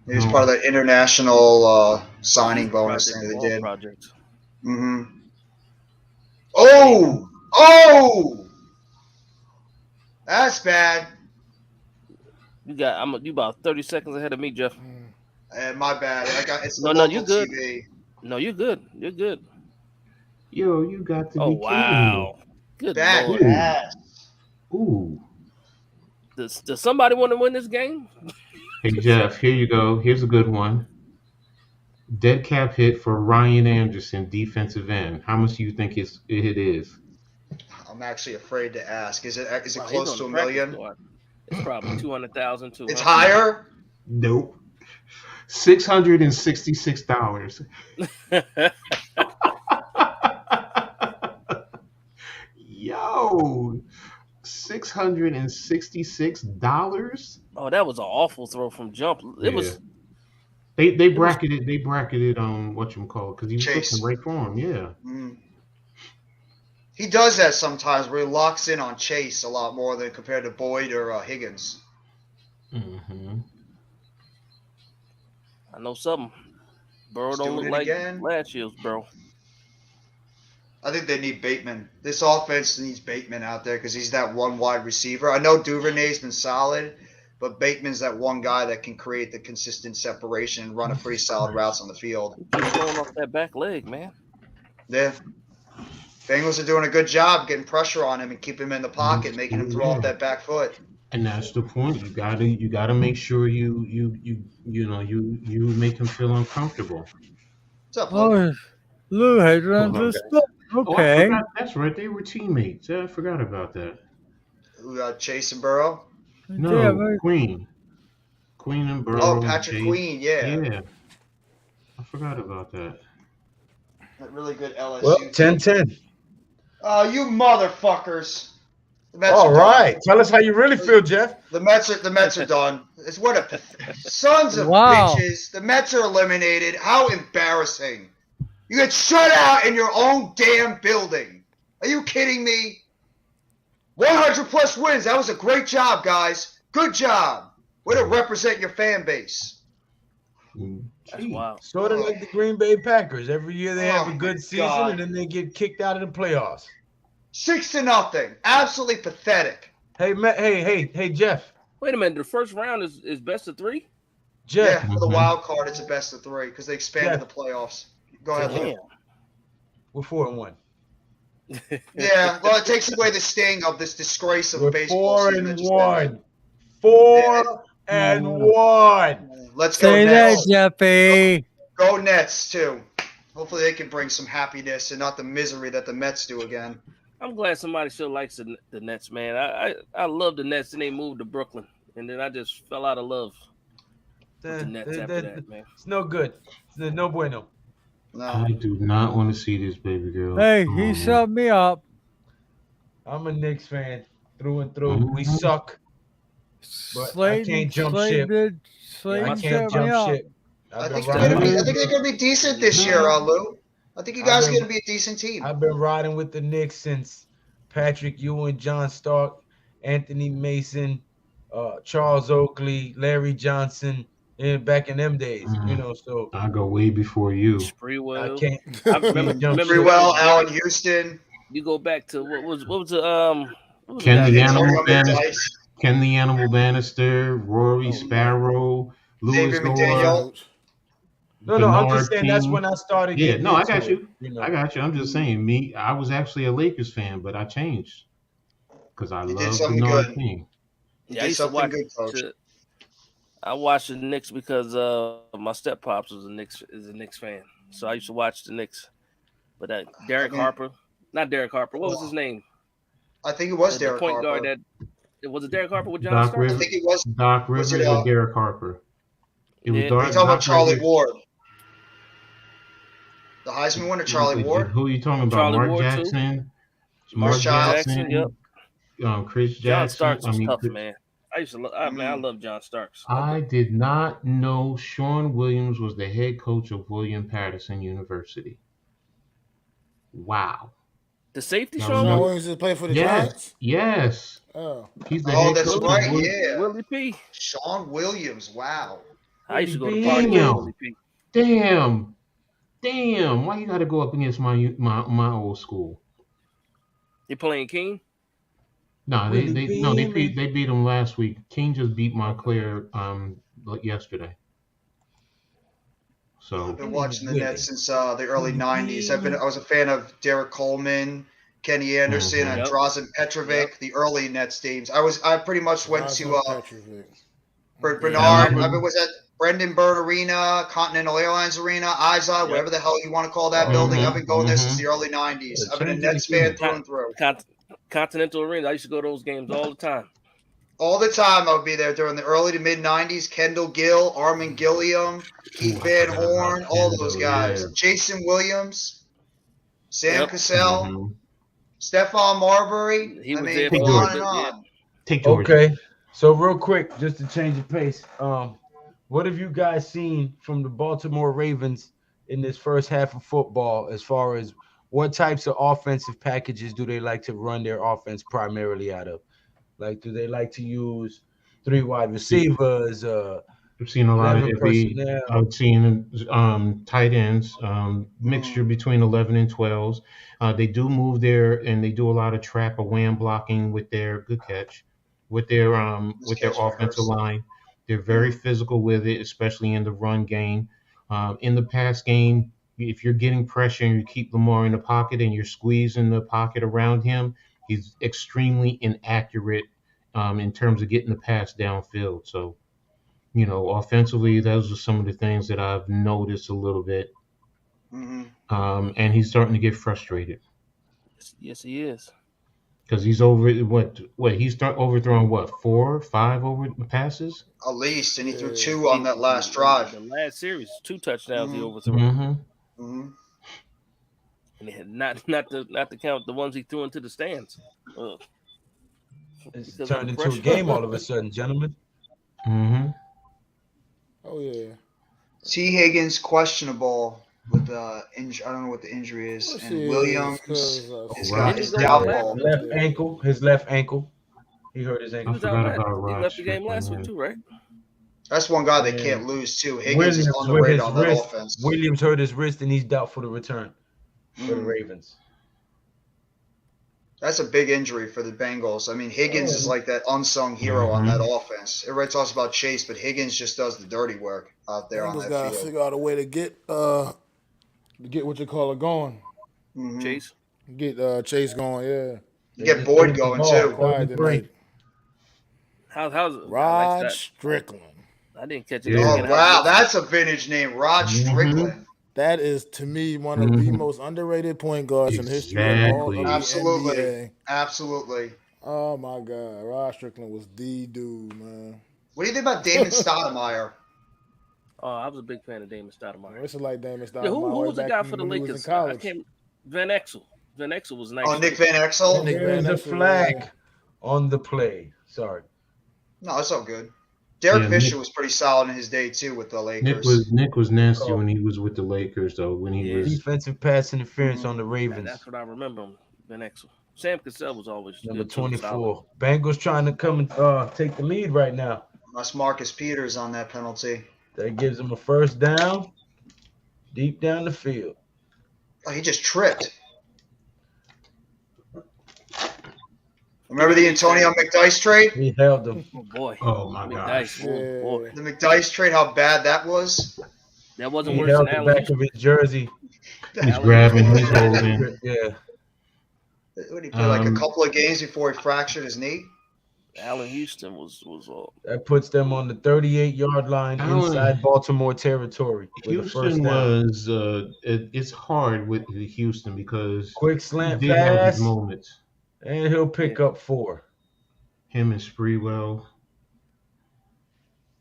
H: He was part of that international signing bonus thing they did.
J: Project.
H: Oh, that's bad.
J: You about 30 seconds ahead of me, Jeff.
H: My bad. It's the
J: no, you're good.
H: TV.
J: No, you're good. You're good.
F: Yo, you got to be
J: wow.
F: kidding me.
J: Good Lord.
F: Ooh.
J: Does somebody want to win this game?
F: Hey, Jeff, here you go. Here's a good one. Dead cap hit for Ryan Anderson, defensive end. How much do you think it is?
H: I'm actually afraid to ask. Is it
J: Wow,
H: close to $1 million?
J: It's probably 200,000 too.
H: It's higher?
F: Nope. $666. Yo, $666.
J: Oh, that was an awful throw from jump. It was.
F: They bracketed. They bracketed on whatchamacallit because he was looking right for him. Yeah.
H: He does that sometimes where he locks in on Chase a lot more than compared to Boyd or Higgins.
J: I know something. Burrow don't look like last year's Burrow.
H: I think they need Bateman. This offense needs Bateman out there because he's that one wide receiver. I know Duvernay's been solid, but Bateman's that one guy that can create the consistent separation and run a pretty solid routes on the field.
J: He's going off that back leg, man.
H: Yeah. Bengals are doing a good job getting pressure on him and keeping him in the pocket, making him throw off that back foot.
F: And that's the point. You gotta make sure you make him feel uncomfortable.
H: What's up, Lou?
D: Lou Hadron. Okay.
F: That's right. They were teammates. I forgot about that.
H: Who got Chase and Burrow?
F: No, Queen and Burrow.
H: Oh, Patrick Queen, yeah.
F: Yeah. I forgot about that.
H: That really good LSU.
C: Well, 10-10.
H: Oh, you motherfuckers.
C: All right. Tell us how you really feel, Jeff.
H: The Mets are done. It's what a sons of bitches. The Mets are eliminated. How embarrassing. You get shut out in your own damn building. Are you kidding me? 100 plus wins. That was a great job, guys. Good job. Way to represent your fan base.
J: That's wild.
C: Sort of like the Green Bay Packers. Every year they have a
H: Oh,
C: good
H: my
C: season
H: God.
C: and then they get kicked out of the playoffs.
H: 6-0. Absolutely pathetic.
C: Hey, Jeff.
J: Wait a minute. The first round is best of 3.
C: Jeff.
H: Yeah, for the wild card, it's a best of 3 because they expanded the playoffs. Go ahead, Lou.
J: Damn.
C: We're 4-1.
H: Yeah, well, it takes away the sting of this disgrace of
C: We're
H: baseball season that just
C: 4-1.
H: ended.
C: 4-1.
H: Let's go
D: Say that,
H: Nets.
D: Jeffy.
H: Go Nets too. Hopefully they can bring some happiness and not the misery that the Mets do again.
J: I'm glad somebody still likes the Nets, man. I love the Nets, and they moved to Brooklyn, and then I just fell out of love with the Nets after that, man.
C: It's no good. It's no bueno.
H: No.
F: I do not want to see this baby girl.
D: Hey, he shut me up.
C: I'm a Knicks fan through and through. We suck. But I can't jump ship. I can't jump ship.
H: I think they're gonna be decent this year, Lou. I think you guys are gonna be a decent team.
C: I've been riding with the Knicks since Patrick Ewing, John Stark, Anthony Mason, Charles Oakley, Larry Johnson, and back in them days, so
F: I go way before you.
J: Sprewell.
C: I can't.
J: I remember
H: Sprewell, Allen Houston.
J: You go back to what was
F: Ken the Animal Bannister, Rory Sparrow, Louis Gore.
C: No, I'm just saying that's when I started.
F: Yeah, no, I got you. I got you. I'm just saying, I was actually a Lakers fan, but I changed because I love the North team.
J: Yeah, I used to watch. I watched the Knicks because my step pops is a Knicks fan, so I used to watch the Knicks. But Harper, not Derek Harper. What was his name?
H: I think it was Derek
J: point
H: Harper.
J: Guard was it Derek Harper with John Stark?
H: I think it was
F: Doc Rivers or Derek Harper. It was
H: You're talking about Charlie Ward. The Heisman winner, Charlie Ward.
F: Who are you talking about?
J: Charlie
F: Mark
J: Ward
F: Jackson.
J: Too? Mark Jackson. Yep.
F: Chris Jackson.
J: John Starks was tough, man. I used to love. I love John Starks.
F: I did not know Sean Williams was the head coach of William Patterson University. Wow.
J: The safety
E: Sean Williams is playing for the Giants?
F: Yes.
E: Oh.
F: He's the head
H: that's
F: coach.
H: right. Yeah.
J: Willie P.
H: Sean Williams. Wow.
J: I used to go to parties with Willie P.
F: Damn. Why you got to go up against my old school?
J: You playing King?
F: No, they beat them last week. King just beat Montclair yesterday. So
H: I've been watching the Nets since the early '90s. I was a fan of Derek Coleman, Kenny Anderson, and Drazen Petrovic, the early Nets teams. I pretty much went to Bernard. I was at Brendan Byrne Arena, Continental Airlines Arena, Izod, whatever the hell you want to call that building. I've been going there since the early '90s. I've been a Nets fan through and through.
J: Continental Arena. I used to go to those games all the time.
H: All the time I would be there during the early to mid 90s. Kendall Gill, Armin Gilliam, Keith Van Horn, all those guys. Yeah. Jason Williams, Sam Cassell, Stephon Marbury.
J: He was
H: there
J: for
H: on and on.
C: Okay, so real quick, just to change the pace, what have you guys seen from the Baltimore Ravens in this first half of football as far as what types of offensive packages do they like to run their offense primarily out of? Like, do they like to use 3 wide receivers?
F: I've seen a lot of it. I've seen tight ends, mixture between 11 and 12s. They do move there, and they do a lot of trap or wham blocking with their good catch, with their offensive line. They're very physical with it, especially in the run game. In the pass game, if you're getting pressure and you keep Lamar in the pocket and you're squeezing the pocket around him, he's extremely inaccurate in terms of getting the pass downfield. So, offensively, those are some of the things that I've noticed a little bit. And he's starting to get frustrated.
J: Yes, he is.
F: Because he's he's overthrowing 4 or 5 over passes?
H: At least, and he threw 2 on that last drive.
J: The last series, 2 touchdowns he overthrew. And not to count the ones he threw into the stands.
C: It's turned into a game all of a sudden, gentlemen.
E: Oh yeah.
H: T. Higgins questionable with injury. I don't know what the injury is. And Williams,
C: his left ankle. He hurt his
J: He
C: ankle.
J: was
F: I
J: out
F: forgot
J: last.
F: about
J: He
F: Rod
J: left the game last
F: Strickland,
J: week too, right?
H: That's one guy they
C: And
H: can't lose too. Higgins is
C: Williams with
H: underrated
C: his
H: on that
C: wrist.
H: offense.
C: Williams hurt his wrist, and he's doubtful to return for the Ravens.
H: That's a big injury for the Bengals. I mean, Higgins is like that unsung hero on that offense. Everybody talks about Chase, but Higgins just does the dirty work out there on
E: Bengals
H: that
E: gotta
H: field.
E: figure out a way to get what you call it going.
J: Chase.
E: Get Chase going, yeah.
H: You get Boyd going too.
E: Quiet tonight.
J: How's it?
E: Rod Strickland.
J: I didn't catch it.
H: Oh wow, that's a vintage name, Rod Strickland.
E: That is to me one of the most underrated point guards in the history of all of the
H: Absolutely.
E: NBA.
H: Absolutely.
E: Oh my God, Rod Strickland was the dude, man.
H: What do you think about Damon Stoudemire?
J: Oh, I was a big fan of Damon Stoudemire.
E: It's like Damon Stoudemire.
J: Yeah, who was the
E: back
J: guy for the
E: when he was
J: Lakers?
E: in college.
J: I can't. Van Exel. Van Exel was nice.
H: Oh, Nick Van Exel?
C: There's a flag on the play. Sorry.
H: No, it's all good. Derek Fisher was pretty solid in his day too with the Lakers.
F: Nick was nasty when he was with the Lakers though. When he was
C: defensive pass interference on the Ravens.
J: That's what I remember him. Van Exel. Sam Cassell was always
C: Number
J: good,
C: 24. Bengals trying to come and take the lead right now.
H: That's Marcus Peters on that penalty.
C: That gives him a first down, deep down the field.
H: Oh, he just tripped. Remember the Antonio McDyess trade?
C: He held him.
J: Oh boy.
F: Oh my gosh.
J: Oh boy.
H: The McDyess trade, how bad that was.
J: That wasn't
C: He
J: worse
C: held
J: than
C: the
J: Allen.
C: back of his jersey.
F: He's grabbing, he's holding.
C: Yeah.
H: What did he play like a couple of games before he fractured his knee?
J: Allen Houston was
C: That puts them on the 38-yard line inside Baltimore territory.
F: Houston was it's hard with Houston because
C: quick slant
F: he did have
C: pass,
F: his moments.
C: And he'll pick up 4.
F: Him and Sprewell.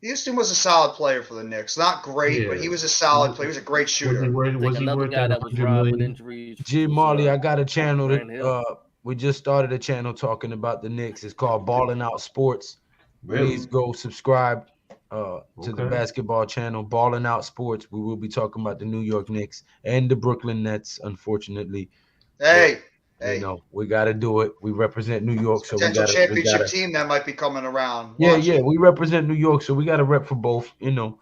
H: Houston was a solid player for the Knicks. Not great, but he was a solid player. He was a great shooter.
F: Was he worth that $100 million?
C: G. Marley, I got a channel that we just started a channel talking about the Knicks. It's called Ballin' Out Sports.
F: Really?
C: Please go subscribe to the basketball channel, Ballin' Out Sports. We will be talking about the New York Knicks and the Brooklyn Nets, unfortunately.
H: Hey.
C: You know, we got to do it. We represent New York, so
H: potential championship team that might be coming around.
C: Yeah, we represent New York, so we got to rep for both. You know,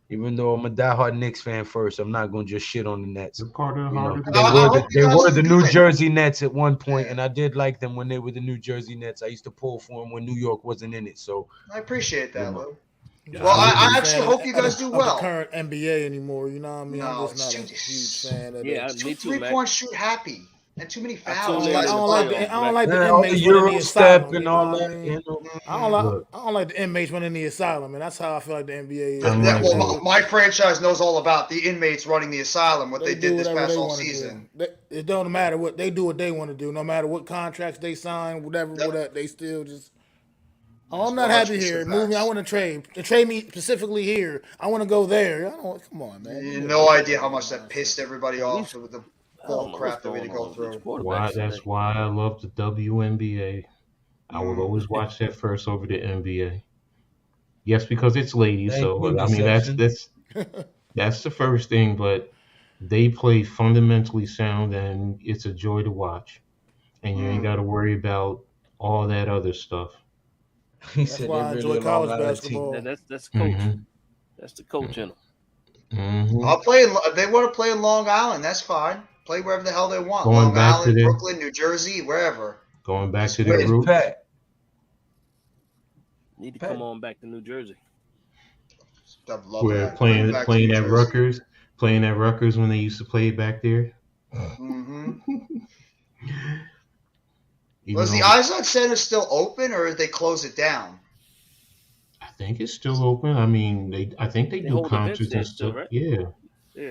C: even though I'm a diehard Knicks fan first, I'm not going to just shit on the Nets. They were the New Jersey Nets at one point, and I did like them when they were the New Jersey Nets. I used to pull for them when New York wasn't in it. So
H: I appreciate that, Lou. Well, I actually hope you guys do well.
E: The current NBA anymore, you know what I mean?
H: No,
E: I'm just not a huge fan of
J: it.
H: Me too, 3-point shoot happy. And too many fouls.
E: I don't like the inmates
C: Euro
E: running the
C: step
E: asylum,
C: and
E: you
C: all
E: know
C: that.
E: what I mean?
C: You know?
E: I don't like the inmates running the asylum, and that's how I feel like the NBA is.
H: Well, my franchise knows all about the inmates running the asylum, what they did this past all season.
E: It don't matter what they do, what they want to do. No matter what contracts they sign, whatever, they still just. Oh, I'm not happy here. Move me. I want to trade. To trade me specifically here. I want to go there. Come on, man.
H: You have no idea how much that pissed everybody off with the bull crap that we had to go through.
F: That's why I love the WNBA. I will always watch that first over the NBA. Yes, because it's ladies. So I mean that's the first thing. But they play fundamentally sound, and it's a joy to watch. And you ain't got to worry about all that other stuff.
E: That's why I enjoy college basketball.
J: That's coach. That's the coach in them.
H: I'll play. If they want to play in Long Island, that's fine. Play wherever the hell they want.
F: Going
H: Long
F: back
H: Island,
F: to
H: Brooklyn, New Jersey, wherever.
F: Going back to the roots.
J: Need to come on back to New Jersey.
F: We're playing at Rutgers. Playing at Rutgers when they used to play back there.
H: Was the Izod Center still open, or did they close it down?
F: I think it's still open. I mean, I think they do concerts and stuff.
J: Right?
F: Yeah.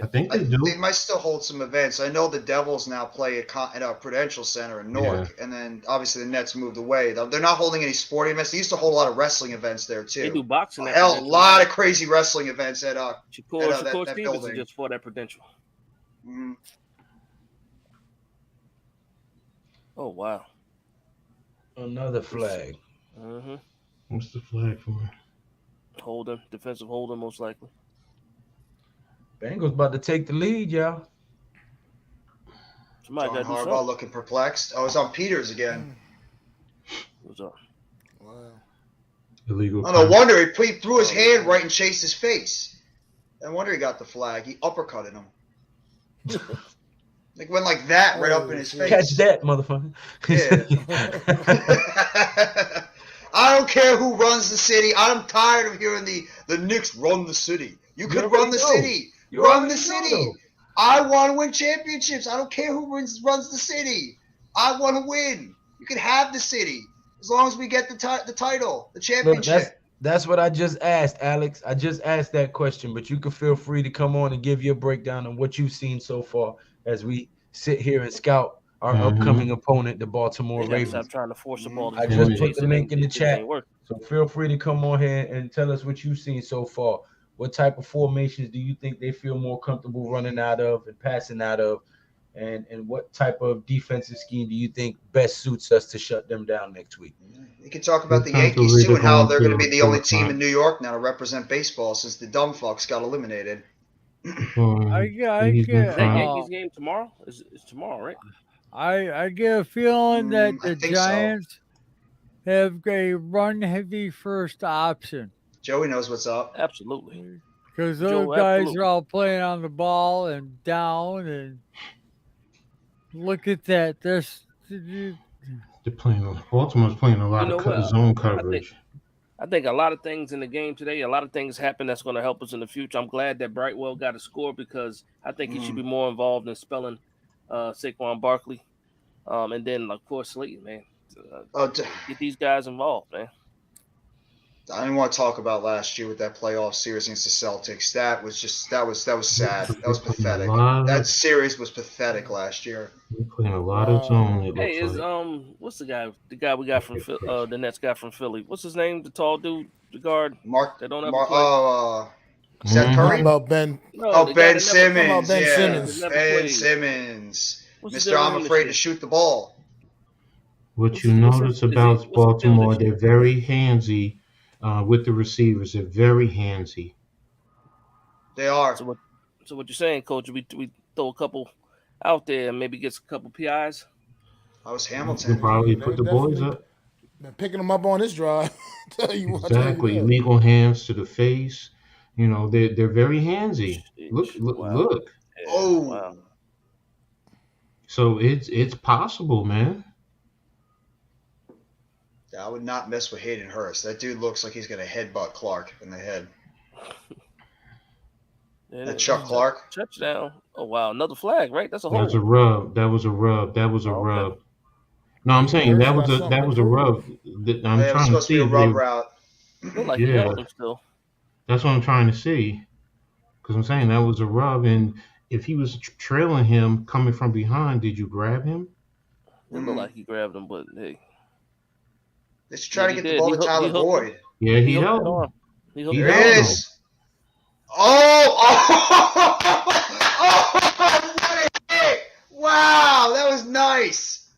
F: I think they do.
H: They might still hold some events. I know the Devils now play at Prudential Center in Newark, and then obviously the Nets moved away. They're not holding any sporting events. They used to hold a lot of wrestling events there too.
J: They do boxing.
H: Hell, a lot of crazy wrestling events at
J: Shakur
H: that
J: Stevenson
H: building.
J: just fought at Prudential.
H: Mm-hmm.
J: Oh wow!
C: Another flag.
F: What's the flag for?
J: Holding, defensive holding, most likely.
C: Bengals about to take the lead, y'all.
J: Somebody
H: John
J: got to do
H: Harbaugh
J: something.
H: looking perplexed. Oh, it's on Peters again.
J: What's up?
F: Illegal.
H: Oh, no wonder he threw his hand right and chased his face. No wonder he got the flag. He uppercutted him. Like went like that right up in his face.
C: Catch that, motherfucker.
H: Yeah. I don't care who runs the city. I'm tired of hearing the Knicks run the city. You could run the city. Run the city. I want to win championships. I don't care who runs the city. I want to win. You can have the city as long as we get the title, the championship.
C: Look, that's what I just asked, Alex. I just asked that question, but you can feel free to come on and give your breakdown on what you've seen so far as we sit here and scout our upcoming opponent, the Baltimore Ravens.
J: Stop trying to force the ball.
C: I just put the link in the chat, so feel free to come on here and tell us what you've seen so far. What type of formations do you think they feel more comfortable running out of and passing out of? And what type of defensive scheme do you think best suits us to shut them down next week?
H: You can talk about the Yankees, too, and how they're going to be the only team in New York now to represent baseball since the dumb fucks got eliminated.
D: I
J: Is that Yankees game tomorrow? It's tomorrow, right?
D: I get a feeling that the Giants have a run-heavy first option.
H: Joey knows what's up.
J: Absolutely.
D: Because those guys are all playing on the ball and down, and look at that.
F: They're playing. Baltimore's playing a lot of zone coverage.
J: I think a lot of things in the game today, a lot of things happen that's going to help us in the future. I'm glad that Brightwell got a score because I think he should be more involved in spelling Saquon Barkley. And then, of course, Slayton, man. Get these guys involved, man.
H: I didn't want to talk about last year with that playoff series against the Celtics. That was sad. That was pathetic. That series was pathetic last year.
F: We're playing a lot of zone.
J: Hey, what's the guy we got from the Nets guy from Philly? What's his name? The tall dude, the guard.
H: Mark.
J: That don't ever play.
H: Seth Curry.
E: Ben.
H: Ben Simmons.
E: Ben
H: Simmons. Mr. I'm afraid to shoot the ball.
F: What you notice about Baltimore, they're very handsy with the receivers. They're very handsy.
H: They are.
J: So what you're saying, Coach? We throw a couple out there and maybe get a couple PIs.
H: I was Hamilton.
F: You probably put the boys up.
E: Been picking them up on this drive.
F: Exactly. Legal hands to the face. You know, they're very handsy. Look.
J: Yeah,
H: oh.
J: Wow.
F: So it's possible, man.
H: I would not mess with Hayden Hurst. That dude looks like he's going to headbutt Clark in the head. That Chuck Clark.
J: Touchdown. Oh, wow. Another flag, right? That's a hold.
F: That was a rub. No, I'm saying that was a rub. I'm trying to see
H: be a rub route.
J: Look like he held him still.
F: That's what I'm trying to see. Because I'm saying that was a rub. And if he was trailing him coming from behind, did you grab him?
J: It looked like he grabbed him, but hey.
H: Let's try to get the ball to Tyler Boyd.
F: Yeah, he held him.
H: Here it is. Oh, what a hit. Wow, that was nice.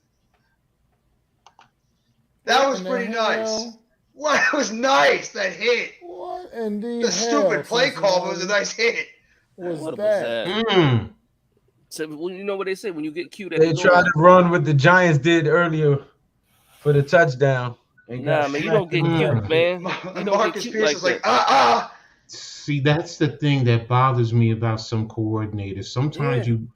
H: That was pretty nice. What was nice, that hit.
E: What indeed?
H: The stupid play call, but it was a nice hit.
E: What was that?
J: So, well, you know what they say when you get cute.
C: They tried to run what the Giants did earlier for the touchdown.
J: Nah, man, you don't get cute, man.
H: Marcus Pierce is like,
F: See, that's the thing that bothers me about some coordinators. Sometimes you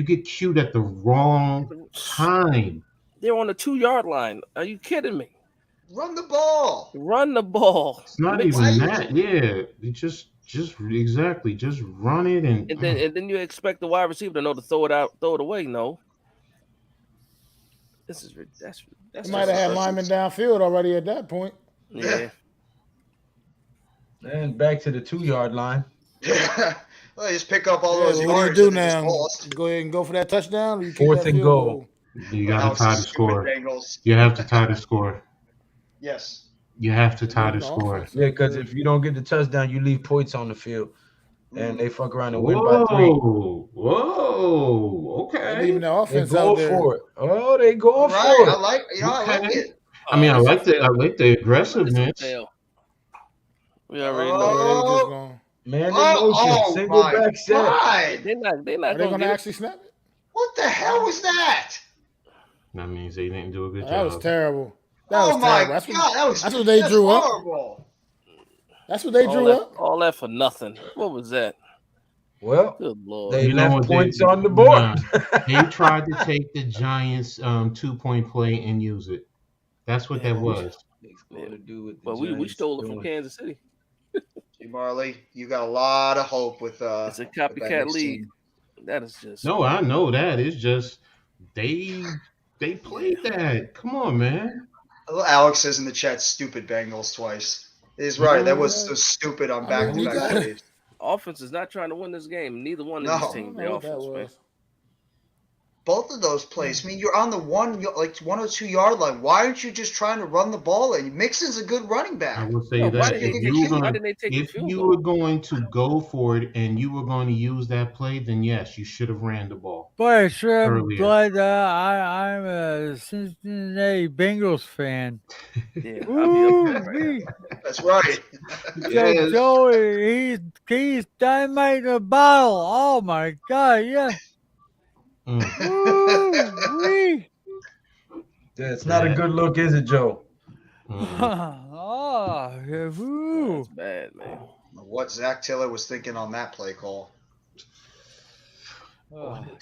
F: get cute at the wrong time.
J: They're on the 2-yard line. Are you kidding me?
H: Run the ball.
J: Run the ball.
F: It's not even that. Yeah, just run it and
J: then you expect the wide receiver to know to throw it away. No. That's
E: might have had linemen downfield already at that point.
J: Yeah.
C: And back to the 2-yard line.
H: Yeah. Well, just pick up all those yards.
E: What do you do now? Go ahead and go for that touchdown? Or you keep
C: 4th
E: that
C: and goal.
F: You got to tie the score. You have to tie the score.
H: Yes.
F: You have to tie the score.
C: Yeah, because if you don't get the touchdown, you leave points on the field. And they fuck around and win by 3.
F: Whoa, okay.
E: Leaving the offense
C: they
E: out there.
C: For it. Oh, they going for it.
H: I like it.
F: I mean, I like the aggressiveness.
J: We already know.
C: Man, in motion, single back set.
J: They're not
E: going to actually snap it?
H: What the hell was that?
F: That means they didn't do a good job.
E: That was terrible.
H: Oh my
E: terrible.
H: God,
E: that's what they drew up.
H: horrible.
E: That's what they drew up.
J: All that for nothing. What was that?
C: Well,
J: Good Lord.
C: they
F: You know
C: left
F: what?
C: points on the board.
F: Nah, they tried to take the Giants' 2-point play and use it. That's what that was.
J: But we stole it from Kansas City.
H: Hey, Marley, you got a lot of hope with
J: It's a
H: the
J: copycat
H: Bengals
J: league.
H: team.
J: That is just
F: No, I know that. It's just they played that. Come on, man.
H: Alex says in the chat, "Stupid Bengals" twice. He's right. That was so stupid on back-to-back plays.
J: Offense is not trying to win this game. Neither one of these teams. The offense, man.
H: Both of those plays. I mean, you're on the 1 or 2 yard line. Why aren't you just trying to run the ball? And Mixon's a good running back.
F: I will say that if you were going to go for it and you were going to use that play, then yes, you should have ran the ball.
D: Boy, sure am
F: earlier.
D: glad I'm a Cincinnati Bengals fan.
J: Yeah,
H: That's right.
D: Yes. Joey, he's dynamite in a bottle. Oh my God, yeah. Woo-wee.
C: It's not a good look, is it, Joe?
D: Oh, woo.
J: That's bad, man.
H: What Zach Taylor was thinking on that play call.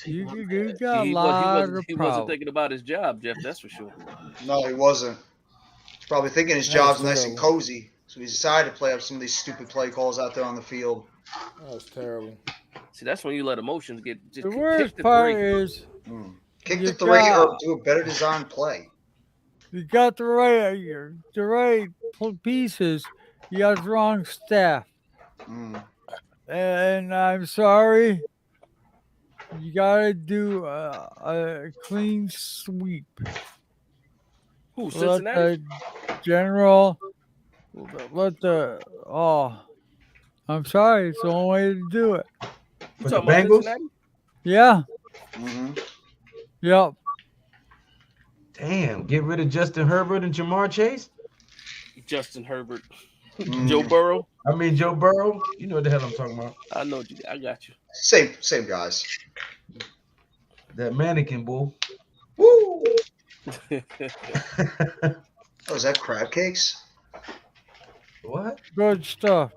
D: You got a lot of
J: he wasn't thinking about his job, Jeff. That's for sure.
H: No, he wasn't. He's probably thinking his job's nice and cozy. So he decided to play up some of these stupid play calls out there on the field.
E: That was terrible.
J: See, that's when you let emotions get.
D: The worst part is
H: kick the 3 or do a better design play.
D: You got the right pieces. You got the wrong staff. And I'm sorry. You gotta do a clean sweep.
J: Who,
D: Let
J: Cincinnati?
D: the general. I'm sorry. It's the only way to do it.
C: For the Bengals?
D: Yeah. Yep.
C: Damn, get rid of Justin Herbert and Jamar Chase?
J: Justin Herbert. Joe Burrow?
C: I mean, Joe Burrow. You know what the hell I'm talking about.
J: I know. I got you.
H: Same guys.
C: That mannequin, bull. Woo!
H: Oh, is that crab cakes?
C: What?
D: Good stuff.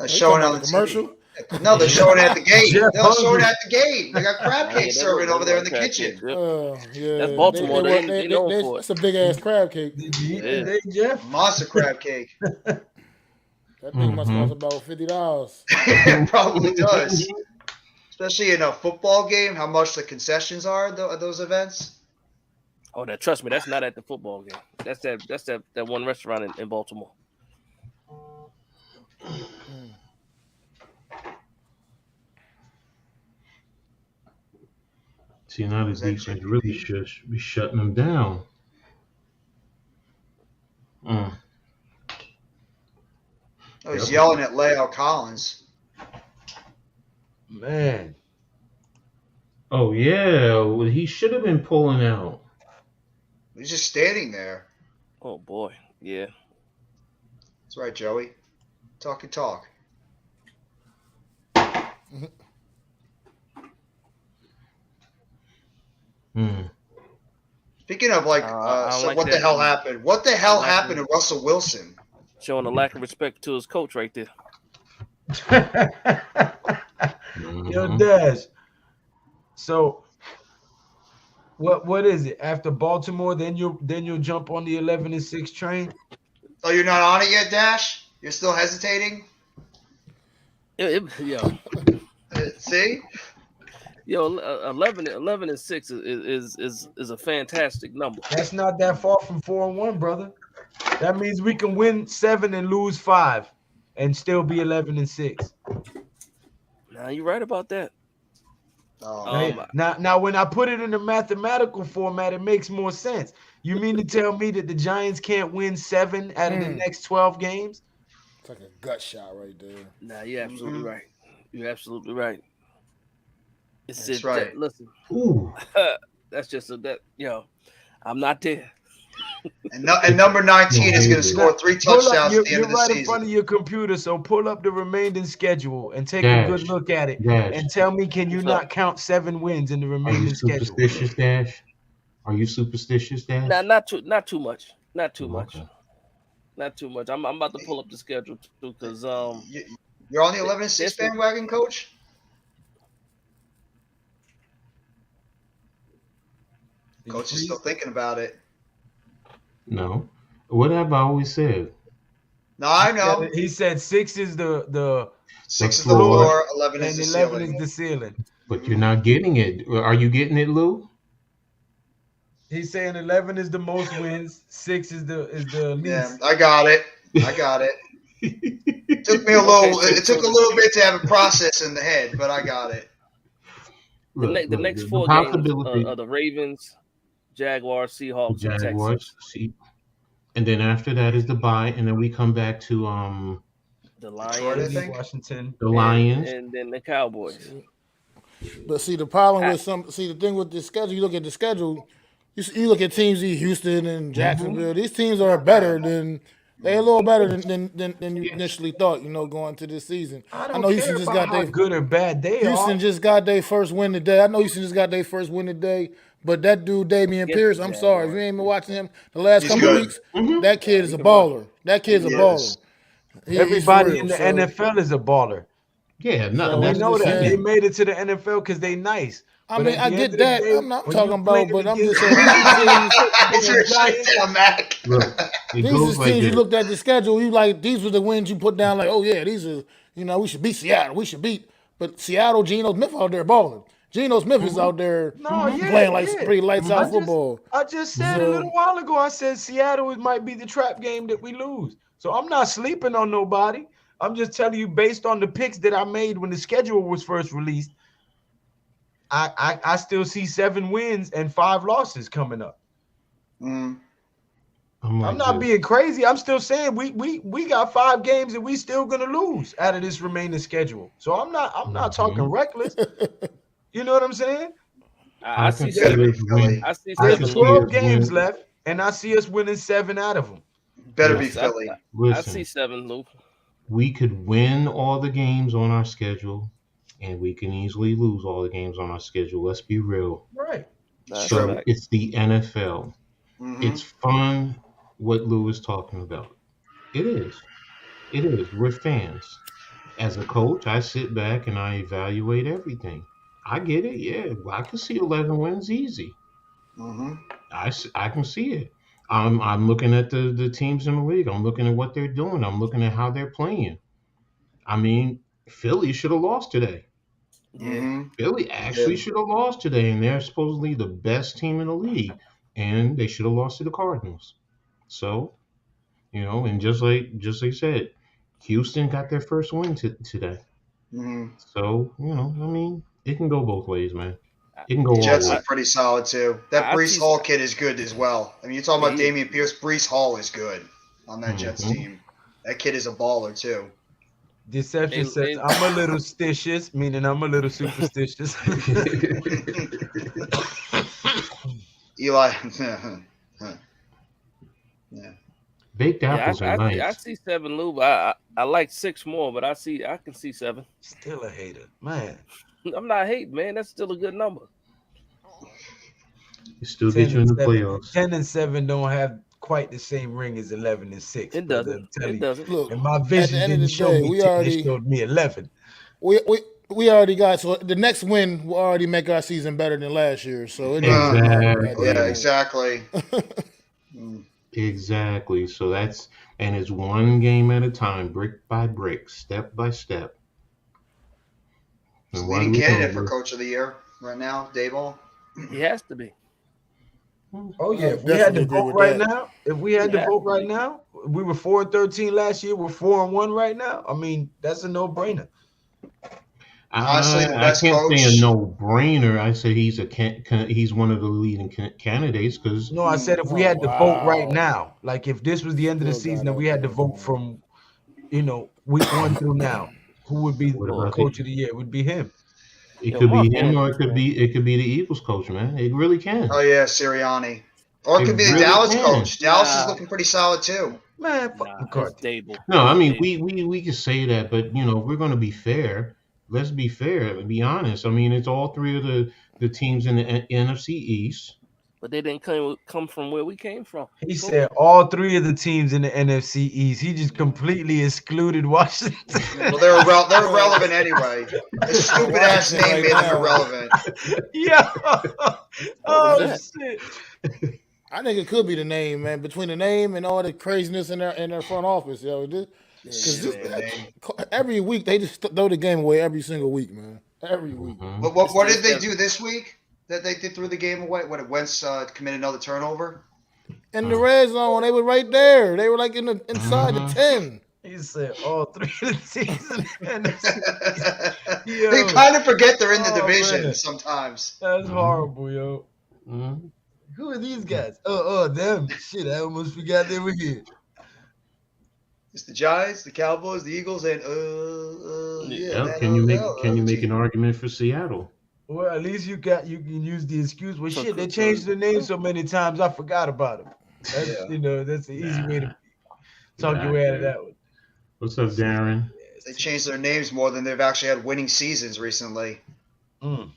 H: Showing on the
E: commercial?
H: No, they're showing it at the gate.
C: Jeff
H: They're showing it at the gate. They got crab cake serving over there in the kitchen.
E: Yeah.
J: That's Baltimore. They know for it.
E: It's a big ass crab cake.
C: Hey, Jeff.
H: Monster crab cake.
E: That thing must cost about $50.
H: It probably does. Especially in a football game, how much the concessions are at those events.
J: Oh, trust me, that's not at the football game. That's that one restaurant in Baltimore.
F: See, now the defense really should be shutting them down.
H: Oh, he's yelling at Leo Collins.
C: Man.
F: Oh, yeah. Well, he should have been pulling out.
H: He's just standing there.
J: Oh, boy. Yeah.
H: That's right, Joey. Talk your talk. Speaking of what the hell happened? What the hell happened to Russell Wilson?
J: Showing a lack of respect to his coach right there.
C: Yo, Dash. So, what is it? After Baltimore, then you'll jump on the 11-6 train.
H: Oh, you're not on it yet, Dash? You're still hesitating? See?
J: Yo, 11-6 is a fantastic number.
C: That's not that far from 4-1, brother. That means we can win 7 and lose 5, and still be 11-6.
J: Now you're right about that.
C: Now, when I put it in the mathematical format, it makes more sense. You mean to tell me that the Giants can't win 7 out of the next 12 games?
E: It's like a gut shot right there.
J: Nah, you're absolutely right. You're absolutely right.
H: That's right.
J: Listen, that's just I'm not there.
H: And number 19 is going to score 3 touchdowns at the end of the season.
C: You're right in front of your computer, so pull up the remaining schedule and take a good look at it. And tell me, can you not count 7 wins in the remaining schedule?
F: Are you superstitious, Dash?
J: Nah, not too much. Not too
F: Okay.
J: much. Not too much. I'm about to pull up the schedule too, because
H: You're on the 11-6
J: this
H: bandwagon, Coach? Coach is still thinking about it.
F: No. What have I always said?
H: No, I know.
C: He said 6 is the
H: 6 is the
F: floor,
H: floor, 11 is
C: and
H: the
C: 11
H: ceiling.
C: is the ceiling.
F: But you're not getting it. Are you getting it, Lou?
C: He's saying 11 is the most wins, 6 is the least.
H: Yeah, I got it. It took me a little. It took a little bit to have a process in the head, but I got it.
J: the next 4 games are the Ravens, Jaguars, Seahawks, and
F: Jaguars,
J: Texans.
F: and then after that is the bye, and then we come back to
J: the
H: Detroit, I
J: Lions,
H: think.
C: Washington,
F: the Lions,
J: and then the Cowboys.
E: But see, the problem with the thing with the schedule, you look at the schedule, you look at teams like Houston and Jacksonville. These teams are better than they're a little better than you initially thought. Going to this season.
C: I don't know Houston just got how good or bad they
E: Houston
C: are.
E: just got their first win today. I know Houston just got their first win today. But that dude, Damian Pierce, I'm sorry. If you ain't been watching him the last couple of weeks, that kid is a baller. That kid's a baller.
C: Everybody in the NFL is a baller.
F: Yeah,
C: no, we know that. They made it to the NFL because they nice.
E: I mean, I get that. I'm not talking about, but I'm just saying these teams you looked at the schedule, you like, these were the wins you put down, like, oh, yeah, these are, we should beat Seattle. We should beat. But Seattle, Geno Smith out there balling. Geno Smith is out there playing like pretty lights out football.
C: I just said a little while ago, I said Seattle might be the trap game that we lose. So I'm not sleeping on nobody. I'm just telling you, based on the picks that I made when the schedule was first released, I still see 7 wins and 5 losses coming up.
F: I'm
C: not being crazy. I'm still saying we got 5 games and we still gonna lose out of this remaining schedule. So I'm not talking reckless. You know what I'm saying?
J: I see 7. I see 7.
C: There's 12 games left, and I see us winning 7 out of them.
H: Better be Philly.
J: I see 7, Luke.
F: We could win all the games on our schedule, and we can easily lose all the games on our schedule. Let's be real.
C: Right.
F: So it's the NFL. It's fun what Lou is talking about. It is. It is. We're fans. As a coach, I sit back and I evaluate everything. I get it. Yeah, I can see 11 wins easy. I can see it. I'm looking at the teams in the league. I'm looking at what they're doing. I'm looking at how they're playing. I mean, Philly should have lost today. Philly actually should have lost today, and they're supposedly the best team in the league, and they should have lost to the Cardinals. So, and just like you said, Houston got their first win today. So, I mean, it can go both ways, man. It can go all
H: Jets
F: ways.
H: are pretty solid too. That Breece Hall kid is good as well. I mean, you're talking about Damian Pierce. Breece Hall is good on that Jets team. That kid is a baller too.
C: Deception says I'm a little stitious, meaning I'm a little superstitious.
H: Eli.
F: Yeah. Baked apples are nice.
J: I see 7, Lou. I like 6 more, but I can see 7.
C: Still a hater, man.
J: I'm not hating, man. That's still a good number.
F: You still get you in the playoffs.
C: 10 and 7 don't have quite the same ring as 11 and 6.
J: It doesn't. It doesn't.
E: Look,
C: and my vision didn't show me 10. It showed me 11.
E: We already got, so the next win will already make our season better than last year. So
H: exactly.
F: Exactly. So it's one game at a time, brick by brick, step by step.
H: Leading candidate for Coach of the Year right now, Dayball.
J: He has to be.
C: Oh yeah, if we had to vote right now, we were 4-13 last year. We're 4-1 right now. I mean, that's a no-brainer.
H: Honestly, the best
F: I can't
H: coach.
F: say a no-brainer. I said he's one of the leading candidates because.
C: No, I said if we had to vote right now, like if this was the end of the season and we had to vote from, week 1 through now, who would be the coach of the year? It would be him.
F: It could be him, or it could be the Eagles coach, man. It really can.
H: Oh yeah, Sirianni. Or it could be the Dallas coach. Dallas is looking pretty solid too.
C: Man, fuck McCarthy.
F: No, I mean we can say that, but we're going to be fair. Let's be fair and be honest. I mean, it's all 3 of the teams in the NFC East,
J: but they didn't come from where we came from.
C: He said all three of the teams in the NFC East. He just completely excluded Washington.
H: Well, they're irrelevant anyway. This stupid ass
E: Washington
H: name
E: right
H: made them
E: now.
H: irrelevant.
C: Yeah. Oh
J: that?
C: shit.
E: I think it could be the name, man. Between the name and all the craziness in their front office, yo.
H: Stupid name.
E: Every week they just throw the game away every single week, man. Every week.
H: But what did they do this week? That they threw the game away? What, Wentz committed another turnover?
E: In the red zone, they were right there. They were like inside the 10.
C: He said all three of the teams in the NFC. Yo.
H: They kind of forget they're in the
C: Oh,
H: division
C: man.
H: sometimes.
C: That's horrible, yo. Who are these guys? Them. Shit, I almost forgot they were here.
H: It's the Giants, the Cowboys, the Eagles, and
F: Yeah,
H: man,
F: can you make an argument for Seattle?
C: Well, at least you can use the excuse. Well, shit, they changed the name so many times, I forgot about them. That's that's the easy way to talk your way out of that one.
F: What's up, Darren?
H: they changed their names more than they've actually had winning seasons recently.
D: Look,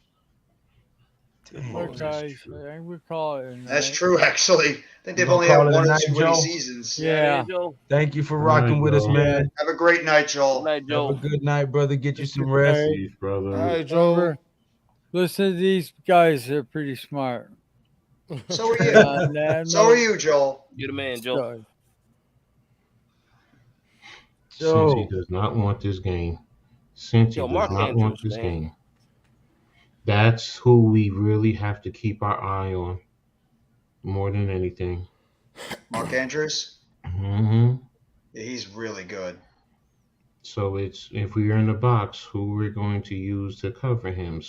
D: guys, I recall it.
H: That's true, actually. I think they've
C: You
H: only
C: gonna
H: had
C: call it a
H: one or
C: night,
H: two winning
C: Joe?
H: seasons.
D: Yeah.
J: Joe.
C: Thank you for
F: All
C: rocking
F: right,
C: with us,
F: Joe.
C: man.
H: Have a great night, Joel.
J: Good night,
C: Have
J: Joe.
C: a good night, brother. Get you some rest.
F: Peace, brother.
E: All right, Joe.
D: Over. Listen to these guys. They're pretty smart.
H: So are you. So are you, Joel.
J: You're the man, Joe.
F: Cincy does not want this game. Cincy
J: Yo,
F: does
J: Mark
F: not
J: Andrews,
F: want this
J: man.
F: game. That's who we really have to keep our eye on more than anything.
H: Mark Andrews?
F: Yeah,
H: he's really good.
F: So it's if we're in the box, who we're going to use to cover him.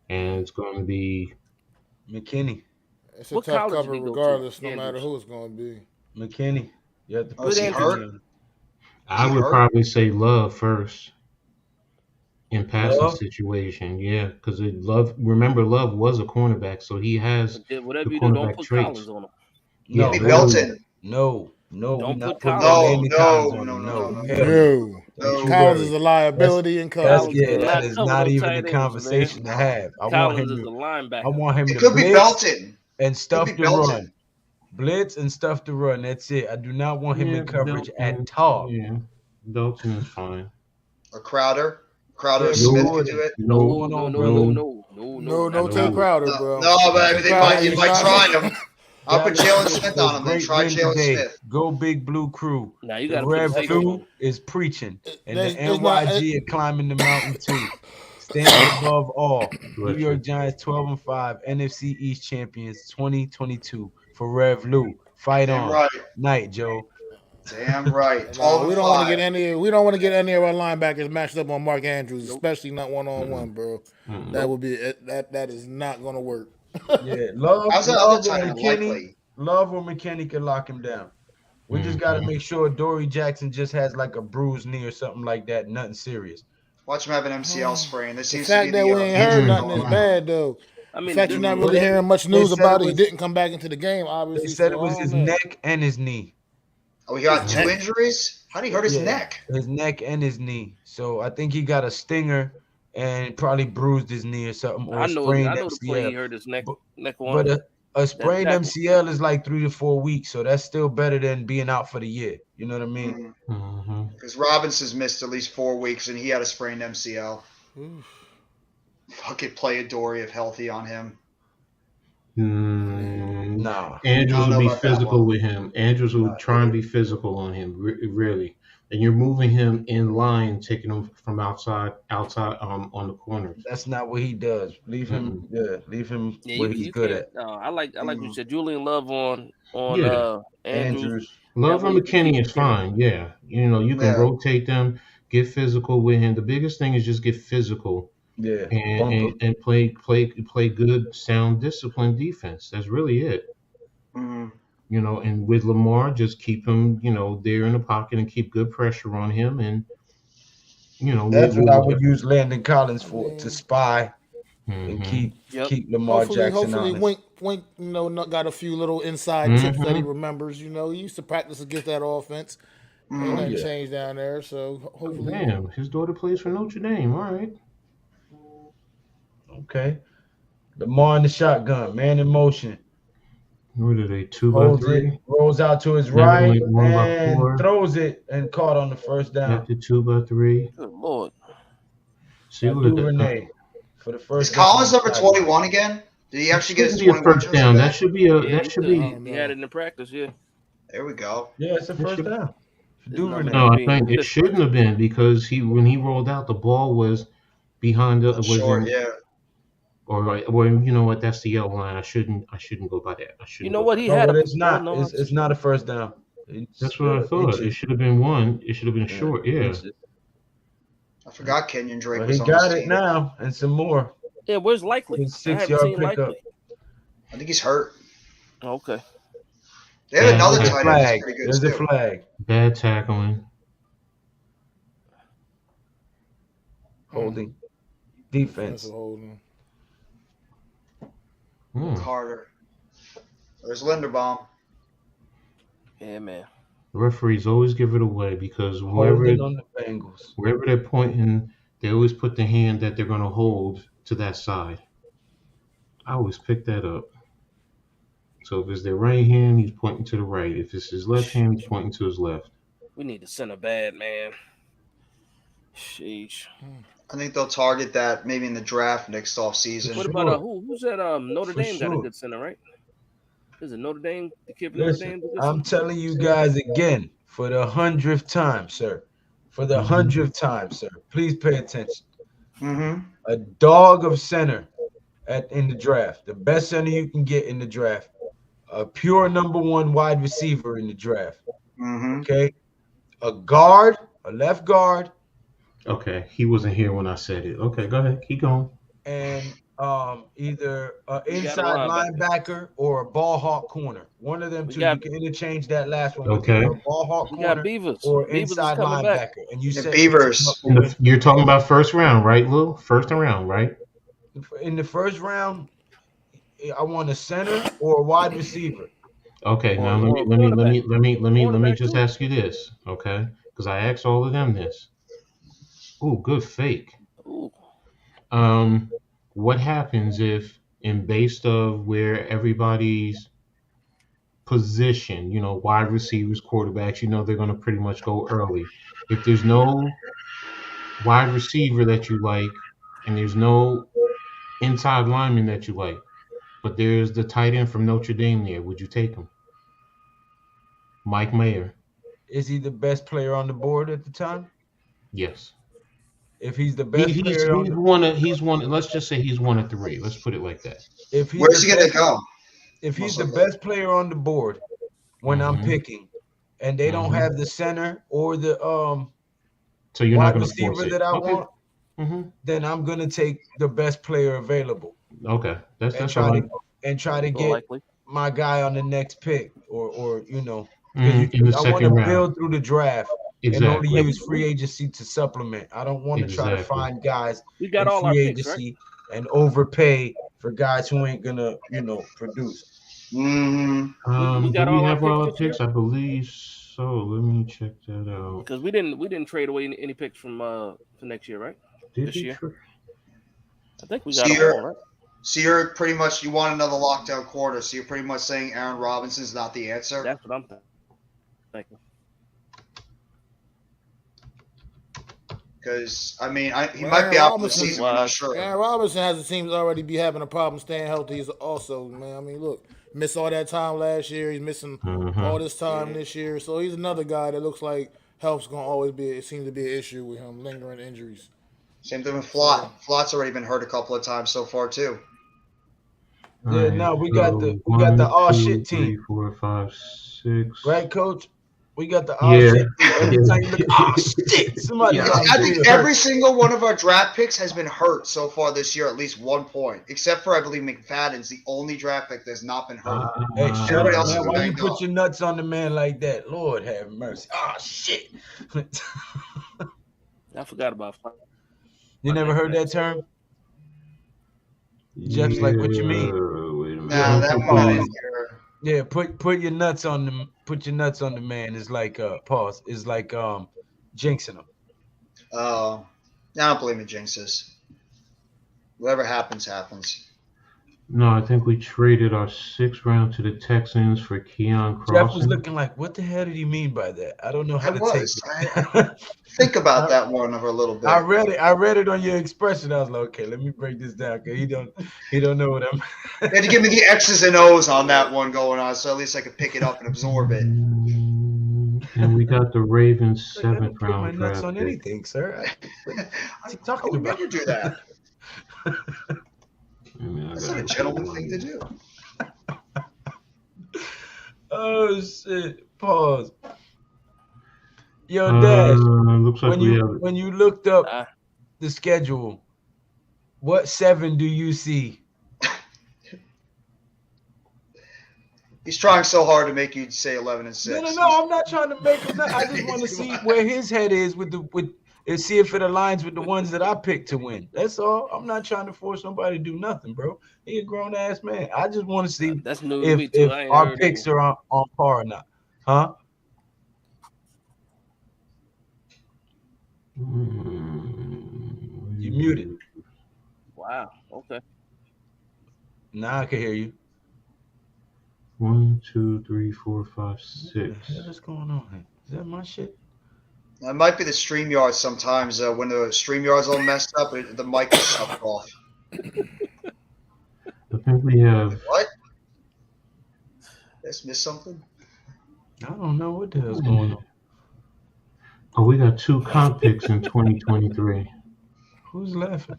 F: And it's going to be
C: McKinney.
E: It's a
J: What
E: tough
J: college
E: cover
J: did he go to?
E: regardless, no
J: Andrews.
E: matter who it's going to be.
C: McKinney. You have to
H: Oh, is he hurt?
F: I would
H: hurt?
F: probably say Love first in passing
C: Love?
F: situation. Yeah, because Remember, Love was a cornerback, so he has
J: Whatever
F: the
J: you do, don't
F: cornerback
J: put
F: traits.
J: Collins on him.
C: No,
H: Maybe Belton.
C: No, we're
J: Don't
C: not
J: put
C: putting
J: Collins.
C: Landon
H: No,
C: Collins
H: no,
C: on him.
H: no,
C: No,
H: no,
C: hell
E: No.
H: No.
E: Collins is a liability in
C: That's
E: coverage.
J: Collins
C: that
J: is
C: is
J: not
C: not
J: covering
C: even
J: tight
C: the
J: ends,
C: conversation
J: man.
C: to have. I want
J: Collins
C: him
J: is a
C: to.
J: linebacker.
C: I want him
H: It
C: to
H: could be
C: blitz
H: Belton.
C: and stuff
H: Could be
C: to
H: Belton.
C: run. Blitz and stuff to run. That's it. I do not want him
F: Yeah,
C: in coverage
F: Belton,
C: at all.
F: Yeah, Belton is fine.
H: Or Crowder. Crowder
C: Yeah,
H: or Smith
C: no,
H: could do it.
J: No,
E: No, take
J: not
E: Crowder,
H: No,
E: bro.
H: but I mean, they
E: Crowder
H: might, you
E: is
H: might
E: not-
H: try him. I'll put
C: Dallas
H: Jalen
C: Smith
H: Smith
C: was
H: on him, then
C: great
H: try
C: win
H: Jalen
C: today.
H: Smith.
C: Go Big Blue Crew.
J: Now you
C: The
J: got to
C: Red
J: put Zay
C: Blue
J: on.
C: is preaching, and
E: There's
C: the
E: not-
C: NYG are climbing the mountain too. Stand above all. New
F: Bless
C: York
F: you.
C: Giants 12-5, NFC East champions 2022 for Rev Lou. Fight
H: Damn
C: on.
H: right.
C: Night, Joe.
H: Damn right.
E: No, we don't want to
H: 12-5.
E: get any. We don't want to get any of our linebackers matched up on Mark Andrews, especially not one on one, bro. That would be that is not going to work.
C: Yeah, Love,
H: How's that
C: Love
H: other
C: or
H: tight end
C: McKinney.
H: likely?
C: Love or McKinney can lock him down. We just got to make sure Dory Jackson just has like a bruised knee or something like that. Nothing serious.
H: Watch him have an MCL sprain. There
E: The
H: seems to be
E: fact that we ain't heard
H: injury
E: nothing
H: going
E: is
H: on.
E: bad, though.
J: I
E: The
J: mean,
E: fact you're not really
C: They-
E: hearing much
C: they
E: news
C: said
E: about
C: it
E: it, he
C: was-
E: didn't come back into the game, obviously.
C: They said
E: so
C: it was
E: I
C: his
E: don't know.
C: neck and his knee.
H: Oh, he got
E: His
H: two
E: neck?
H: injuries? How did he hurt his
C: Yeah,
H: neck?
C: His neck and his knee. So I think he got a stinger and probably bruised his knee or something, or
J: I know
C: sprained
J: the play he
C: MCL.
J: hurt his neck
C: But
J: on.
C: a sprained
J: tackle.
C: MCL is like 3 to 4 weeks, so that's still better than being out for the year. You know what I mean?
H: Because Robinson's missed at least 4 weeks, and he had a sprained MCL. Fucking play a Dory if healthy on him.
C: Nah.
F: Andrews
H: I don't
F: will
H: know
F: be
H: about that
F: physical
H: one.
F: with him. Andrews will try and be physical on him, really. And you're moving him in line, taking him from outside on the corners.
C: That's not what he does. Leave him, leave him
J: Yeah,
C: where
J: you,
C: he's
J: you
C: good
J: can't.
C: at.
J: No, I like what you said. Julian Love on
F: Yeah.
J: Andrews.
F: Love
J: That
F: and
J: way you
F: McKinney
J: keep
F: is fine. Yeah, you can
H: Yeah.
F: rotate them, get physical with him. The biggest thing is just get physical
C: Yeah.
F: and play good, sound, disciplined defense. That's really it.
H: Mhm.
F: And with Lamar, just keep him, there in the pocket and keep good pressure on him. And,
C: That's what I would use Landon Collins for, to spy and keep Lamar Jackson
E: Hopefully,
C: honest.
E: Wink, got a few little inside tips that he remembers. He used to practice against that offense. Ain't nothing changed down there, so hopefully.
F: Damn, his daughter plays for Notre Dame. All right.
C: Okay. Lamar in the shotgun, man in motion.
F: What are they? 2 by
C: Holds
F: 3.
C: it, rolls out to his
F: Never
C: right,
F: went 1 by
C: and
F: 4.
C: throws it and caught on the first down
F: After 2 by 3.
J: Good Lord.
F: See
C: by
F: what the
C: Duvernay for the
H: Is
C: first down.
H: Collins
C: on the
H: number
C: sideline.
H: 21 again? Did he
F: That
H: actually get his
F: shouldn't be a
H: 21
F: first
H: jersey
F: down. That
H: back?
F: should be a.
J: Yeah,
F: That should be.
J: he had it in practice. Yeah.
H: There we go.
C: Yeah, it's the
F: That
C: first
F: should,
C: down. For
J: His number
C: Duvernay.
F: no, I
J: being
F: think it
J: consistent.
F: shouldn't have been because when he rolled out, the ball was behind the was
H: Short,
F: in
H: yeah.
F: or you know what? That's the yellow line. I shouldn't go by that. I shouldn't.
J: You know
F: go
J: what?
F: by
J: He
F: that.
J: had
C: No,
J: a.
C: but it's
J: No,
C: not.
J: no.
C: It's not a first down. It's
F: That's what I thought. It
C: inches.
F: should have been 1. It should have been short. Yeah.
C: Inches.
H: I forgot Kenyon Drake
C: But
H: was
C: he
H: on this
C: got it
H: team.
C: now and some more.
J: Yeah, where's Likely?
C: Good
J: I haven't
C: 6-yard
J: seen
C: pickup.
J: Likely.
H: I think he's hurt.
J: Okay.
H: They have
F: Yeah,
H: another
C: There's a
H: tight end that's
C: flag.
H: pretty good
C: There's a
H: too.
C: flag.
F: Bad tackling.
C: Holding.
E: Defensive
C: Defense.
E: holding.
H: Carter. There's Linderbaum.
J: Yeah, man.
F: The referees always give it away because
C: Holding on the Bengals.
F: wherever they're pointing, they always put the hand that they're going to hold to that side. I always pick that up. So if it's their right hand, he's pointing to the right. If it's his left hand, he's pointing to his left.
J: We need to send a bad man. Sheesh.
H: I think they'll target that maybe in the draft next offseason.
J: What
C: Sure.
J: about who's that? Notre
C: For
J: Dame got a
C: sure.
J: good center, right? Is it Notre Dame? The kid from Notre
C: Listen,
J: Dame?
C: I'm telling you guys again for the 100th time, sir. For the 100th time, sir. Please pay attention.
H: Mm-hmm.
C: A dog of center in the draft. The best center you can get in the draft. A pure number 1 wide receiver in the draft.
H: Mm-hmm.
C: Okay. A guard, a left guard,
F: Okay, he wasn't here when I said it. Okay, go ahead. Keep going.
C: and either an
J: We got a
C: inside
J: linebacker.
C: linebacker or a ball hawk corner. One of them
J: We
C: two.
J: got-
C: You can interchange that last one with
F: Okay.
C: either a ball hawk
J: We
C: corner
J: got Beavers.
C: or
J: Beavers is
C: inside
J: coming
C: linebacker.
J: back.
C: And you
H: The
C: set
H: Beavers.
F: You're talking about first round, right, Lou? First round, right?
C: in the first round. I want a center or a wide receiver.
F: Okay, now
J: Or a
F: let me
J: quarterback
F: just
J: too.
F: ask you this, okay? Because I asked all of them this. Ooh, good fake.
J: Ooh.
F: What happens if, in based of where everybody's position, wide receivers, quarterbacks, they're going to pretty much go early. If there's no wide receiver that you like, and there's no inside lineman that you like, but there's the tight end from Notre Dame there, would you take him? Mike Mayer.
C: Is he the best player on the board at the time?
F: Yes.
C: If he's the best player on the
F: He's one. Let's just say he's 1 of 3. Let's put it like that.
C: if he's
H: Where's
C: the
H: he going to
C: best-
H: go?
C: If he's
H: Most
C: the
H: likely.
C: best player on the board when I'm picking, and they don't have the center or the
F: So you're not
C: wide
F: going to force
C: receiver
F: it.
C: that I
F: Okay.
C: want, then I'm gonna take the best player available
F: Okay. That's
C: and
F: all
C: try
F: right.
C: to
J: More
C: get
J: likely.
C: my guy on the next pick, or
F: In the
C: I want
F: second
C: to
F: round.
C: build through the draft and only
F: Exactly.
C: use free agency to supplement. I don't want to try to
F: Exactly.
C: find guys
J: We got
C: in
J: all our
C: free
J: picks, right?
C: agency and overpay for guys who ain't gonna produce.
H: Mm-hmm.
J: We got
F: Do we
J: all our
F: have all our
J: picks this year?
F: picks? I believe so. Let me check that out.
J: Because we didn't trade away any picks from for next year, right?
F: Did
J: This
F: we
J: year.
F: tr-
J: I think we
H: So
J: got them
H: you're-
J: all, right?
H: So you're pretty much, you want another lockdown quarter, so you're pretty much saying Aaron Robinson's not the answer?
J: That's what I'm thinking.
H: Because, I mean, he
E: Well,
H: might be
E: Aaron
H: out for the
E: Robinson-
H: season, we're not sure.
E: Aaron Robinson has the teams already be having a problem staying healthy also, man. I mean, look, missed all that time last year. He's missing all this time this year. So he's another guy that looks like health's going to always be, it seems to be an issue with him, lingering injuries.
H: Same thing with Flott. Flott's already been hurt a couple of times so far, too.
C: Yeah, no, we got the all shit team.
F: 3, 4, 5, 6.
C: Right, Coach? We got the all
F: Yeah.
C: shit team. Every time you look, oh shit, somebody.
F: Yeah.
H: I think every single one of our draft picks has been hurt so far this year, at least 1 point. Except for, I believe, McFadden's the only draft pick that's not been hurt.
C: Hey, shut
H: Everybody
C: up,
H: else
C: man.
H: is
C: Why you
H: banged
C: put
H: up.
C: your nuts on the man like that? Lord have mercy. Oh shit.
J: I forgot about.
C: You never heard that term? Jeff's like, what you mean?
F: Wait a minute.
H: Nah, that one I didn't hear.
C: Yeah, put your nuts on them. Put your nuts on the man. It's like pause. It's like jinxing him.
H: I don't believe in jinxes. Whatever happens, happens.
F: No, I think we traded our 6th round to the Texans for Keon
C: Jeff was
F: Crossan.
C: looking like, what the hell did he mean by that? I don't know how
H: I
C: to take
H: was.
C: it.
H: Think about that one for a little bit.
C: I read it on your expression. I was like, okay, let me break this down because he don't know what I'm.
H: You had to give me the X's and O's on that one going on, so at least I could pick it up and absorb it.
F: And we got the Ravens'
C: Like, I don't
F: 7th
C: break my
F: round
C: nuts
F: draft
C: on
F: pick.
C: anything, sir. What are you talking
H: I would
C: about?
H: never do that.
F: I mean,
H: That's not a gentleman thing to do.
C: Oh shit! Pause. Yo, Dash.
F: Looks like
C: When you looked up the schedule, what 7 do you see?
H: He's trying so hard to make you say 11 and 6.
C: No. I'm not trying to make him. I just want to see where his head is and see if it aligns with the ones that I picked to win. That's all. I'm not trying to force nobody to do nothing, bro. He a grown ass man. I just want to see
J: That's new to me too.
C: if
J: I ain't
C: our
J: heard
C: picks
J: it.
C: are on par or not. Huh? You muted.
J: Wow. Okay.
C: Now I can hear you.
F: 1, 2, 3, 4, 5, 6.
C: What the hell is going on here? Is that my shit?
H: It might be the StreamYard sometimes. When the StreamYard's all messed up, the mic is sucked off.
F: I think we have.
H: What? Just missed something?
C: I don't know what the hell's going on.
F: Oh, we got 2 comp picks in 2023.
C: Who's laughing?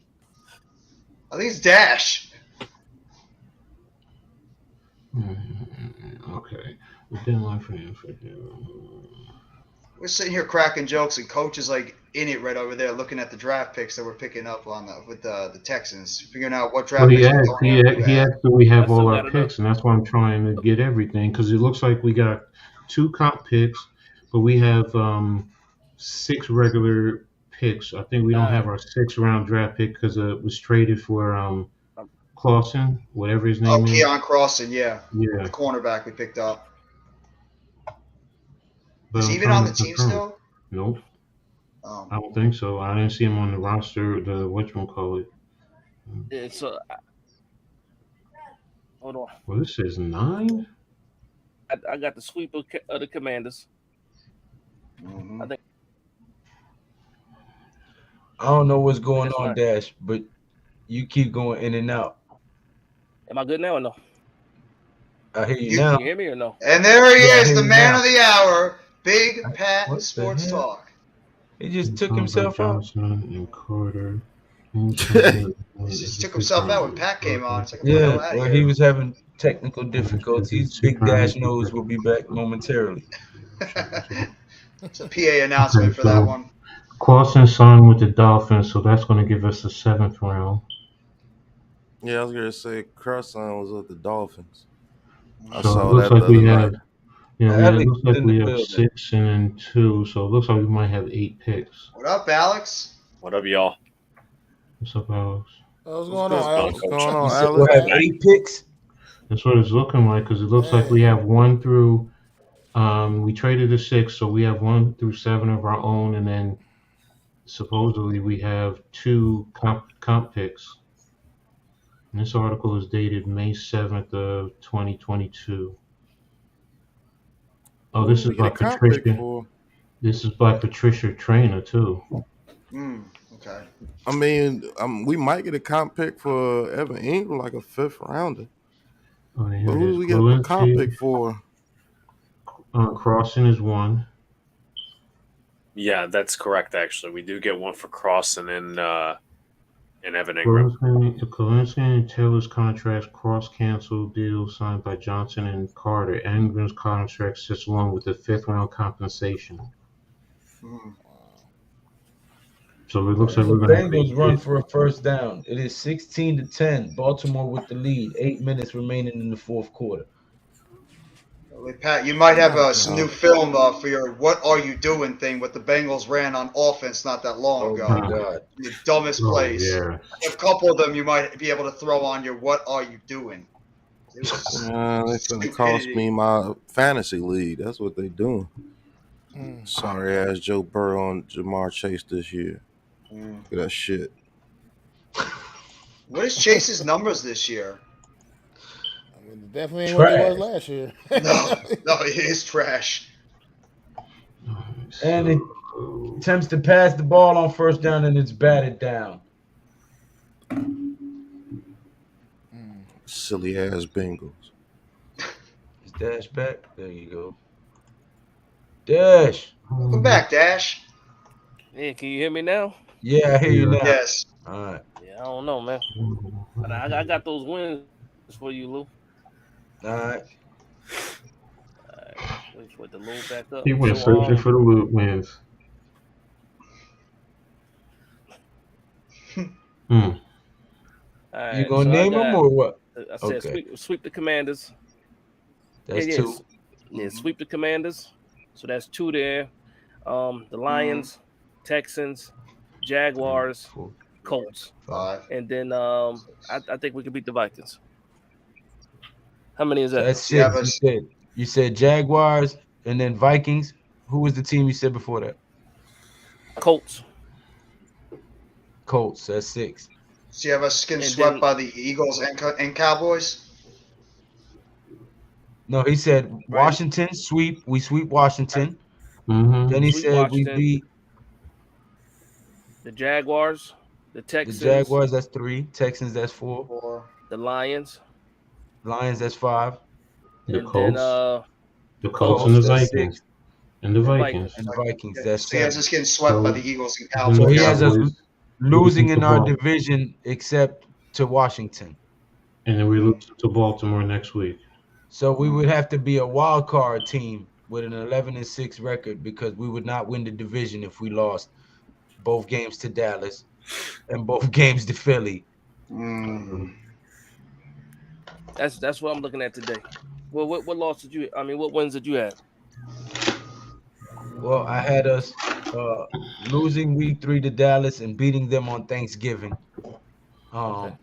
H: I think it's Dash.
F: Okay. The deadline for
H: We're sitting here cracking jokes, and Coach is like in it right over there, looking at the draft picks that we're picking up on with the Texans, figuring out what draft
F: Well,
H: picks.
F: he asked do we have
J: I still
F: all our
J: gotta
F: picks, and that's why I'm trying to get everything because it looks like we got 2 comp picks, but we have 6 regular picks. I think we don't have our 6th round draft pick because it was traded for Clausen, whatever his name is.
H: Keon Crossan, yeah,
F: Yeah.
H: the cornerback we picked up.
F: But
H: Is he even on the team still?
F: Nope.
H: Oh.
F: I don't think so. I didn't see him on the roster. The whatchamacallit.
J: It's hold on.
F: Well, this says 9.
J: I got the sweep of the Commanders.
H: Mm-hmm.
J: I think.
C: I don't know what's going
J: That's
C: on,
J: fine.
C: Dash, but you keep going in and out.
J: Am I good now or no?
C: I hear you
H: You-
C: now.
J: Can you hear me or no?
H: And there he
C: Yeah, I
H: is,
C: hear
H: the
C: you
H: man
C: now.
H: of the hour, Big Pat
C: What the
H: Sports
C: hell?
H: Talk.
C: He just took himself out.
F: Johnson and Carter.
H: He just took himself out when Pat came on. It's like, what the hell
C: Yeah,
H: out of
C: well,
H: here?
C: he was having technical difficulties. Big Dash knows will be back momentarily.
H: It's a PA announcement for that one.
F: Clausen signed with the Dolphins, so that's going to give us the 7th round.
K: Yeah, I was gonna say Crossan was with the Dolphins. I
F: So
K: saw
F: it looks
K: that
F: like
K: the
F: we
K: other
F: have,
K: night.
C: Alex
F: it looks like
C: in
F: we
C: the
F: have
C: building.
F: 6 and then 2. So it looks like we might have 8 picks.
H: What up, Alex?
L: What up, y'all?
F: What's up, Alex?
K: What's going
L: good,
K: on, Alex? What's
L: Coach?
K: going
C: You
K: on,
C: said we'll have
K: Alex?
C: 8 picks.
F: That's what it's looking like because it looks like we have 1 through. We traded the 6, so we have 1 through 7 of our own, and then supposedly we have 2 comp picks. And this article is dated May 7th of 2022. Oh,
K: Who
F: this
K: did
F: is
K: we
F: by
K: get a comp pick
F: Patricia.
K: for?
F: This is by Patricia Trainer too.
H: Okay.
K: I mean, we might get a comp pick for Evan Ingram, like a 5th rounder.
F: Oh, here
K: But
F: it
K: who
F: is.
K: did we get a comp
F: Walensky.
K: pick for?
F: Crossing is 1.
L: Yeah, that's correct. Actually, we do get one for Crossan and Evan Ingram.
F: Walensky and Taylor's contracts cross-cancel deal signed by Johnson and Carter. Ingram's contract sits along with the 5th round compensation. So it looks like
C: The
F: we're going to have
C: Bengals
F: 8
C: run
F: picks.
C: for a first down. It is 16-10. Baltimore with the lead. 8 minutes remaining in the 4th quarter.
H: Wait, Pat, you might have some new film for your "What Are You Doing" thing. What the Bengals ran on offense not that long ago.
C: Oh my God!
H: The dumbest plays.
F: Yeah.
H: A couple of them you might be able to throw on your "What Are You Doing."
K: It's gonna cost me my fantasy league. That's what they doing. Sorry ass Joe Burrow on Jamar Chase this year. Look at that shit.
H: What is Chase's numbers this year?
E: It definitely ain't what they was
C: Trash.
E: last year.
H: No, it is trash.
C: And it attempts to pass the ball on first down and it's batted down.
K: Silly ass Bengals.
C: Is Dash back? There you go. Dash.
H: Welcome back, Dash.
J: Yeah, can you hear me now?
C: Yeah, I hear you now.
H: Yes.
C: All right.
J: Yeah, I don't know, man. But I got those wins for you, Lou.
C: All right.
J: Wait for it to load back up.
F: He went
J: So
F: searching for the loot wins.
J: all
C: You
J: right,
C: gonna
J: so I
C: name them
J: got.
C: or what?
J: I said
C: Okay.
J: sweep the Commanders.
C: That's
J: Yes.
C: two.
J: Yeah, sweep the Commanders. So that's two there. The Lions, Texans, Jaguars,
C: Four,
J: Colts,
C: five.
J: and then I think we can beat the Vikings. How many is that?
C: That's
H: So you have
C: six.
H: us.
C: You said Jaguars and then Vikings. Who was the team you said before that?
J: Colts.
C: Colts. That's six.
H: So you have us getting
J: And
H: swept
J: then-
H: by the Eagles and Cowboys.
C: No, he said Washington sweep. We sweep Washington.
F: Mm-hmm.
C: Then he
J: Sweep
C: said
J: Washington.
C: we beat
J: The Jaguars, the
C: the
J: Texans,
C: Jaguars. That's three. Texans. That's four.
H: Or
J: the Lions,
C: Lions. That's five.
F: The
J: and
F: Colts.
J: then
F: The Colts and the
C: That's
F: Vikings.
C: six.
F: And the
J: And
F: Vikings.
C: And the Vikings.
H: Yeah,
C: That's
H: so he has
C: seven.
H: us getting swept by
F: So-
H: the Eagles and
F: Then
H: Cowboys.
C: So
F: the
C: he has us
F: Cowboys
C: losing in
F: to
C: our
F: Bal-
C: division except to Washington.
F: And then we lose to Baltimore next week.
C: So we would have to be a wild card team with an 11-6 record because we would not win the division if we lost both games to Dallas and both games to Philly.
J: that's what I'm looking at today. Well, what loss did you? I mean, what wins did you have?
C: Well, I had us losing week 3 to Dallas and beating them on Thanksgiving.
J: Okay.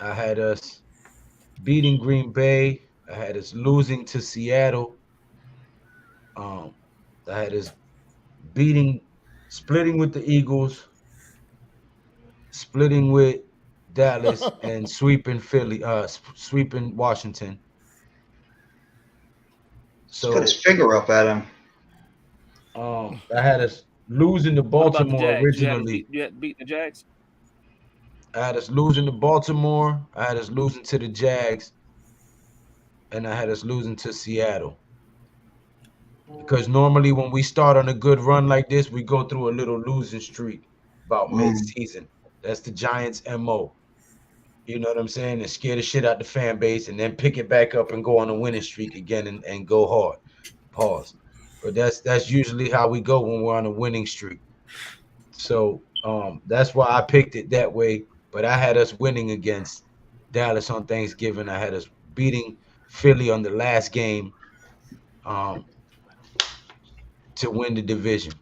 C: I had us beating Green Bay. I had us losing to Seattle. I had us splitting with the Eagles, splitting with Dallas, and sweeping Philly, sweeping Washington. So
H: Put his finger up at him.
C: I had us losing to
J: What about the
C: Baltimore
J: Jags?
C: originally.
J: You had beat the Jags.
C: I had us losing to Baltimore. I had us losing to the Jags, and I had us losing to Seattle. Because normally when we start on a good run like this, we go through a little losing streak about mid-season. That's the Giants' MO. You know what I'm saying? And scare the shit out the fan base and then pick it back up and go on a winning streak again and go hard. Pause. But that's usually how we go when we're on a winning streak. So that's why I picked it that way. But I had us winning against Dallas on Thanksgiving. I had us beating Philly on the last game to win the division.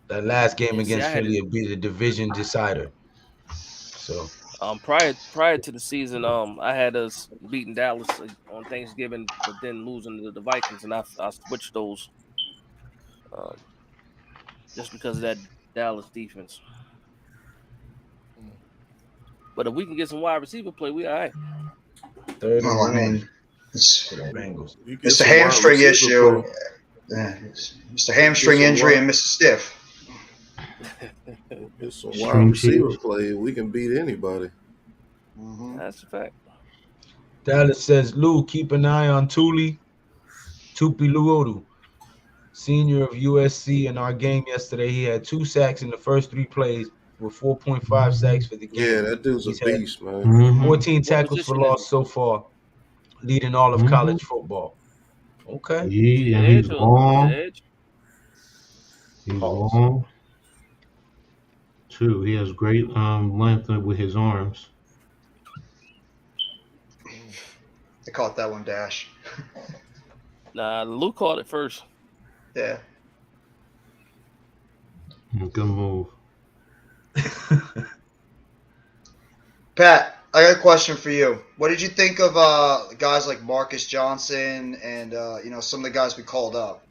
C: That last game
J: Yeah, see,
C: against
J: I had
C: Philly
J: it-
C: would be the division decider. So
J: prior to the season, I had us beating Dallas on Thanksgiving, but then losing to the Vikings, and I switched those, just because of that Dallas defense. But if we can get some wide receiver play, we all right.
C: third and
H: Well, I
C: one
H: mean, it's,
C: for the Bengals.
K: You get
H: it's the
K: some wide
H: hamstring
K: receiver
H: issue.
K: play.
H: Yeah, it's the hamstring
K: some
H: injury
K: wide-
H: and Mr. Stiff.
K: Get some
F: String
K: wide receiver
F: cheese.
K: play. We can beat anybody.
J: That's a fact.
C: Dallas says, Lou, keep an eye on Tupi Luotu, senior of USC. In our game yesterday, he had 2 sacks in the first 3 plays with 4.5 sacks for the game.
K: Yeah, that dude's
C: He's
K: a
C: had
K: beast, man.
F: Mm-hmm.
C: 14 tackles for
J: position is
C: loss so far, leading all of college football. Okay.
F: He's
J: Edge or
F: long.
J: edge?
F: He's
C: Pause.
F: long. 2. He has great length with his arms.
H: I caught that one, Dash.
J: Nah, Luke caught it first.
H: Yeah.
F: Good move.
H: Pat, I got a question for you. What did you think of guys like Marcus Johnson and some of the guys we called up?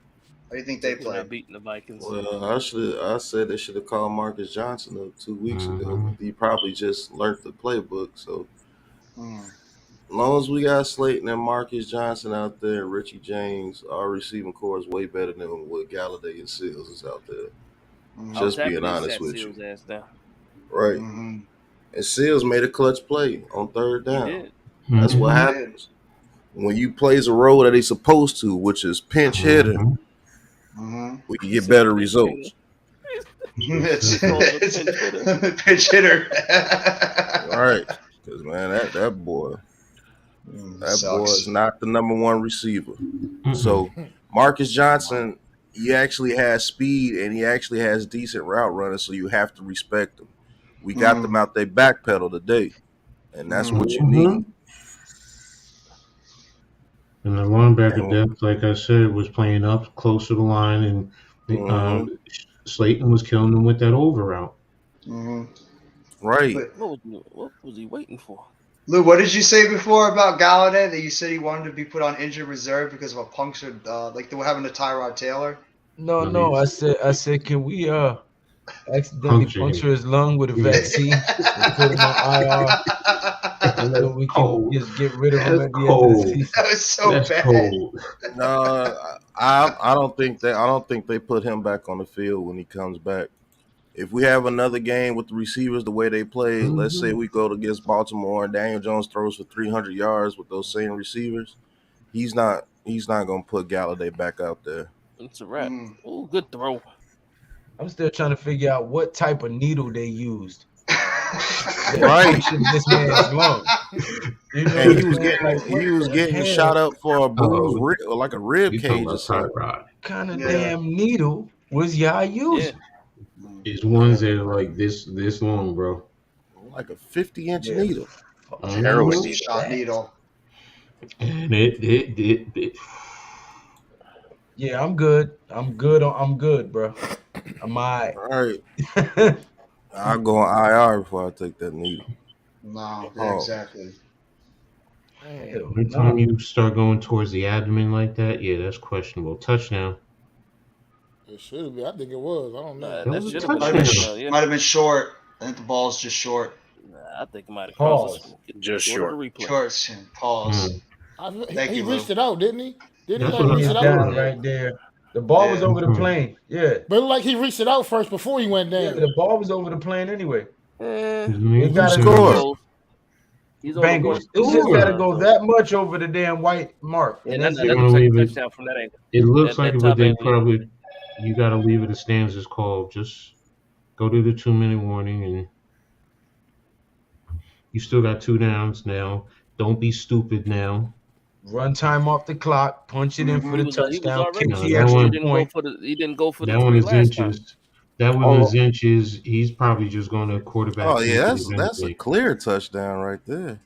H: How do you think they
J: We're not
H: played?
J: beating the Vikings.
K: Well, I said they should have called Marcus Johnson up 2 weeks ago. He probably just learned the playbook, so As long as we got Slayton and Marcus Johnson out there, Richie James, our receiving core is way better than what Galladay and Seals is out there.
J: I was
K: Just
J: happy
K: being
J: they
K: honest
J: sat
K: with
J: Seals'
K: you.
J: ass down.
K: Right. And Seals made a clutch play on third
J: He
K: down.
J: did.
K: That's what happens. When you plays a role that he's supposed to, which is pinch hitter, we can get better results.
H: It's
J: pinch hitter.
H: Pinch hitter.
K: Right. Because, man, that boy is not the number one receiver. So Marcus Johnson, he actually has speed and he actually has decent route running, so you have to respect him. We got them out their back pedal today, and that's what you need.
F: And the linebacker depth, like I said, was playing up close to the line, and Slayton was killing them with that over route.
K: Right.
J: What was he waiting for?
H: Lou, what did you say before about Galladay? That you said he wanted to be put on injured reserve because of a punctured, like they were having to Tyrod Taylor?
C: No. I said, can we accidentally puncture his lung with a vaccine and put him on IR so we can just get rid of him at the end of the season?
H: That was so bad.
F: Cold.
K: No, I don't think they put him back on the field when he comes back. If we have another game with the receivers the way they play, let's say we go against Baltimore and Daniel Jones throws for 300 yards with those same receivers, he's not going to put Galladay back out there.
J: It's a wrap. Oh, good throw.
C: I'm still trying to figure out what type of needle they used.
K: Right.
C: This man's lung. You know,
K: and he was getting shot up for a bruised rib, like a rib cage or something.
C: Kind of damn needle was y'all using?
F: It's ones that are like this long, bro.
K: Like a 50-inch needle.
H: Heroin needle.
F: And it.
C: Yeah, I'm good. I'm good, bro. I'm all
K: right. I'll go on IR before I take that needle.
H: No, yeah, exactly.
F: Every time you start going towards the abdomen like that, yeah, that's questionable. Touchdown.
E: It should have been. I think it was. I don't know.
J: That should have been a touchdown. Yeah.
H: Might have been short. I think the ball's just short.
J: I think it might have crossed.
L: Just short.
H: Short. Pause.
E: He reached it out, didn't he?
C: Didn't he reach it out? Right there. The ball was over the plane. Yeah.
E: But it looked like he reached it out first before he went down.
C: Yeah, the ball was over the plane anyway.
K: He got to score.
C: Bengals. It's just got to go that much over the damn white mark. And that's
J: looks like a touchdown from that angle.
F: It looks like it, but they probably you got to leave it as stands as called. Just go to the 2-minute warning, and you still got 2 downs now. Don't be stupid now.
C: Run time off the clock, punch it in for the touchdown, kick the
J: extra
C: extra point.
J: He didn't go for the
F: that one is
J: last
F: inches.
J: time.
F: That one is inches. He's probably just going to quarterback.
K: Oh yeah, that's a clear touchdown right there,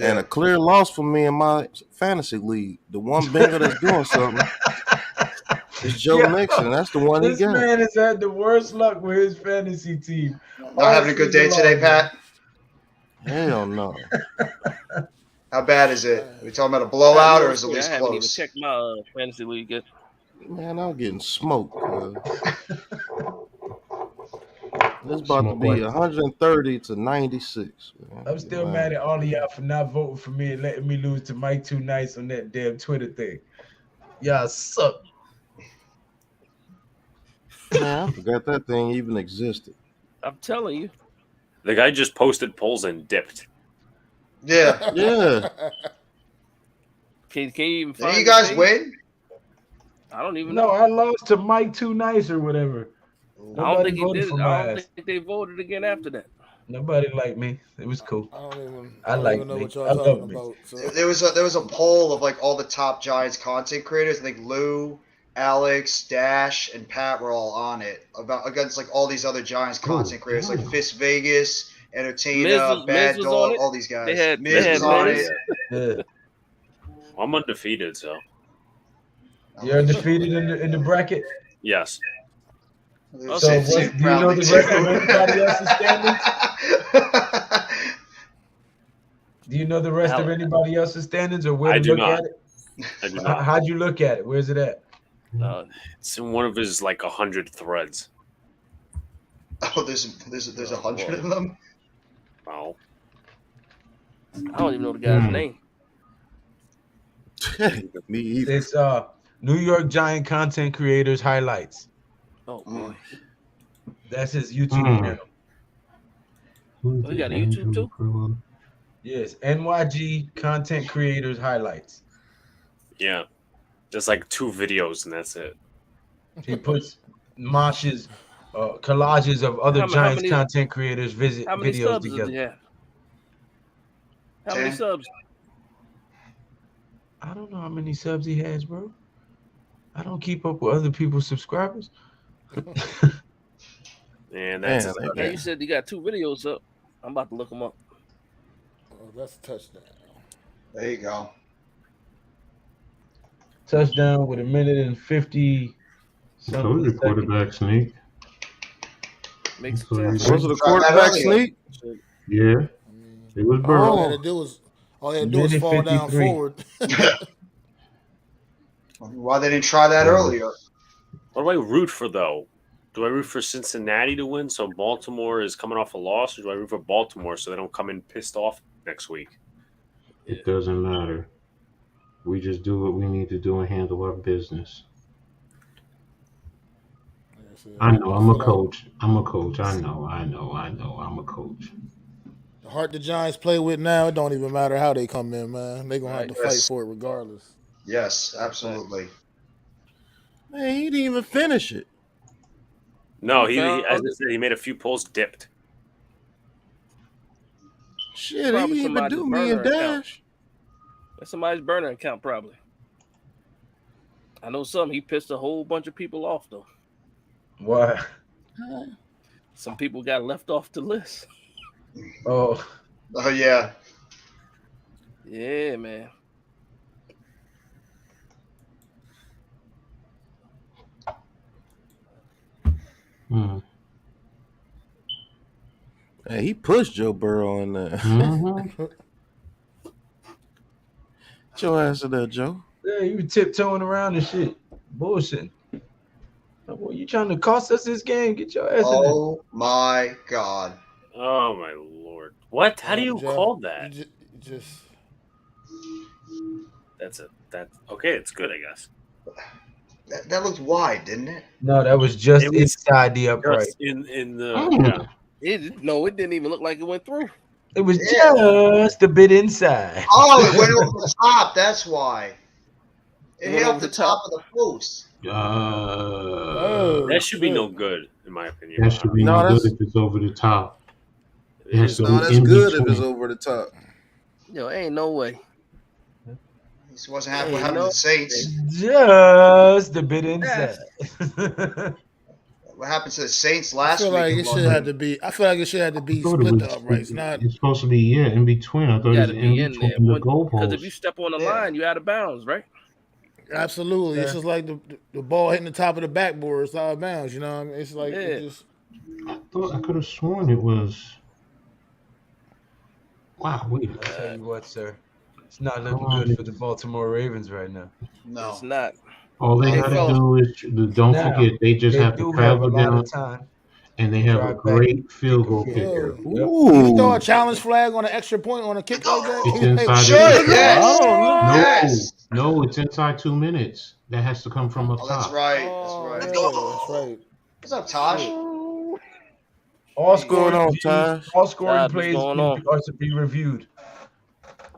K: and a clear loss for me in my fantasy league. The one Bengal that's doing something is Joe Mixon. That's the one he got.
C: This man has had the worst luck with his fantasy team.
H: Not having a good day today, Pat.
K: Hell no.
H: How bad is it? Are we talking about a blowout or is it at least
J: I haven't even
H: close?
J: checked my fantasy league yet.
K: Man, I'm getting smoked. It's about to be 130 to 96. Man.
C: I'm still mad at all of y'all for not voting for me and letting me lose to Mike Too Nice on that damn Twitter thing. Y'all suck.
K: Man, I forgot that thing even existed.
J: I'm telling you.
L: The guy just posted polls and dipped.
H: Yeah.
K: Yeah.
J: Can you even find
H: Did you guys win?
J: I don't even
C: No,
J: know.
C: I lost to Mike Too Nice or whatever.
J: I don't think he did. I don't think they voted again after that.
C: Nobody liked me. It was cool.
E: I don't
C: like
E: even know
C: me.
E: what y'all
C: I
E: talking
C: love me.
E: about. So.
H: There was a poll of like all the top Giants content creators. I think Lou, Alex, Dash, and Pat were all on it against like all these other Giants content creators like Fist Vegas, Entertainer, Bad
J: Miz
H: Dog, all these guys.
J: They had
H: was on
J: Miz.
H: it.
L: I'm undefeated, so
C: You're undefeated in the bracket?
L: yes.
C: So do you know the rest of anybody else's standings? Do you know the rest of anybody else's standings or where to look at it?
L: I do not.
C: How'd you look at it? Where's it at?
L: It's in one of his like 100 threads.
H: Oh, there's 100 of them.
L: Wow.
J: I don't even know the guy's name.
K: Me either.
C: It's New York Giant content creators highlights.
J: Oh boy,
C: that's his YouTube channel.
J: We got a YouTube too.
C: Yes, NYG content creators highlights.
L: Yeah, just like 2 videos and that's it.
C: He puts Mosh's collages of other Giants content creators
J: How many
C: videos
J: subs
C: together.
J: does he have? How many subs?
C: I don't know how many subs he has, bro. I don't keep up with other people's subscribers.
L: And that's
J: Yeah, you said you got 2 videos up. I'm about to look them up.
E: Oh, that's a touchdown.
H: There you go.
C: Touchdown with 1:50 something.
F: Told you quarterback sneak.
J: Makes
F: Was
K: it a quarterback sneak?
F: Yeah. It was Burrow.
E: All they had to do was fall down
C: 53.
E: forward.
H: Why they didn't try that earlier?
L: What do I root for though? Do I root for Cincinnati to win so Baltimore is coming off a loss, or do I root for Baltimore so they don't come in pissed off next week?
F: It doesn't matter. We just do what we need to do and handle our business. I know. I'm a coach. I know. I'm a coach.
E: The heart the Giants play with now, it don't even matter how they come in, man. They're going to have to fight for it regardless.
H: Yes, absolutely.
K: Man, he didn't even finish it.
L: No, he as I said, he made a few pulls, dipped.
K: Shit, he didn't even do me and Dash.
J: That's somebody's burner account, probably. I know something. He pissed a whole bunch of people off, though.
C: Why?
J: Some people got left off the list.
H: Oh, yeah.
J: Yeah, man.
K: Hey, he pushed Joe Burrow in there. Get your ass in there, Joe.
C: Yeah, you tiptoeing around and shit. Bullshit. Boy, you trying to cost us this game? Get your ass in there.
H: Oh, my God.
L: Oh, my Lord. What? How do you call that? That's okay, it's good, I guess.
H: That looked wide, didn't it?
C: No, that was just inside the upright.
L: In the
J: it didn't even look like it went through.
C: It was just a bit inside.
H: Oh, it went over the top. That's why. It hit off the top of the post.
L: That should be no good, in my opinion.
F: That should be no good if it's over the top.
K: That's good if it's over the top.
J: Yo, ain't no way.
H: This wasn't happening with the Saints.
C: Just a bit inside.
H: What happened to the Saints last week?
E: I feel like it should have to be split the uprights.
F: It's supposed to be in between. I thought it was in between the goalposts.
J: Because if you step on the line, you're out of bounds, right?
E: Absolutely. Yeah. It's just like the ball hitting the top of the backboard. It's out of bounds. You know what I mean? It's like
F: I thought I could have sworn it was. Wow, wait.
C: I'll tell you what, sir. It's not looking good for the Baltimore Ravens right now.
H: No,
J: it's not.
F: All they got to do is don't forget they just have to travel down, and they have a great field goal kicker.
E: Ooh. You throw a challenge flag on an extra point on a kick like that?
F: It's inside.
H: Yes.
F: No, it's inside 2 minutes. That has to come from up top.
H: That's right.
E: That's right.
H: What's up, Tosh?
C: All scoring plays are to be reviewed.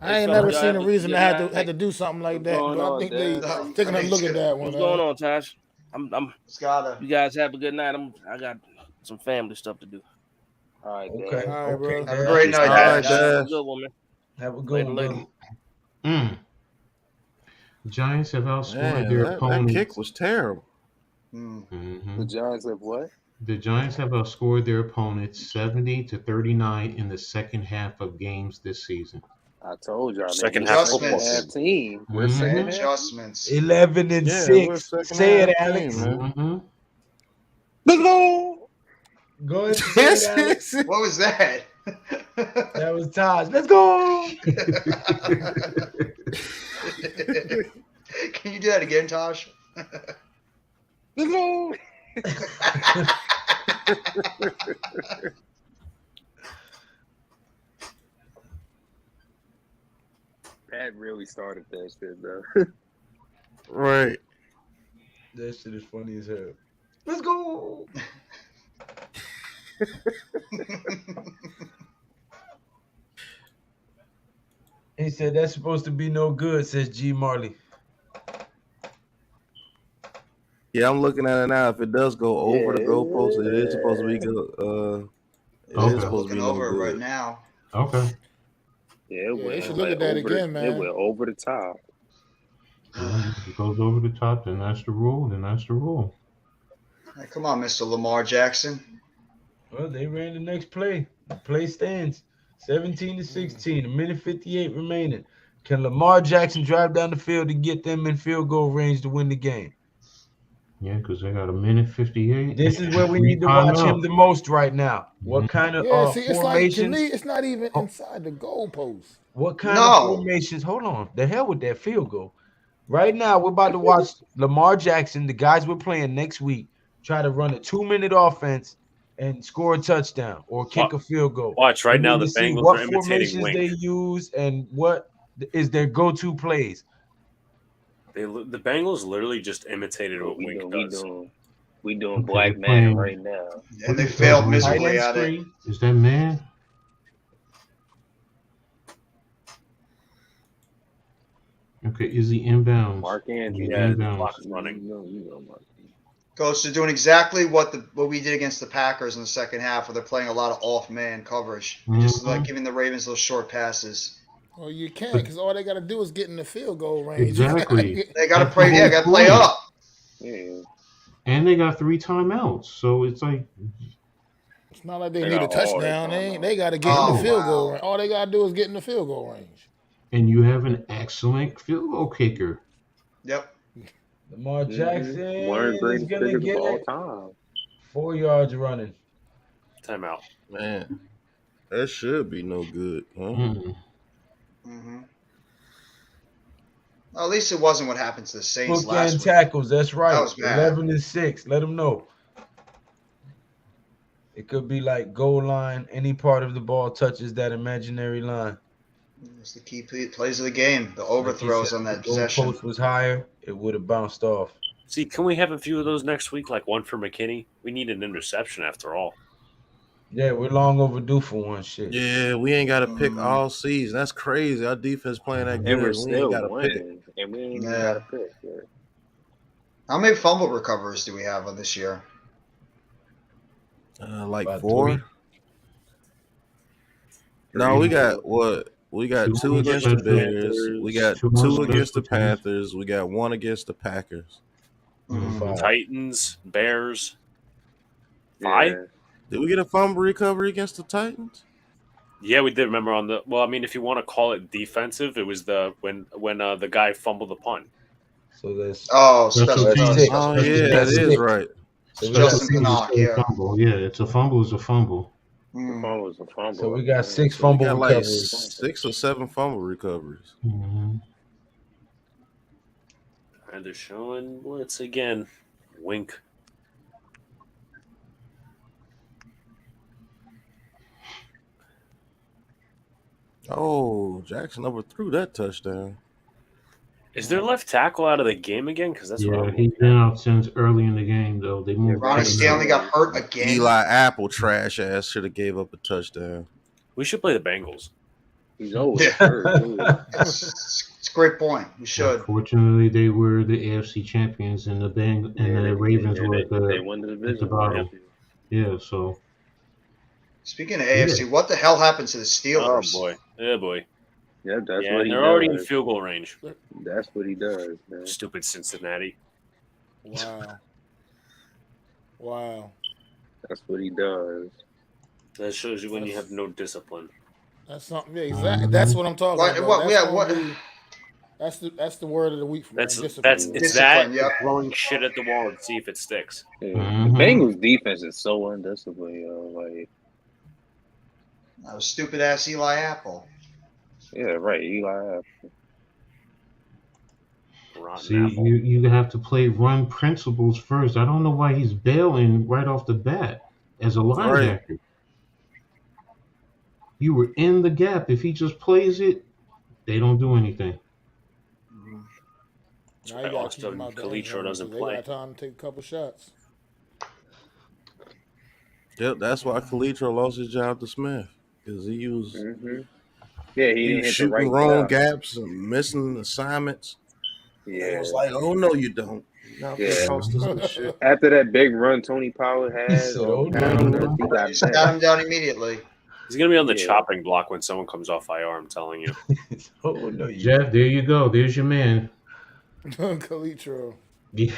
E: I ain't never seen a reason to have to do something like that. But I think they're taking a look at that one.
J: What's going on, Tosh?
H: You
J: guys have a good night. I got some family stuff to do.
H: All right,
C: okay.
E: All right, bro.
H: Have a great night,
J: Have a good one, man.
C: Have a good one,
F: bro. Giants have outscored their opponents.
K: That kick was terrible.
M: The Giants have what?
F: The Giants have outscored their opponents 70-39 in the second half of games this season.
M: I told y'all.
H: Second half football
M: team. We're saying
H: adjustments.
C: 11-6. Say it, Alex. Go ahead. Say it,
H: What was that?
C: That was Taj. Let's go.
H: Can you do that again, Tosh?
J: Let's go.
M: Pat really started that shit, though.
K: Right.
C: That shit is funny as hell. Let's go. He said that's supposed to be no good, says G Marley.
K: Yeah, I'm looking at it now. If it does go over the
M: Yeah.
K: goalpost, it is supposed to be good. It is
F: Okay.
H: I'm
K: supposed to
H: looking
K: be no
H: over it right
K: good.
H: now.
F: Okay.
M: Yeah, it
E: Yeah,
M: went
E: they should
M: like
E: look at that
M: over the.
E: again,
M: It
E: man.
M: went over the top.
F: Yeah, if it goes over the top, then that's the rule. Then that's the rule.
H: Hey, come on, Mr. Lamar Jackson.
C: Well, they ran the next play. The play stands 17-16, a minute 58 remaining. Can Lamar Jackson drive down the field to get them in field goal range to win the game?
F: Yeah, because they got a minute 58.
C: This is where we
F: Three
C: need to watch him
F: timeouts.
C: the most right now. What kind of
E: Yeah, see, it's like to
C: formations?
E: me, it's not even inside the goalpost.
C: What kind of
H: No.
C: formations? Hold on. The hell with that field goal. Right now, we're about to watch Lamar Jackson, the guys we're playing next week, try to run a 2-minute offense and score a touchdown or kick a field goal.
L: Watch right
C: We
L: now.
C: need
L: The
C: to see
L: Bengals
C: what
L: are imitating
C: formations
L: Wink.
C: they use and what is their go-to plays.
L: The Bengals literally just imitated what Wink does.
M: We doing
F: Okay,
M: Black
F: they're
M: Man
F: playing-
M: right now.
H: And they
F: What is
H: failed
F: that?
H: miserably
C: Tight end
H: at it.
C: screen.
F: Is that man? Okay, is he inbounds?
M: Mark Andrews.
F: He's
L: Yeah, the
F: inbounds.
L: clock is running.
M: You know Mark.
H: Coach, they're doing exactly what we did against the Packers in the second half, where they're playing a lot of off-man coverage. Just like giving the Ravens those short passes.
E: Well, you can't because all they got to do is get in the field goal range.
F: Exactly.
H: They got to
F: That's
H: play.
F: the
H: Yeah,
F: whole
H: got to play
F: point.
H: up.
M: Yeah.
F: And they got 3 timeouts. So it's like,
E: It's not like they
M: They
E: need a
M: got all
E: touchdown.
M: their
E: They got to get in
H: Oh,
E: the field
H: wow.
E: goal range. All they got to do is get in the field goal range.
F: and you have an excellent field goal kicker.
H: Yep.
C: Lamar Jackson
M: One of the
C: is
M: greatest
C: going to
M: kickers
C: get
M: of all
C: it.
M: time.
C: 4 yards running.
L: Timeout.
K: Man, that should be no good, huh?
H: Mm-hmm. Well, at least it wasn't what happened to the Saints last
C: Bookend
H: week.
C: tackles. That's right.
H: That was bad.
C: 11-6. Let them know. It could be like goal line. Any part of the ball touches that imaginary line.
H: It's the key plays of the game. The overthrows on that
C: If the
H: possession.
C: goalpost was higher, it would have bounced off.
L: See, can we have a few of those next week? Like one for McKinney? We need an interception after all.
C: Yeah, we're long overdue for one shit.
K: Yeah, we ain't got to pick all season. That's crazy. Our defense playing that
M: And
K: good.
M: we're
K: We
M: still
K: ain't got to pick.
M: winning. And we ain't even
H: Yeah.
M: got a pick. Yeah.
H: How many fumble recoveries do we have on this year?
K: Like
C: About
K: 4.
C: 3.
K: No, we got what? We got
F: 2
K: 2 against the
F: against the
K: Bears. We got
F: 2
K: 2 against
F: against
K: the
F: the Panthers.
K: Panthers. We got 1 against the Packers.
H: Mm-hmm.
L: Titans, Bears. 5?
M: Yeah.
K: Did we get a fumble recovery against the Titans?
L: Yeah, we did. Remember on the well, I mean, if you want to call it defensive, it was the when the guy fumbled the punt.
C: So that's
H: special
F: teams.
H: teams.
C: Six.
K: Oh
C: Special
K: yeah, that
C: teams.
K: is right.
C: So we
F: Special
C: got,
H: Justin
F: teams
H: Canuck,
F: is a
H: yeah.
F: fumble. Yeah, it's a fumble. Is a fumble.
H: Mm.
M: Fumble was a fumble.
C: so we got 6
K: So we
C: fumble
K: got like
C: recoveries.
K: 6 or 7 fumble recoveries.
F: Mhm.
L: And they're showing blitz again. Wink.
K: Oh, Jackson overthrew that touchdown.
L: Is their left tackle out of the game again? Because that's what
F: Yeah,
L: I'm
F: he's been out since early in the game, though. They moved
H: Ronnie
F: him
H: Stanley
F: out.
H: got hurt again.
K: Eli Apple trash ass should have gave up a touchdown.
L: We should play the Bengals.
M: He's always
H: Yeah.
M: hurt, too.
H: It's a great point. We should.
F: Unfortunately, they were the AFC champions, and the Ravens were
M: they
F: at
M: won the
F: the
M: division.
F: bottom. Yeah, so
H: Speaking of AFC, what the hell happened to the
L: Oh
H: Steelers?
L: boy. Yeah, boy.
M: Yeah, that's
L: Yeah,
M: what he
L: they're already in
M: does.
L: field goal range.
M: That's what he does, man.
L: Stupid Cincinnati.
E: Wow. Wow.
M: That's what he does.
L: That shows you when you have no discipline.
E: That's something. Yeah, exactly. That's what I'm talking about.
H: What?
E: That's
H: Yeah.
E: gonna
H: What?
E: be- That's the word of the week for me.
L: That's
E: Discipline.
L: it's
H: Discipline,
L: that
H: yep.
L: throwing shit at the wall and see if it sticks.
M: Yeah.
F: Mhm.
M: The Bengals defense is so undisciplined, yo. Like,
H: That was stupid ass Eli Apple.
M: yeah, right. Eli.
L: Rotten
F: see,
L: apple.
F: you have to play run principles first. I don't know why he's bailing right off the bat as a linebacker. You were in the gap. If he just plays it, They don't do anything.
E: Now you got to keep
L: Austin
E: them out the end
L: Calitro
E: zone
L: doesn't
E: because they
L: play.
E: got time to take a couple shots.
K: Yep, that's why Kalitro lost his job to Smith because he was
M: Yeah, he
K: he
M: didn't
K: was
M: hit the
K: shooting
M: right
K: wrong
M: gap.
K: gaps and missing assignments. They was
M: Yeah,
K: like, "Oh no, you don't." You out there
M: yeah.
K: cost us the shit.
M: After that big run Tony Pollard
C: He
M: had
C: said,
M: off
C: "Oh no, you
M: Cowboys,
C: don't."
M: he got
H: Sat him
M: benched.
H: down immediately.
L: He's gonna be on the
M: Yeah.
L: chopping block when someone comes off IR. I'm telling you.
C: Oh no, you.
F: Jeff, there you go. There's your man.
E: Kalitro.
F: Yeah.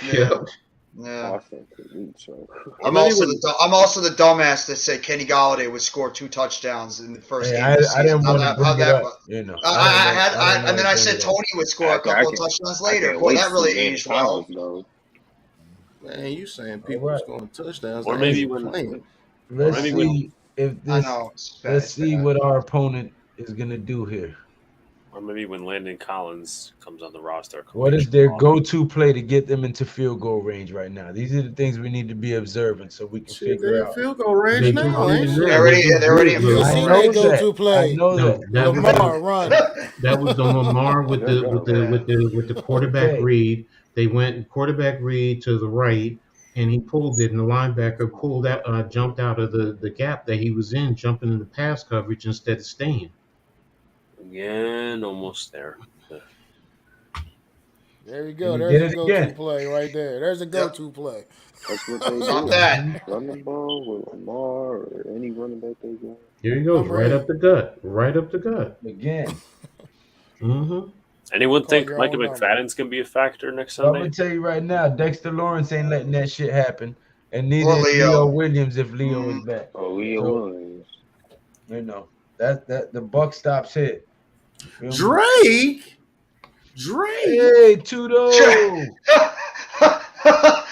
H: Yeah.
M: Austin Calitro.
H: I'm also the dumbass that said Kenny Galladay would score 2 touchdowns in the first
C: Hey,
H: game of the
C: I
H: season.
C: didn't want to bring it up. You know,
H: And then I said Tony would score a couple of touchdowns later. Boy, that really aged well.
K: Man, you saying
C: All
K: people
C: right.
K: scoring touchdowns?
L: Or
K: They
L: maybe
K: ain't
L: when,
K: playing.
C: Let's
L: maybe
C: see if
H: I
C: this.
H: know.
C: Let's see what our opponent is gonna do here.
L: or maybe when Landon Collins comes on the roster.
C: What is their go-to play to get them into field goal range right now? These are the things we need to be observing so we can
K: Shit,
C: figure
K: they in
C: out.
K: field goal range
F: They
K: now,
F: do
K: ain't
F: it
K: they?
F: now.
H: They're already in
E: You
H: field
E: just
C: I
H: goal
E: seen
C: know
E: their
H: range.
E: go-to
C: that.
E: play.
C: I know
F: No,
C: that.
E: Lamar run.
F: that was the Lamar with the quarterback
C: Okay.
F: read. They went quarterback read to the right, and he pulled it, and the linebacker pulled out, jumped out of the gap that he was in, jumping into pass coverage instead of staying.
L: Again, almost there.
E: There you
C: And
E: go.
C: he
E: There's
C: did
E: a
C: it
E: go-to
C: again.
E: play right there. There's a go-to play.
M: That's what they
H: Stop
M: do.
H: that.
M: Run the ball with Lamar or any running back they got.
F: Here he goes,
E: Number
F: right
E: 8.
F: up the gut, right up the gut.
C: Again.
F: Mm-hmm.
L: Anyone
E: Call
L: think
E: your
L: Micah
E: own number.
L: McFadden's gonna be a factor next
C: So I'm gonna
L: Sunday?
C: tell you right now, Dexter Lawrence ain't letting that shit happen, and neither
H: Or
C: is
H: Leo.
C: Leo Williams if Leo is back.
M: Oh, Leo
C: So
M: Williams.
C: you know that the buck stops here. You feel me?
K: Drake.
C: Hey, Tudo.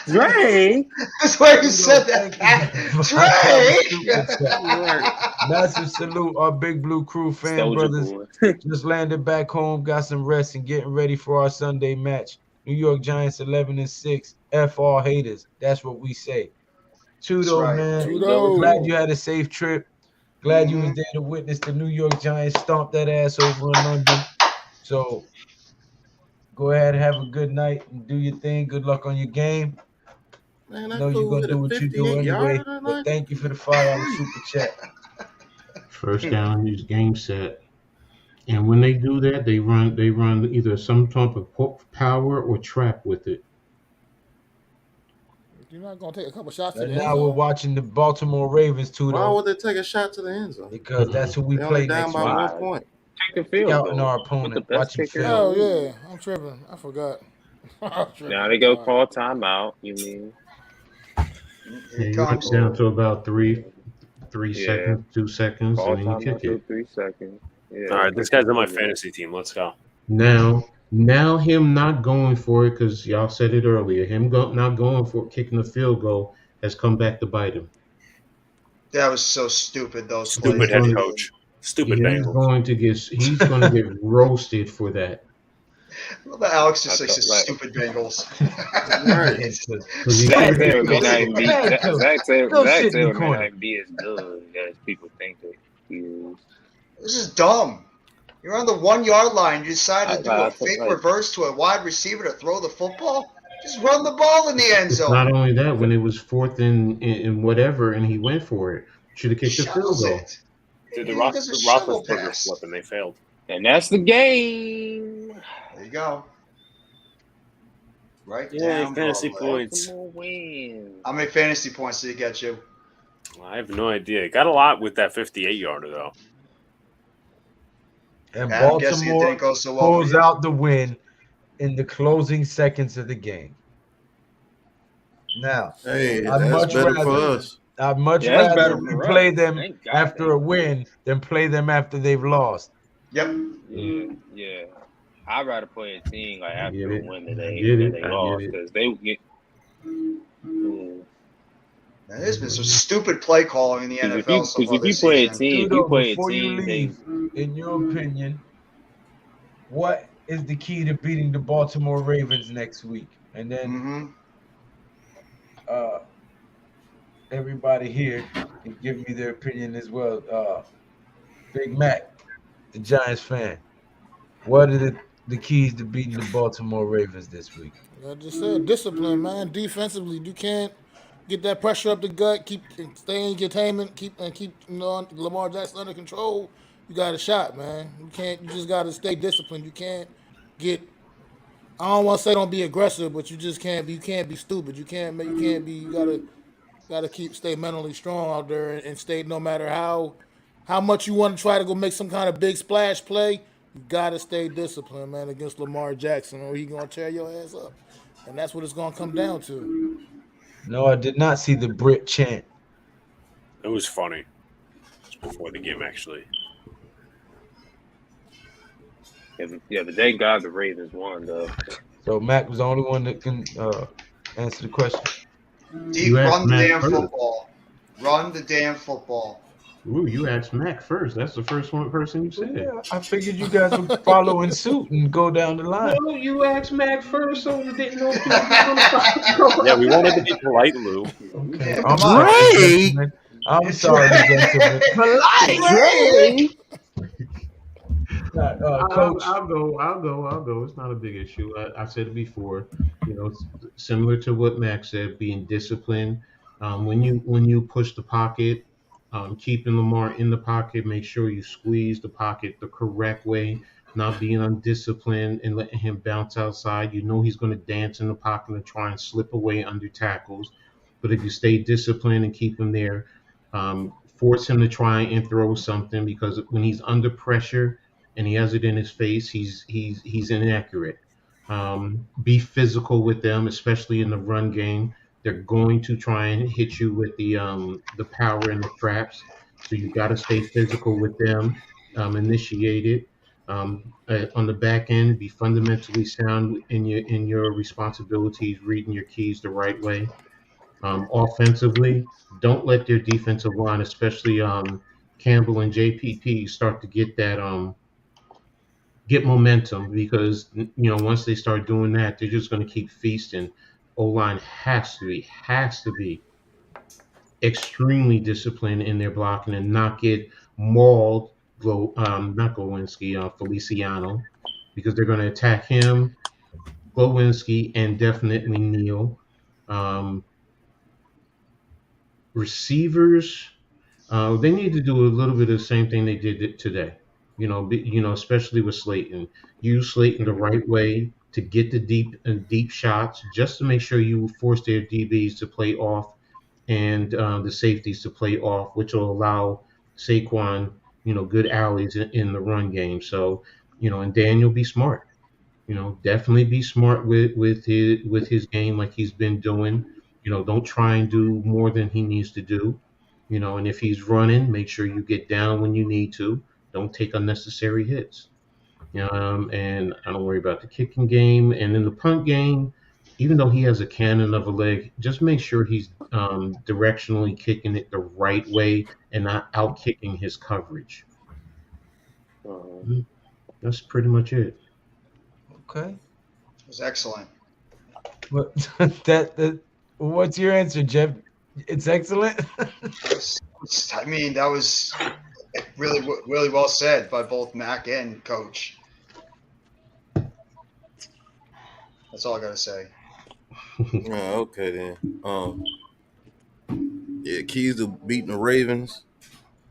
K: Drake.
H: That's why you
C: Tudo,
H: said that,
C: thank
H: Pat.
C: you for $5
H: Drake!
C: super chat. Massive salute, our Big Blue Crew fan
M: Soldier
C: brothers.
M: boy.
C: Just landed back home, got some rest, and getting ready for our Sunday match. New York Giants 11-6. F all haters. That's what we say. Tudo,
H: right.
C: man.
M: There you go,
C: Glad
E: Tudo.
C: you had a safe trip. Glad you was there to witness the New York Giants stomp that ass over in London. So go ahead and have a good night and do your thing. Good luck on your game.
K: Man,
C: I
K: that
C: know you're
K: fool
C: gonna
K: hit
C: do
K: a
C: what you do
K: 58
C: anyway.
K: yarder
C: But
K: tonight.
C: thank you for the $5 super chat.
F: First down, he's game set. And when they do that, they run either some type of power or trap with it.
E: You're not going to take a couple shots to
C: And
E: the end
C: now we're
E: zone?
C: watching the Baltimore Ravens,
K: Why
C: Tudo,
K: would they take a shot to the end zone?
C: because that's who we
K: They only
C: play
K: down
C: next
K: by
C: week.
K: 1 point.
M: Take the field
C: Scouting
M: goal.
C: our
M: Put the
C: opponent,
M: best
C: watching
M: kicker in
C: film.
E: Oh,
M: the league.
E: yeah. I'm tripping. I forgot. I'm tripping.
M: Now they go
E: Sorry.
M: call timeout. You mean?
C: Mm,
H: Here
F: Yeah,
H: it
F: you run
H: comes.
F: down to about three
M: Yeah.
F: seconds, 2 seconds,
M: Call
F: and then you
M: timeout
F: kick
M: till
F: it.
M: 3 seconds. Yeah.
L: All right, this
M: kick the
L: guy's on my
M: field goal.
L: fantasy team. Let's go.
F: Now him not going for it, because y'all said it earlier, not going for it, kicking the field goal has come back to bite him.
H: That was so stupid, those
L: Stupid
H: plays.
L: head coach. Stupid
F: He's
L: Bengals.
F: going to get roasted for that.
H: Well, the Alex just
M: I
H: likes
M: thought,
H: the
M: like-
H: stupid Bengals.
K: Right.
F: Because he
M: Zach
F: should
M: Taylor may
C: Go
M: not
C: sit-
M: even be.
C: go ahead,
M: Zach
C: coach.
M: Taylor,
C: Go
M: Zach
C: sit in the
M: Taylor may
C: corner.
M: not even be as good as people think that he is.
H: This is dumb. You're on the 1 yard line. You decide to do
M: I
H: a
M: thought,
H: fake
M: like-
H: reverse to a wide receiver to throw the football. Just run the ball in the end
F: It's
H: zone.
F: not only that, when it was fourth and whatever, and he went for it, should have kicked the field
H: Shovels
F: goal.
H: it.
L: Dude, the
H: He does a shovel
L: Roethlisberger
H: pass.
L: flip, and they failed.
M: And that's the game.
H: There you go. Right
L: Yeah,
H: down
L: fantasy
H: Broadway.
L: points.
M: Baltimore wins.
H: How many fantasy points did he get you?
L: I have no idea. Got a lot with that 58-yarder, though.
C: And
H: I'm guessing it
C: Baltimore
H: didn't go so well for
C: pulls
H: you.
C: out the win in the closing seconds of the game. Now,
K: Hey,
C: I'd
K: that's
C: much
K: better for
C: rather
K: us.
C: I'd much
M: Yeah, that's
C: rather
M: better
C: we
M: for
C: play
M: us.
C: them
M: Thank God
C: after
M: they
C: a win than play them after they've lost.
H: Yep.
M: Yeah. I'd rather play a team like after
F: get
M: a
F: it.
M: win
F: I
M: than
F: get
M: they
F: it. I get
M: lost
F: it.
M: because they get.
H: Man, there's been some stupid play calling in the
M: Because
H: NFL so far
M: if you
H: this
M: play a
H: season.
M: team,
C: Tudo,
M: you play a
C: before you
M: team,
C: leave, in your opinion, what is the key to beating the Baltimore Ravens next week? And then everybody here can give me their opinion as well. Big Mac, the Giants fan. What are the keys to beating the Baltimore Ravens this week?
E: I just said discipline, man. Defensively, you can't get that pressure up the gut. Stay in containment. Keep Lamar Jackson under control. You got a shot, man. You can't. You just got to stay disciplined. You can't get. I don't want to say don't be aggressive, but you just can't be. You can't be stupid. You can't. You can't be. You gotta stay mentally strong out there and stay no matter how much you want to try to go make some kind of big splash play. You gotta stay disciplined, man, against Lamar Jackson, or he gonna tear your ass up, and that's what it's gonna come down to.
C: No, I did not see the Brit chant.
L: It was funny. It's before the game, actually.
M: Yeah, but thank God the Ravens won, though.
C: So Mac was the only one that can answer the question.
H: Deep, run the damn football. Run the damn football.
F: Ooh, you asked Mac first. That's the first person you said.
C: Yeah, I figured you guys would follow in suit and go down the line.
F: No, you asked Mac first, so we didn't know if you were going to.
L: Yeah, we wanted to be polite, Lou.
C: Okay.
H: Yeah,
C: I'm
H: polite.
C: sorry. I'm sorry, gentlemen.
H: Polite.
C: Coach.
F: I'll go. It's not a big issue. I said it before. Similar to what Max said, being disciplined. When you push the pocket, keeping Lamar in the pocket, make sure you squeeze the pocket the correct way, not being undisciplined and letting him bounce outside. You know he's going to dance in the pocket and try and slip away under tackles. But if you stay disciplined and keep him there, force him to try and throw something, because when he's under pressure and he has it in his face, he's inaccurate. Be physical with them, especially in the run game. They're going to try and hit you with the power and the traps, so you got to stay physical with them. Initiate it. On the back end, be fundamentally sound in your responsibilities, reading your keys the right way. Offensively, don't let their defensive line, especially Campbell and JPP, start to get momentum, because once they start doing that, they're just going to keep feasting. O-line has to be extremely disciplined in their blocking and not get mauled. Not Glowinski, Feliciano, because they're going to attack him, Glowinski, and definitely Neal. Receivers, they need to do a little bit of the same thing they did today. Especially with Slayton. Use Slayton the right way to get the deep shots, just to make sure you force their DBs to play off and the safeties to play off, which will allow Saquon, good alleys in the run game. So, and Daniel, be smart. Definitely be smart with his game, like he's been doing. Don't try and do more than he needs to do. And if he's running, make sure you get down when you need to. Don't take unnecessary hits. And I don't worry about the kicking game. And in the punt game, even though he has a cannon of a leg, just make sure he's directionally kicking it the right way and not out kicking his coverage. That's pretty much it.
C: Okay.
H: It was excellent.
C: What what's your answer, Jeff? It's excellent.
H: I mean, that was really, really well said by both Mac and Coach. That's all I gotta say.
K: Okay then. Yeah, keys to beating the Ravens.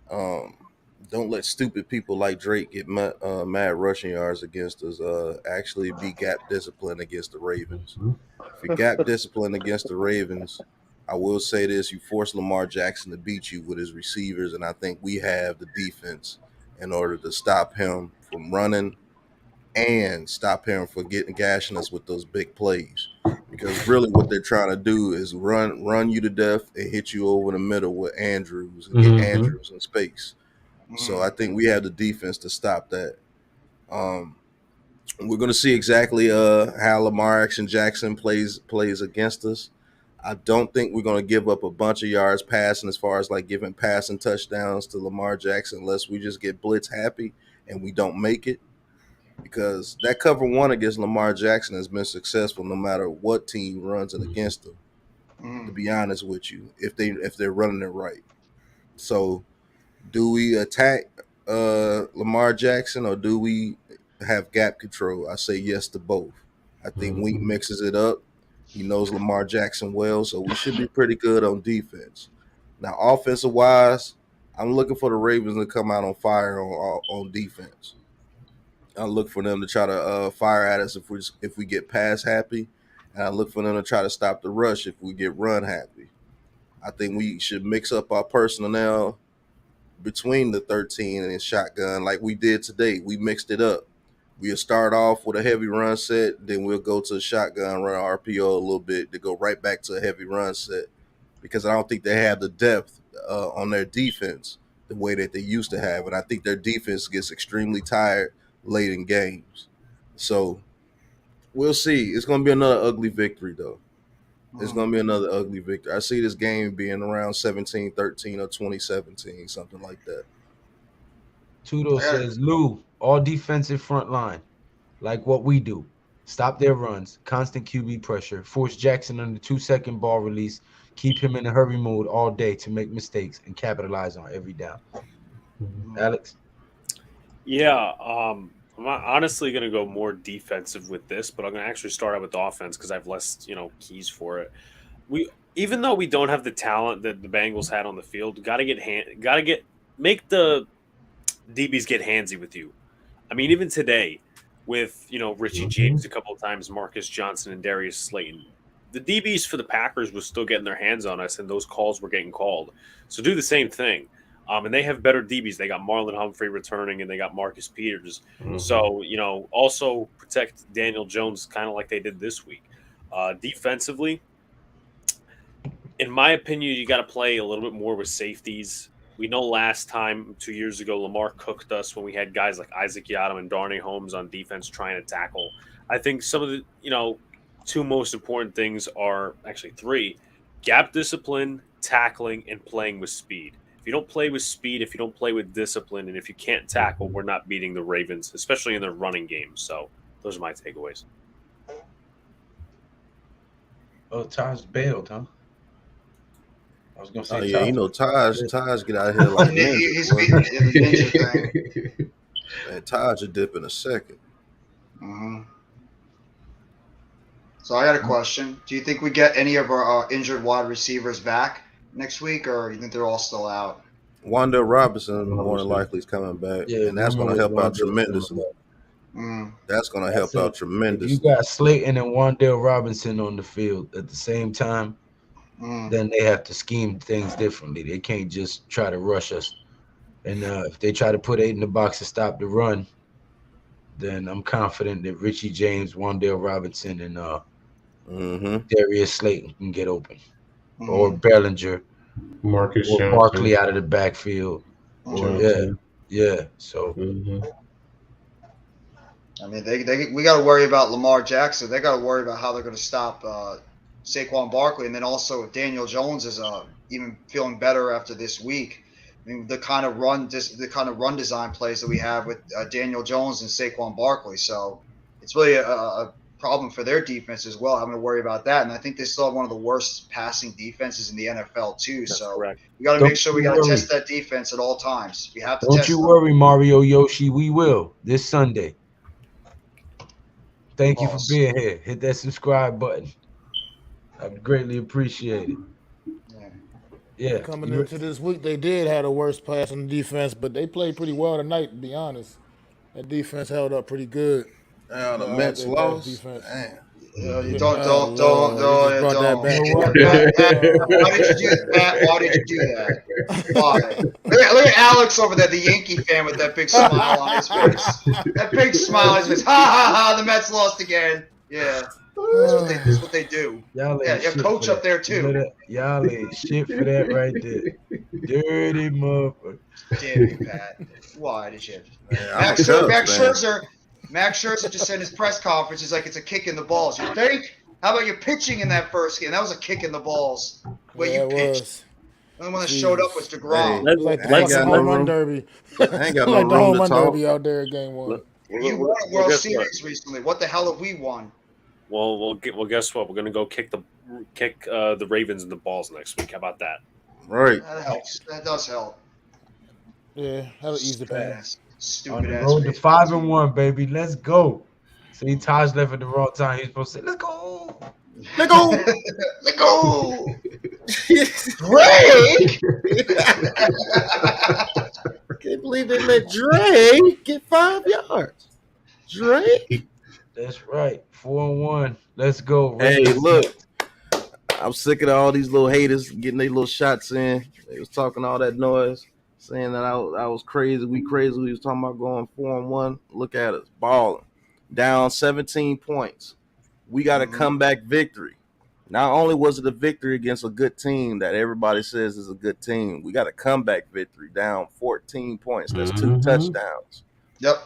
K: Don't let stupid people like Drake get mad rushing yards against us. Actually be gap disciplined against the Ravens. If you gap disciplined against the Ravens, I will say this: you force Lamar Jackson to beat you with his receivers, and I think we have the defense in order to stop him from running and stop him from gashing us with those big plays. Because really, what they're trying to do is run you to death and hit you over the middle with Andrews and get Andrews in space. So I think we have the defense to stop that. We're going to see exactly how Lamar Jackson plays against us. I don't think we're going to give up a bunch of yards passing, as far as like giving passing touchdowns to Lamar Jackson, unless we just get blitz happy and we don't make it. Because that cover one against Lamar Jackson has been successful no matter what team runs it against them. To be honest with you, if they're running it right. So, do we attack Lamar Jackson, or do we have gap control. I say yes to both. I think Wink
F: Mhm.
K: mixes it up. He knows Lamar Jackson well, so we should be pretty good on defense. Now, offensive wise, I'm looking for the Ravens to come out on fire on defense. I look for them to try to fire at us if we get pass happy, and I look for them to try to stop the rush if we get run happy. I think we should mix up our personnel between the 13 and shotgun like we did today. We mixed it up. We'll start off with a heavy run set, then we'll go to a shotgun, run RPO a little bit to go right back to a heavy run set because I don't think they have the depth on their defense the way that they used to have. And I think their defense gets extremely tired late in games. So we'll see. It's going to be another ugly victory, though. It's going to be another ugly victory. I see this game being around 17-13 or 20-17, something like that.
C: Tudo says, Lou, all defensive front line, like what we do. Stop their runs, constant QB pressure, force Jackson on the 2-second ball release, keep him in a hurry mode all day to make mistakes and capitalize on every down. Alex?
L: Yeah, I'm honestly going to go more defensive with this, but I'm going to actually start out with offense because I have less, keys for it. Even though we don't have the talent that the Bengals had on the field, make the DBs get handsy with you. I mean, even today with Richie James a couple of times, Marcus Johnson and Darius Slayton, the DBs for the Packers was still getting their hands on us, and those calls were getting called. So do the same thing. And they have better DBs. They got Marlon Humphrey returning, and they got Marcus Peters. So also protect Daniel Jones, kind of like they did this week. Defensively, in my opinion, you got to play a little bit more with safeties. We know last time, 2 years ago, Lamar cooked us when we had guys like Isaac Yiadom and Darnay Holmes on defense trying to tackle. I think some of the, two most important things are actually three: gap discipline, tackling, and playing with speed. If you don't play with speed, if you don't play with discipline, and if you can't tackle, we're not beating the Ravens, especially in their running game. So those are my takeaways.
C: Oh, Taj bailed, huh? I was gonna say,
K: Oh yeah,
C: Taj.
K: Taj get out here like a ninja.
H: He's beating the ninja thing.
K: Man, Taj a dip in a second.
H: So I got a question. Do you think we get any of our injured wide receivers back next week, or you think they're all still out?
K: Wanda Robinson more than likely is coming back, and that's going to help out tremendously. That's going to help out tremendously.
C: If you got Slayton and Wandale Robinson on the field at the same time, then they have to scheme things differently. They can't just try to rush us. And if they try to put 8 in the box to stop the run, then I'm confident that Richie James, Wandale Robinson, and Darius Slayton can get open. Or Bellinger.
F: Marcus
C: or
F: Johnson.
C: Barkley out of the backfield. Yeah. So
H: I mean, we got to worry about Lamar Jackson. They got to worry about how they're going to stop Saquon Barkley, and then also if Daniel Jones is even feeling better after this week. I mean, the kind of run design plays that we have with Daniel Jones and Saquon Barkley. So it's really a problem for their defense as well, having to worry about that. And I think they still have one of the worst passing defenses in the NFL too.
L: That's
H: so
L: correct.
H: we got to make sure we got to test that defense at all times. We have to.
C: Don't you worry, Mario Yoshi. We will this Sunday. Thank you for being here. Hit that subscribe button. I'd greatly appreciate it. Yeah.
E: Coming into this week, they did have the worst pass on defense, but they played pretty well tonight, to be honest. That defense held up pretty good.
K: The Mets lost.
E: Defense.
H: Don't. Why did you do that? Why did you do that? Why? Look at Alex over there, the Yankee fan with that big smile on his face. That big smile on his face. Ha ha ha! The Mets lost again. Yeah. That's what they do.
C: Y'all
H: yeah, coach up there too.
C: Y'all ain't shit for that right there. Dirty motherfucker.
H: Damn you, Pat. Why did you?
K: Max
H: Scherzer just said in his press conference, he's like, it's a kick in the balls. You think? How about your pitching in that first game? That was a kick in the balls. You pitched. The only one that showed up was DeGrom.
E: Like the home run derby.
K: I ain't got no
E: like the
K: room
E: home
K: to
E: run
K: talk.
E: derby out there in game one.
H: You won a World Series recently. What the hell have we won?
L: Well, guess what? We're gonna go kick the Ravens in the balls next week. How about that?
K: Right.
H: That helps. That does help.
E: Yeah, that'll ease the pain.
C: On
H: Stupid
C: the
H: ass
C: road to
H: baseball
C: 5-1, baby. Let's go. See, Taj left at the wrong time. He's supposed to say, let's go.
K: Let go.
H: Let go. Drake.
K: Can't believe they let Drake get 5 yards. Drake.
C: That's right. 4-1. Let's go.
K: Hey,
C: Ravens.
K: look. I'm sick of all these little haters getting their little shots in. They was talking all that noise, saying that I was crazy. We crazy. We was talking about going 4-1. Look at us, balling. Down 17 points. We got a comeback victory. Not only was it a victory against a good team that everybody says is a good team, we got a comeback victory down 14 points. That's 2 touchdowns.
H: Yep.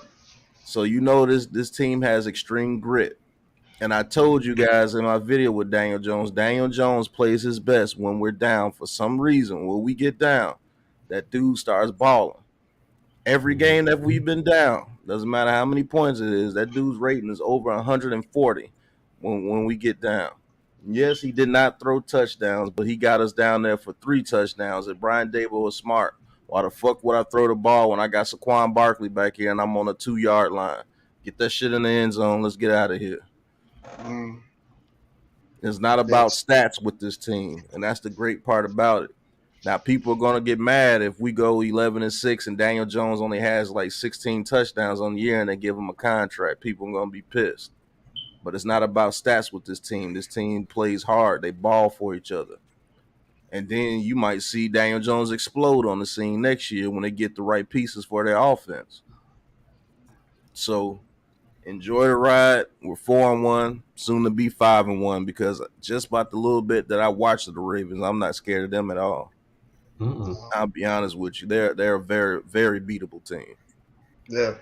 K: So you know this team has extreme grit. And I told you guys in my video with Daniel Jones plays his best when we're down for some reason. When we get down, that dude starts balling. Every game that we've been down, doesn't matter how many points it is, that dude's rating is over 140 when we get down. Yes, he did not throw touchdowns, but he got us down there for 3 touchdowns. And Brian Dable was smart. Why the fuck would I throw the ball when I got Saquon Barkley back here and I'm on a 2-yard line? Get that shit in the end zone. Let's get out of here. It's not about stats with this team, and that's the great part about it. Now, people are going to get mad if we go 11-6 and Daniel Jones only has like 16 touchdowns on the year and they give him a contract. People are going to be pissed. But it's not about stats with this team. This team plays hard. They ball for each other. And then you might see Daniel Jones explode on the scene next year when they get the right pieces for their offense. So enjoy the ride. We're 4-1, soon to be 5-1, because just about the little bit that I watched of the Ravens, I'm not scared of them at all. I'll be honest with you. They're a very, very beatable team.
H: Yeah.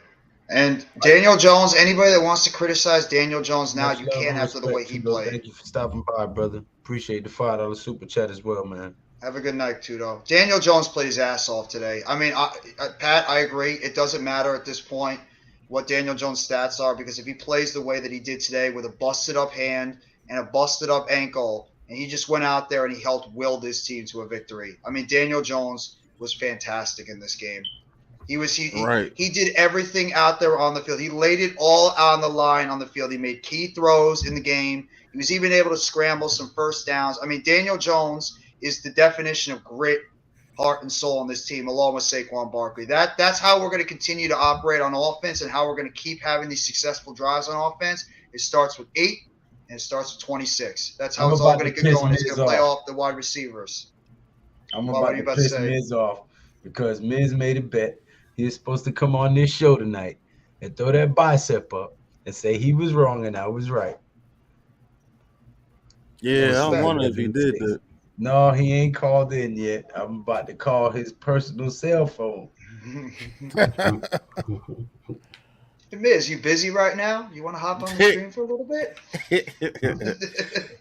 H: And Daniel Jones, anybody that wants to criticize Daniel Jones now, you can't after the way he played.
C: Thank you for stopping by, brother. Appreciate the $5 super chat as well, man.
H: Have a good night, Tudo. Daniel Jones played his ass off today. I mean, Pat, I agree. It doesn't matter at this point what Daniel Jones' stats are, because if he plays the way that he did today with a busted up hand and a busted up ankle, and he just went out there and he helped will this team to a victory. I mean, Daniel Jones was fantastic in this game. He did everything out there on the field. He laid it all on the line on the field. He made key throws in the game. He was even able to scramble some first downs. I mean, Daniel Jones is the definition of grit, heart, and soul on this team, along with Saquon Barkley. That's how we're going to continue to operate on offense and how we're going to keep having these successful drives on offense. It starts with 8 and it starts with 26. That's how it's all going to get going. It's going to play off the wide receivers.
C: I'm about to piss Miz off because Miz made a bet. He was supposed to come on this show tonight and throw that bicep up and say he was wrong and I was right.
K: Yeah, I wonder if he did that.
C: No, he ain't called in yet. I'm about to call his personal cell phone.
H: Miz, you busy right now? You want to hop on the stream for a little bit?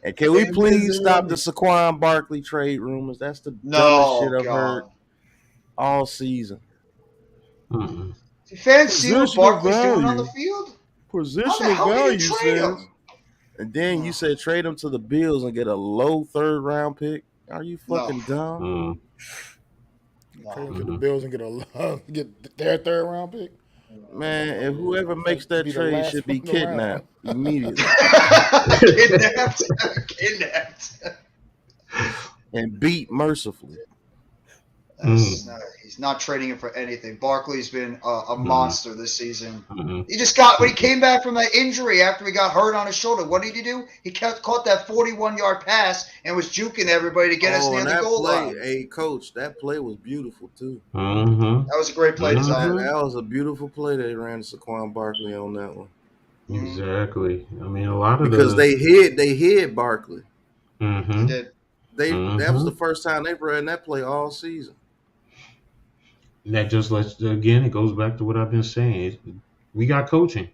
K: And can we please stop the Saquon Barkley trade rumors? That's the dumbest shit I've heard all season.
H: Fans see what Barkley's doing on the field?
K: Positional value says. And then you said trade him to the Bills and get a low 3rd round pick. Are you fucking dumb?
E: Trade him to the Bills and get their 3rd round pick.
K: Man, if whoever makes that trade should be kidnapped immediately.
H: Kidnapped.
K: And beat mercifully.
H: He's not trading him for anything. Barkley's been a monster this season. He just when he came back from that injury after he got hurt on his shoulder, what did he do? He caught that 41-yard pass and was juking everybody to get us near the goal line.
K: Hey, coach, that play was beautiful too.
H: That was a great play design.
K: That was a beautiful play they ran to Saquon Barkley on that one.
F: Exactly. I mean, a lot of
K: because they hid Barkley.
H: They did.
K: That was the first time they ran that play all season.
F: That just it goes back to what I've been saying. We got coaching.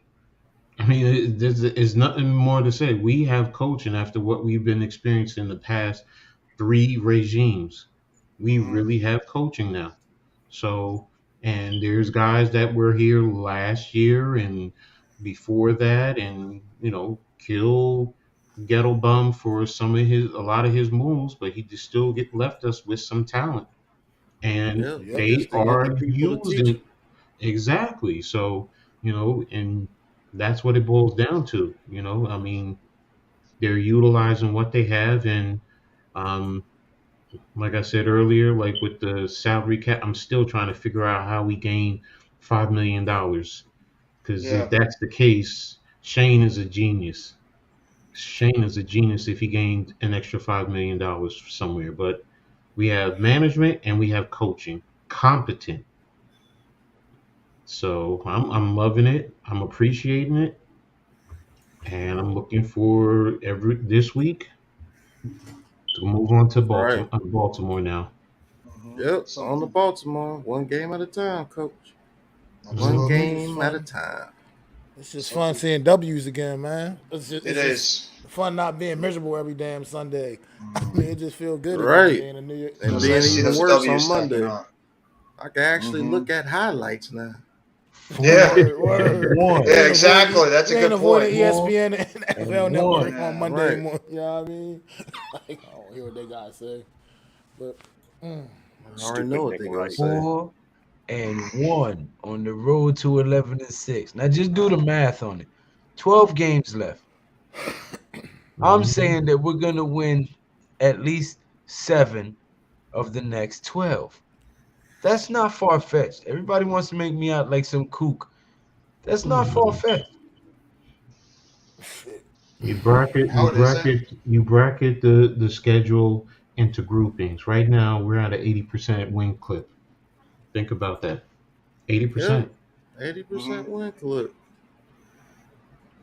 F: I mean, there's nothing more to say. We have coaching after what we've been experiencing in the past 3 regimes. We really have coaching now. So, and there's guys that were here last year and before that, and kill Ghetto Bum for a lot of his moves, but he just still left us with some talent. And they are using Exactly. So, and that's what it boils down to. I mean, they're utilizing what they have, and um, like I said earlier, like with the salary cap, I'm still trying to figure out how we gain $5 million. Because if
H: Yeah.
F: that's the case, Shane is a genius. Shane is a genius if he gained an extra $5 million somewhere. But we have management and we have coaching, competent. So I'm loving it. I'm appreciating it, and I'm looking for every this week to move on to
K: Right.
F: Baltimore now.
K: Yep. On to
H: Something.
K: Baltimore. One game at a time, coach. One
F: Mhm.
H: Absolutely.
E: It's
K: game at a
E: fun.
K: time.
E: It's just fun
H: Something.
E: seeing W's again, man.
H: It
E: It's just
H: is.
E: fun not being miserable every damn Sunday. I mean, it just feels good again
K: Right.
E: being a New York.
K: And
H: Feels
K: being
H: nice to see
K: even
H: those
K: worse on
H: W's stacking
K: Monday.
H: up.
K: I can actually
H: Hmm.
K: look at highlights now.
H: Yeah.
E: Word.
C: One.
H: Yeah, exactly. That's
E: You
H: a
E: ain't
H: good
E: avoiding
H: point.
E: ESPN and
C: And
E: NFL
C: one.
E: Network on
H: Yeah.
E: Monday
K: Right.
E: morning. You know what I mean? Like, I don't hear what they got to say. But
K: I already
L: Stupid
K: know what
L: Nick
K: they're gonna
L: Wright.
K: say.
C: 4-1 on the road to 11-6. Now just do the math on it. 12 games left. I'm
F: Mhm.
C: saying that we're gonna win at least 7 of the next 12. That's not far fetched. Everybody wants to make me out like some kook. That's not far
F: Mhm.
C: fetched.
F: You bracket,
H: How
F: you
H: it isn't?
F: bracket, you bracket the schedule into groupings. Right now, we're at an 80% win clip. Think about that.
K: Yeah.
F: 80%.
K: 80% win clip.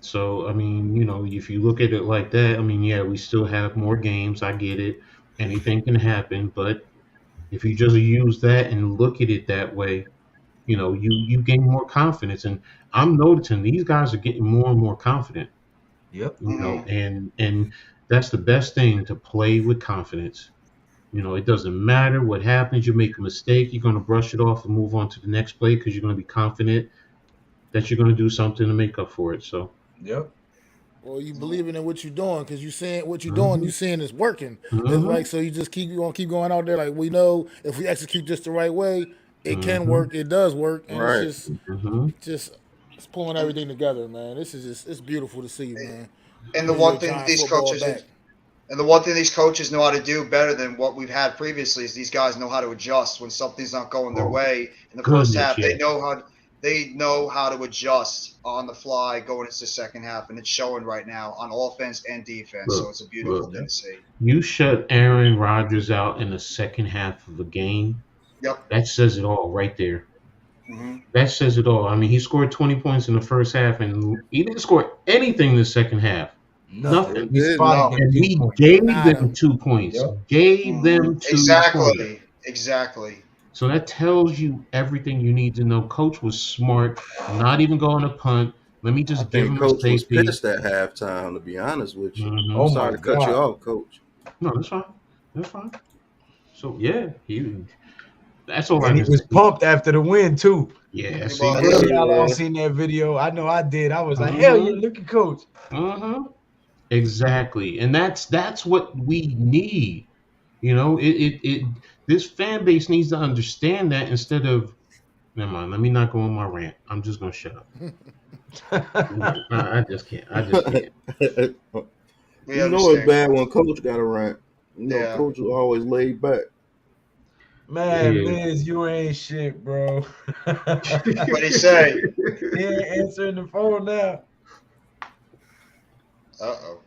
F: So, I mean, if you look at it like that, I mean, yeah, we still have more games. I get it. Anything can happen. But if you just use that and look at it that way, you gain more confidence. And I'm noticing these guys are getting more and more confident.
C: Yep.
H: Hmm.
F: And that's the best thing, to play with confidence. It doesn't matter what happens. You make a mistake, you're going to brush it off and move on to the next play because you're going to be confident that you're going to do something to make up for it. So,
C: Yep.
E: or you believing in what you're doing because you seeing what you're doing, you
F: mhm,
E: seeing it's working. It's like
F: mhm,
E: so you just keep going out there. Like we know if we execute this the right way, it can
F: mhm,
E: work. It does work, and
K: Right.
F: mhm.
E: it's pulling
H: And,
E: everything together, man. This is just it's beautiful to see, man.
H: and the
E: New
H: one
E: York
H: thing that
E: Giant
H: these
E: football
H: coaches
E: back.
H: and the one thing these coaches know how to do better than what we've had previously is these guys know how to adjust when something's not going their
F: Oh,
H: way in the first
F: goodness,
H: half.
F: yes.
H: They know how to adjust on the fly going into the second half, and it's showing right now on offense and defense. So
F: Look,
H: it's a beautiful
F: look.
H: thing to see.
F: You shut Aaron Rodgers out in the second half of a game.
H: Yep.
F: That says it all right there.
H: Hmm.
F: That says it all. I mean, he scored 20 points in the first half, and he didn't score anything in the second half.
C: Nothing.
F: Nothing.
C: We
K: Didn't.
C: spotted
H: No.
C: him
F: And
C: 2
F: we
C: points.
F: gave
E: Nada.
F: them 2 points.
C: Yep.
F: Gave
H: Hmm.
F: them 2 points.
H: Exactly. Exactly.
F: So that tells you everything you need to know. Coach was smart, not even going to punt. Let me
K: I
F: just give
K: think
F: him a
K: coach was
F: safety.
K: pissed at halftime, to be honest with you. I'm
C: Oh
F: Hmm.
C: my
K: sorry to cut you
C: God.
K: off, coach.
F: No, that's fine. That's fine. So yeah, that's all I
C: And he
F: can
C: was
F: say.
C: pumped after the win too.
F: Yeah,
H: He
F: see,
C: A
H: was.
C: lot of
F: good.
C: y'all all
K: Yeah.
C: seen that video. I know I did. I was like, hell yeah,
F: Mm-hmm.
C: look at coach.
F: Mm-hmm. Exactly. And that's what we need. This fan base needs to understand that instead of, never mind, let me not go on my rant. I'm just gonna shut up. I just can't. I just can't.
H: We
K: You know it's
H: understand,
K: bad
H: coach.
K: when coach got a rant.
H: Yeah.
K: Coach is always laid back.
C: Man,
F: Yeah.
C: Miz, you ain't shit, bro.
H: What he say?
C: He ain't answering the phone now.
H: Uh-oh.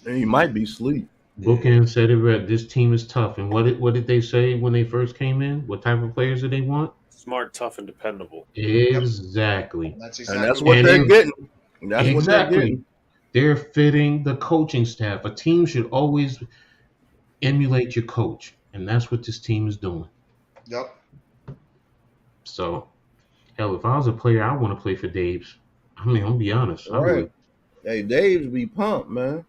K: And he might be asleep.
F: Bookend said it right. This team is tough. And what did they say when they first came in? What type of players did they want?
L: Smart, tough, and dependable.
H: Yep.
F: Exactly.
H: That's
K: And
H: exactly
K: that's
H: what
K: what
F: And
H: we
K: they're
H: need.
K: getting. That's what they're
F: exactly.
K: getting.
F: They're fitting the coaching staff. A team should always emulate your coach. And that's what this team is doing.
H: Yep.
F: So, hell, if I was a player, I want to play for Dave's. I mean, I'll be honest. I
K: Right.
F: would.
K: Hey, Dave's be pumped, man.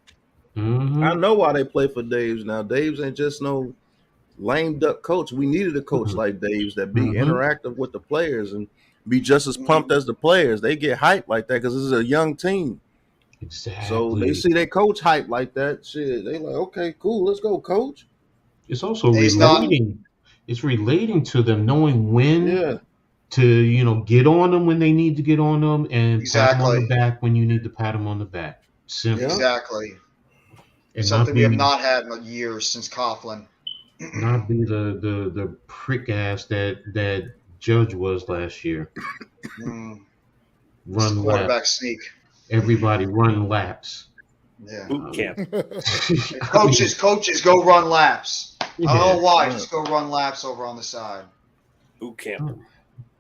K: I
F: Mm-hmm.
K: know why they play for Dave's now. Dave's ain't just no lame duck coach. We needed a coach like Dave's that be
F: Mm-hmm.
K: interactive with the players and be just as pumped
H: Hmm.
K: as the players. They get hyped like that because this is a young team. So they
F: Exactly.
K: see their coach hype like that. Shit, they like, okay, cool, let's go, coach.
F: It's also
H: He's not.
F: relating. It's relating to them, knowing when
K: Yeah,
F: to get on them when they need to get on them, and pat them on the
H: Exactly.
F: back when you need to pat them on the back. Simple.
H: Exactly.
F: And
H: Something we have not had in years since Coughlin.
F: not be the prick ass that Judge was last year. Run
H: quarterback
F: laps.
H: sneak.
F: Everybody run laps.
H: Yeah.
J: Boot camp.
H: Coaches, go run laps. I don't know why.
K: Yeah.
H: Just go run laps over on the side.
J: Boot camp.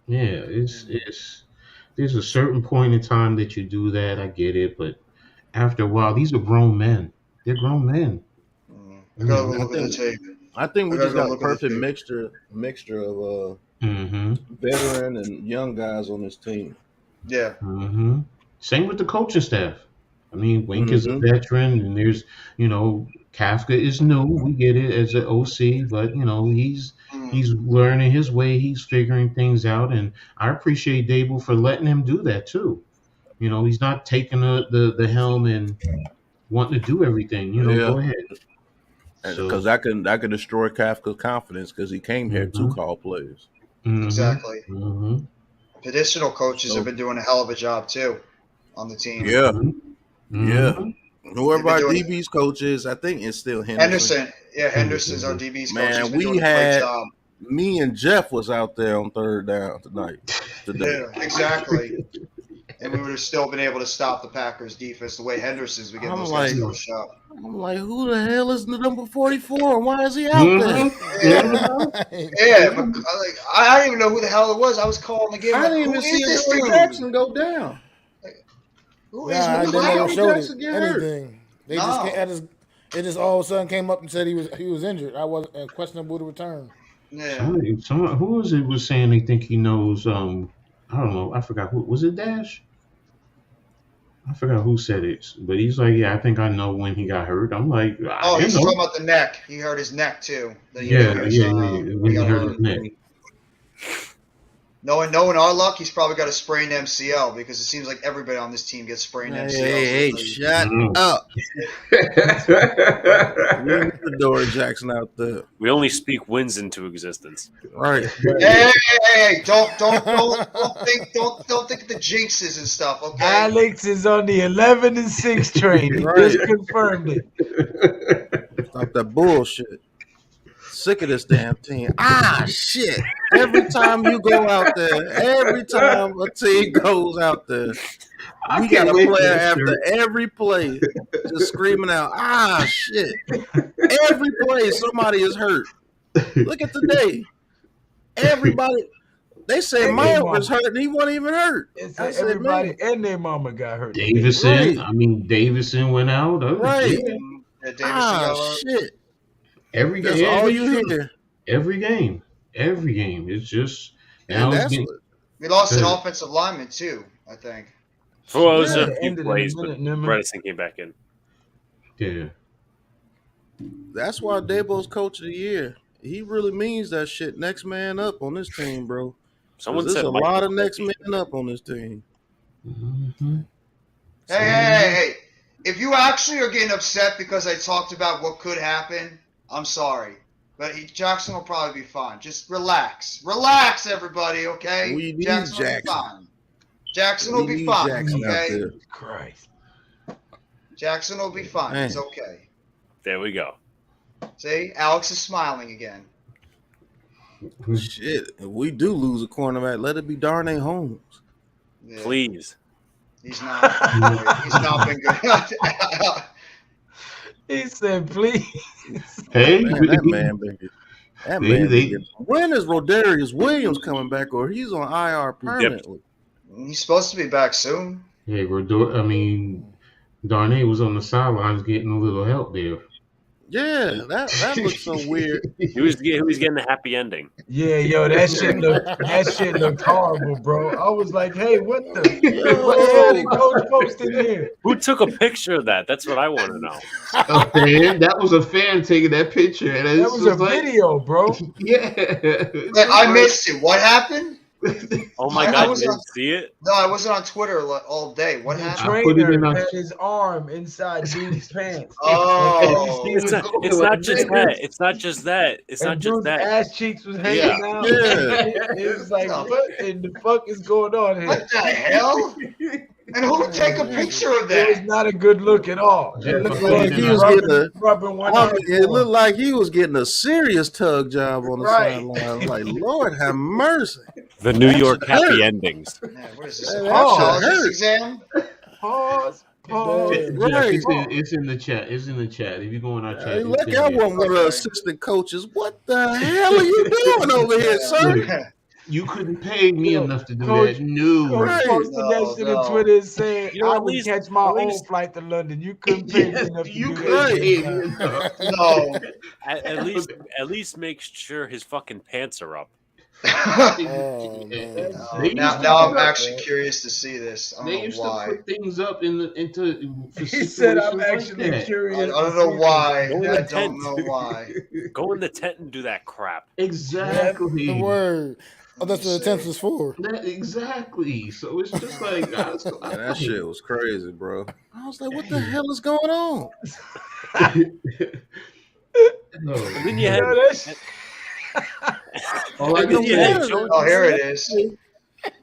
F: Yeah, it's there's a certain point in time that you do that. I get it, but after a while, these are grown men. They're grown men.
H: I gotta go look at the tape.
K: I think we
H: I gotta
K: just
H: go
K: got a
H: look at the
K: perfect
H: tape.
K: mixture of
F: Mm-hmm.
K: veteran and young guys on this team.
H: Yeah.
F: Mm-hmm. Same with the coaching staff. I mean, Wink is a veteran, and there's, Kafka is new. We get it as an OC, but he's learning his way. He's figuring things out, and I appreciate Dable for letting him do that too. He's not taking the helm and wanting to do everything. Go ahead.
K: Because I can destroy Kafka's confidence because he came here to call plays.
H: Exactly.
F: Mm-hmm.
H: Additional coaches have been doing a hell of a job too on the team.
K: Yeah.
F: Mm-hmm.
K: Yeah. Whoever our DB's coach is, I think it's still Henderson.
H: Yeah, Henderson's our DB's coach.
K: Man,
H: He's been
K: we
H: doing a great
K: had
H: job.
K: me and Jeff was out there on third down today.
H: Yeah, exactly. And we would have still been able to stop the Packers defense the way Henderson's been getting those guys to go shot.
K: I'm like, who the hell is the number 44 and why is he out there?
H: Yeah, but I didn't even know who the hell it was. I was calling the game.
K: I didn't even see Adoree Jackson go down.
H: Who
E: Nah,
H: is
E: they never showed
K: Jackson
E: it,
K: get hurt?
E: anything. They it just all of a sudden came up and said he was injured. I was questionable to return.
H: Yeah.
F: Someone who was saying they think he knows. I don't know. I forgot who was it. Dash. I forgot who said it, but he's like, yeah, I think I know when he got hurt. I'm like,
H: he's talking about the neck. He hurt his neck too.
F: When he hurt his neck.
H: Knowing our luck, he's probably got a sprained MCL because it seems like everybody on this team gets sprained MCLs.
K: Hey, shut up. We need Adoree Jackson out there.
J: We only speak wins into existence.
K: Right.
H: Hey, don't think the jinxes and stuff, okay?
C: Alex is on the 11-6 train. He just confirmed it.
K: Stop that bullshit. Sick of this damn team. Shit. Every time you go out there, every time a team goes out there, we got a player after every play just screaming out, shit. Every play, somebody is hurt. Look at today. Everybody, they say Maya was hurt and he wasn't even hurt.
C: Everybody and their mama got hurt.
F: Davison. Right. Davison went out.
K: Right.
H: Yeah,
K: shit.
F: Every game.
K: That's all you hear.
F: Every game. It's just
H: now we lost an offensive lineman too, I think.
J: For those a few plays, but Bredesen came back in.
F: Yeah.
K: That's why Dabo's coach of the year. He really means that shit. Next man up on this team, bro.
J: Someone said
K: a lot of next man up on this team.
F: Mm-hmm.
H: Hey. If you actually are getting upset because I talked about what could happen, I'm sorry. But Jackson will probably be fine. Just relax. Relax, everybody, okay?
K: We need
H: Jackson will be fine. Jackson will be fine, okay?
C: Christ.
H: Jackson will be fine. It's okay.
J: There we go.
H: See? Alex is smiling again.
K: Shit. If we do lose a cornerback, let it be Darnay Holmes.
J: Yeah. Please.
H: He's not been good.
C: He said, please.
F: Hey,
K: that man been good. When is Rodarius Williams coming back, or he's on IR permanently?
H: He's supposed to be back soon.
F: Hey, Darnay was on the sidelines getting a little help there.
K: Yeah, that looks so weird.
J: He was getting the happy ending.
C: Yeah, that shit looked horrible, bro. I was like, hey, what the hell did Coach post in here?
J: Who took a picture of that? That's what I want to know.
F: A fan? That was a fan taking that picture. And
C: that was a video, bro.
F: Yeah.
H: I missed it. What happened?
L: Oh my
H: I
L: God,
H: was
L: you
H: on-
L: didn't see it?
H: No, I wasn't on Twitter all day. What
C: The
H: happened?
F: I put it in
C: trainer
F: our-
C: had his arm inside dude's pants.
H: Oh.
C: He was
L: It's not,
C: going
L: it's
C: with
L: not just
C: niggas,
L: that. It's not just that. It's not
C: and
L: just
C: dude's
L: that.
C: ass cheeks was hanging
L: Yeah.
C: out.
K: Yeah.
C: It was like,
H: No.
C: what in the fuck is going on here?
H: What the hell? And who would take a picture of
C: It was
H: that?
C: not a good look at all. It
F: Jeff,
C: looked
F: I
C: like
F: put
K: He
F: it in
K: was
F: our-
K: getting a.
C: rubbing one
K: I
C: eye
K: mean, it
C: for
K: looked
C: him.
K: like he was getting a serious tug job on the
C: Right.
K: sideline. Like, Lord have mercy.
L: The New
K: That
L: York
K: should hurt.
L: happy endings.
H: Man, what is this?
K: That
H: A
K: should
H: pathologist
K: hurt.
H: exam?
C: Pause.
F: Jeff,
K: Right.
F: it's in the chat. It's in the chat. If you go in our chat,
K: Hey,
F: it's
K: look,
F: in
K: I
F: there.
K: want one of the assistant coaches. What the hell are you doing over here, sir?
F: Look, you couldn't pay me enough to do
C: Coach-
F: that. No.
C: Coach
K: Right.
C: posted that
H: No,
C: shit
H: no.
C: on Twitter and saying,
L: You know,
C: I
L: at
C: would
L: least-
C: catch my
L: at
C: own
L: least-
C: flight to London. You couldn't pay me
F: Yes,
C: enough to
F: you
C: do
F: couldn't
C: that.
F: pay me enough.
H: No.
L: At least make sure his fucking pants are up.
H: Oh,
F: They
H: now
F: used to
H: I'm
F: put-
H: actually curious to see this. I
F: They
H: don't
F: used
H: know
F: to
H: why.
F: put things up into for
C: He said, I'm
F: situations like
C: actually
F: that.
C: curious.
H: I don't know why.
L: Go in
H: I
L: the
H: don't
L: tent.
H: know why.
L: Go in the tent and do that crap.
F: Exactly.
E: The word. Oh, that's what the tent is for.
F: Exactly. So it's just like
K: Man, that shit was crazy, bro. I was like, what the hell is going on?
F: No.
L: And then you had,
C: Yo, that's-
F: All I
L: and
F: can
L: then you
F: say
L: had
F: is,
L: Jones.
H: Oh, here it is.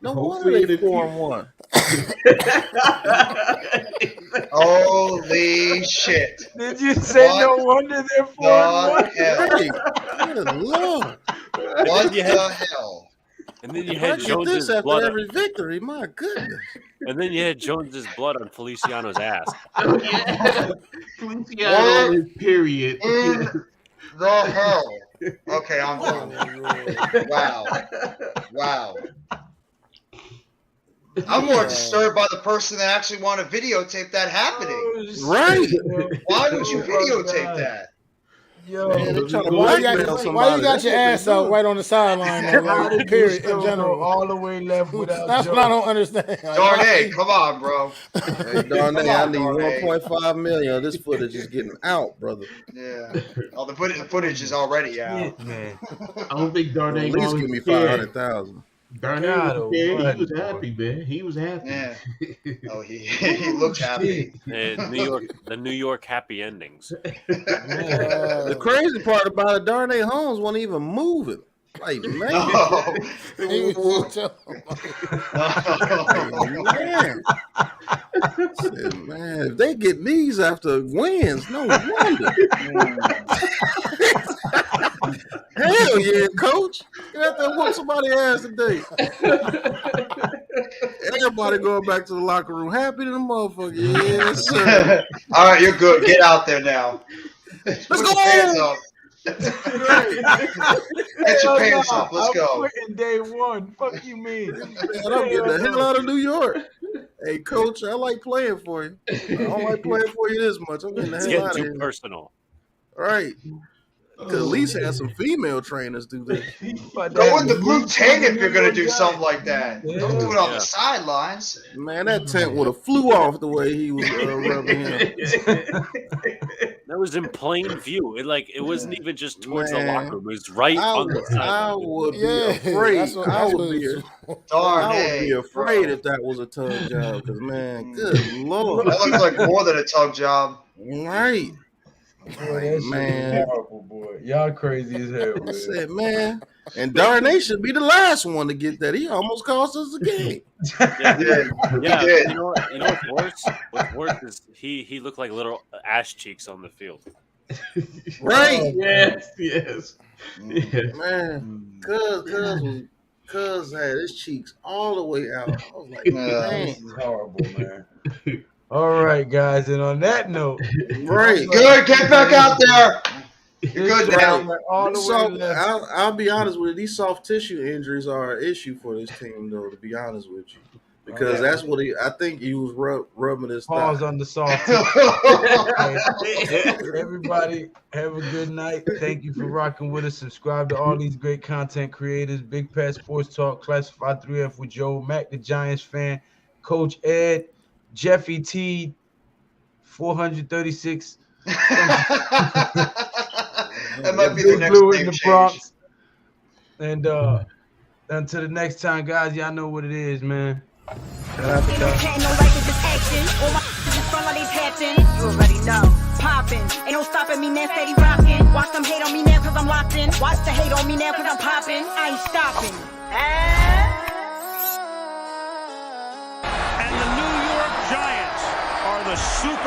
K: No
F: Hopefully
K: wonder they
F: in the
K: 4-1.
H: Holy shit.
C: Did you say
H: What
C: no wonder they're 4-1?
H: the hell?
K: Hey, good Lord.
H: What
L: you had-
H: the hell?
L: And then you
K: If I
L: had
K: get
L: Jones's
K: this after
L: blood.
K: every victory, my goodness.
L: And then you had Jones's blood on Feliciano's ass.
F: yeah. Feliciano is period.
H: In the hell? Okay, I'm done. Wow. Wow. I'm more disturbed by the person that actually wanted to videotape that happening.
K: Right.
H: Why would you videotape that?
C: Yo,
K: Man, they trying to
E: Why you
K: blackmail
E: got,
K: somebody.
E: why you got
K: That's
E: your
K: what they
E: ass out
K: do.
E: right on the sideline? Though,
C: how
E: like,
C: did you
E: period,
C: still
E: in
C: go
E: general.
C: all the way left without
E: That's what I don't understand. Like,
H: Darnay, come on, bro.
K: Hey, Darnay, I
H: Come
K: need
H: on, Darnay.
K: 1.5 million. This footage is getting out, brother.
H: Yeah. Oh, the footage is already out.
C: Shit, man.
F: I don't think Darnay
K: At least give me 500,000.
F: Darnay
C: God,
F: was there.
C: what,
F: He was
C: boy.
F: happy, man. He was happy.
H: Yeah. Oh, he looked happy.
L: The New York happy endings.
K: The crazy part about it, Darnay Holmes wasn't even moving. Like, man.
H: No.
E: he was-
K: Man. I said, man, if they get these after wins, no wonder. Hell yeah, coach. You have to whoop somebody's ass today. Everybody going back to the locker room happy to the motherfucker. Yes, sir.
H: All right, you're good. Get out there now. Let's
K: go.
H: Your pants up. Get your pants up. Let's
C: I'm
H: go.
C: quitting day one. Fuck you mean?
K: Man, I'm getting the hell out of New York. Hey, coach, I like playing for you. I don't like playing for you this much. I'm getting the
L: It's
K: hell
L: getting
K: out of
L: too
K: here.
L: personal.
K: All right. Could at least have some female trainers do this.
H: Go in the blue tent if you're gonna do something like that. Don't do it on
L: Yeah.
H: the sidelines.
K: Man, that tent would have flew off the way he was rubbing him.
L: That was in plain view. It wasn't even just towards the
K: Man,
L: locker room. It was right
K: I
L: on the
K: would, I
L: sideline.
K: would be
E: Yeah,
K: afraid.
E: that's what-
K: I
E: that's
K: would
E: what
K: be.
E: it's-
H: Darn,
K: I would
H: hey,
K: be afraid
H: bro.
K: if that was a tug job. Because man, good lord,
H: That looks like more than a tug job.
K: right?
C: Boy, that shit
K: Man.
C: is horrible, boy. Y'all crazy as hell,
K: I
C: man.
K: said, man, and Darnay should be the last one to get that. He almost cost us the game.
L: Yeah,
H: He did.
L: yeah.
H: He did.
L: You know what's worse? What's worse is he looked like little ass cheeks on the field.
K: Right,
F: Yes, yes. yes.
K: man. Cuz had his cheeks all the way out. I was like,
H: Yeah.
K: man,
C: This is horrible, man. All right, guys, and on that note,
K: right.
H: Good. Get back out there. You're good
C: this
H: now.
C: guy went all the way
K: Soft,
C: left.
K: I'll be honest with you. These soft tissue injuries are an issue for this team, though. To be honest with you, because that's what I think he was rubbing his
C: Pause
K: thigh.
C: on the soft. Everybody, have a good night. Thank you for rocking with us. Subscribe to all these great content creators. Big Pat Sports Talk, Classified 3F with Joe, Mac the Giants fan, Coach Ed, Jeffy T, 436.
H: That might be the
C: Big
H: next
C: Blue in
H: name
C: the
H: change.
C: Bronx. And Until the next time, guys, y'all know what it is, man.
H: Shout out to
A: Ain't no
H: John.
A: chatting, no like it, just action. All my just front like they tapping. You already know. Popping. Ain't no stopping me now, steady rocking. Watch them hate on me now, cause I'm locked in. Watch the hate on me now, cause I'm popping. I ain't stopping.
B: And the New York Giants are the super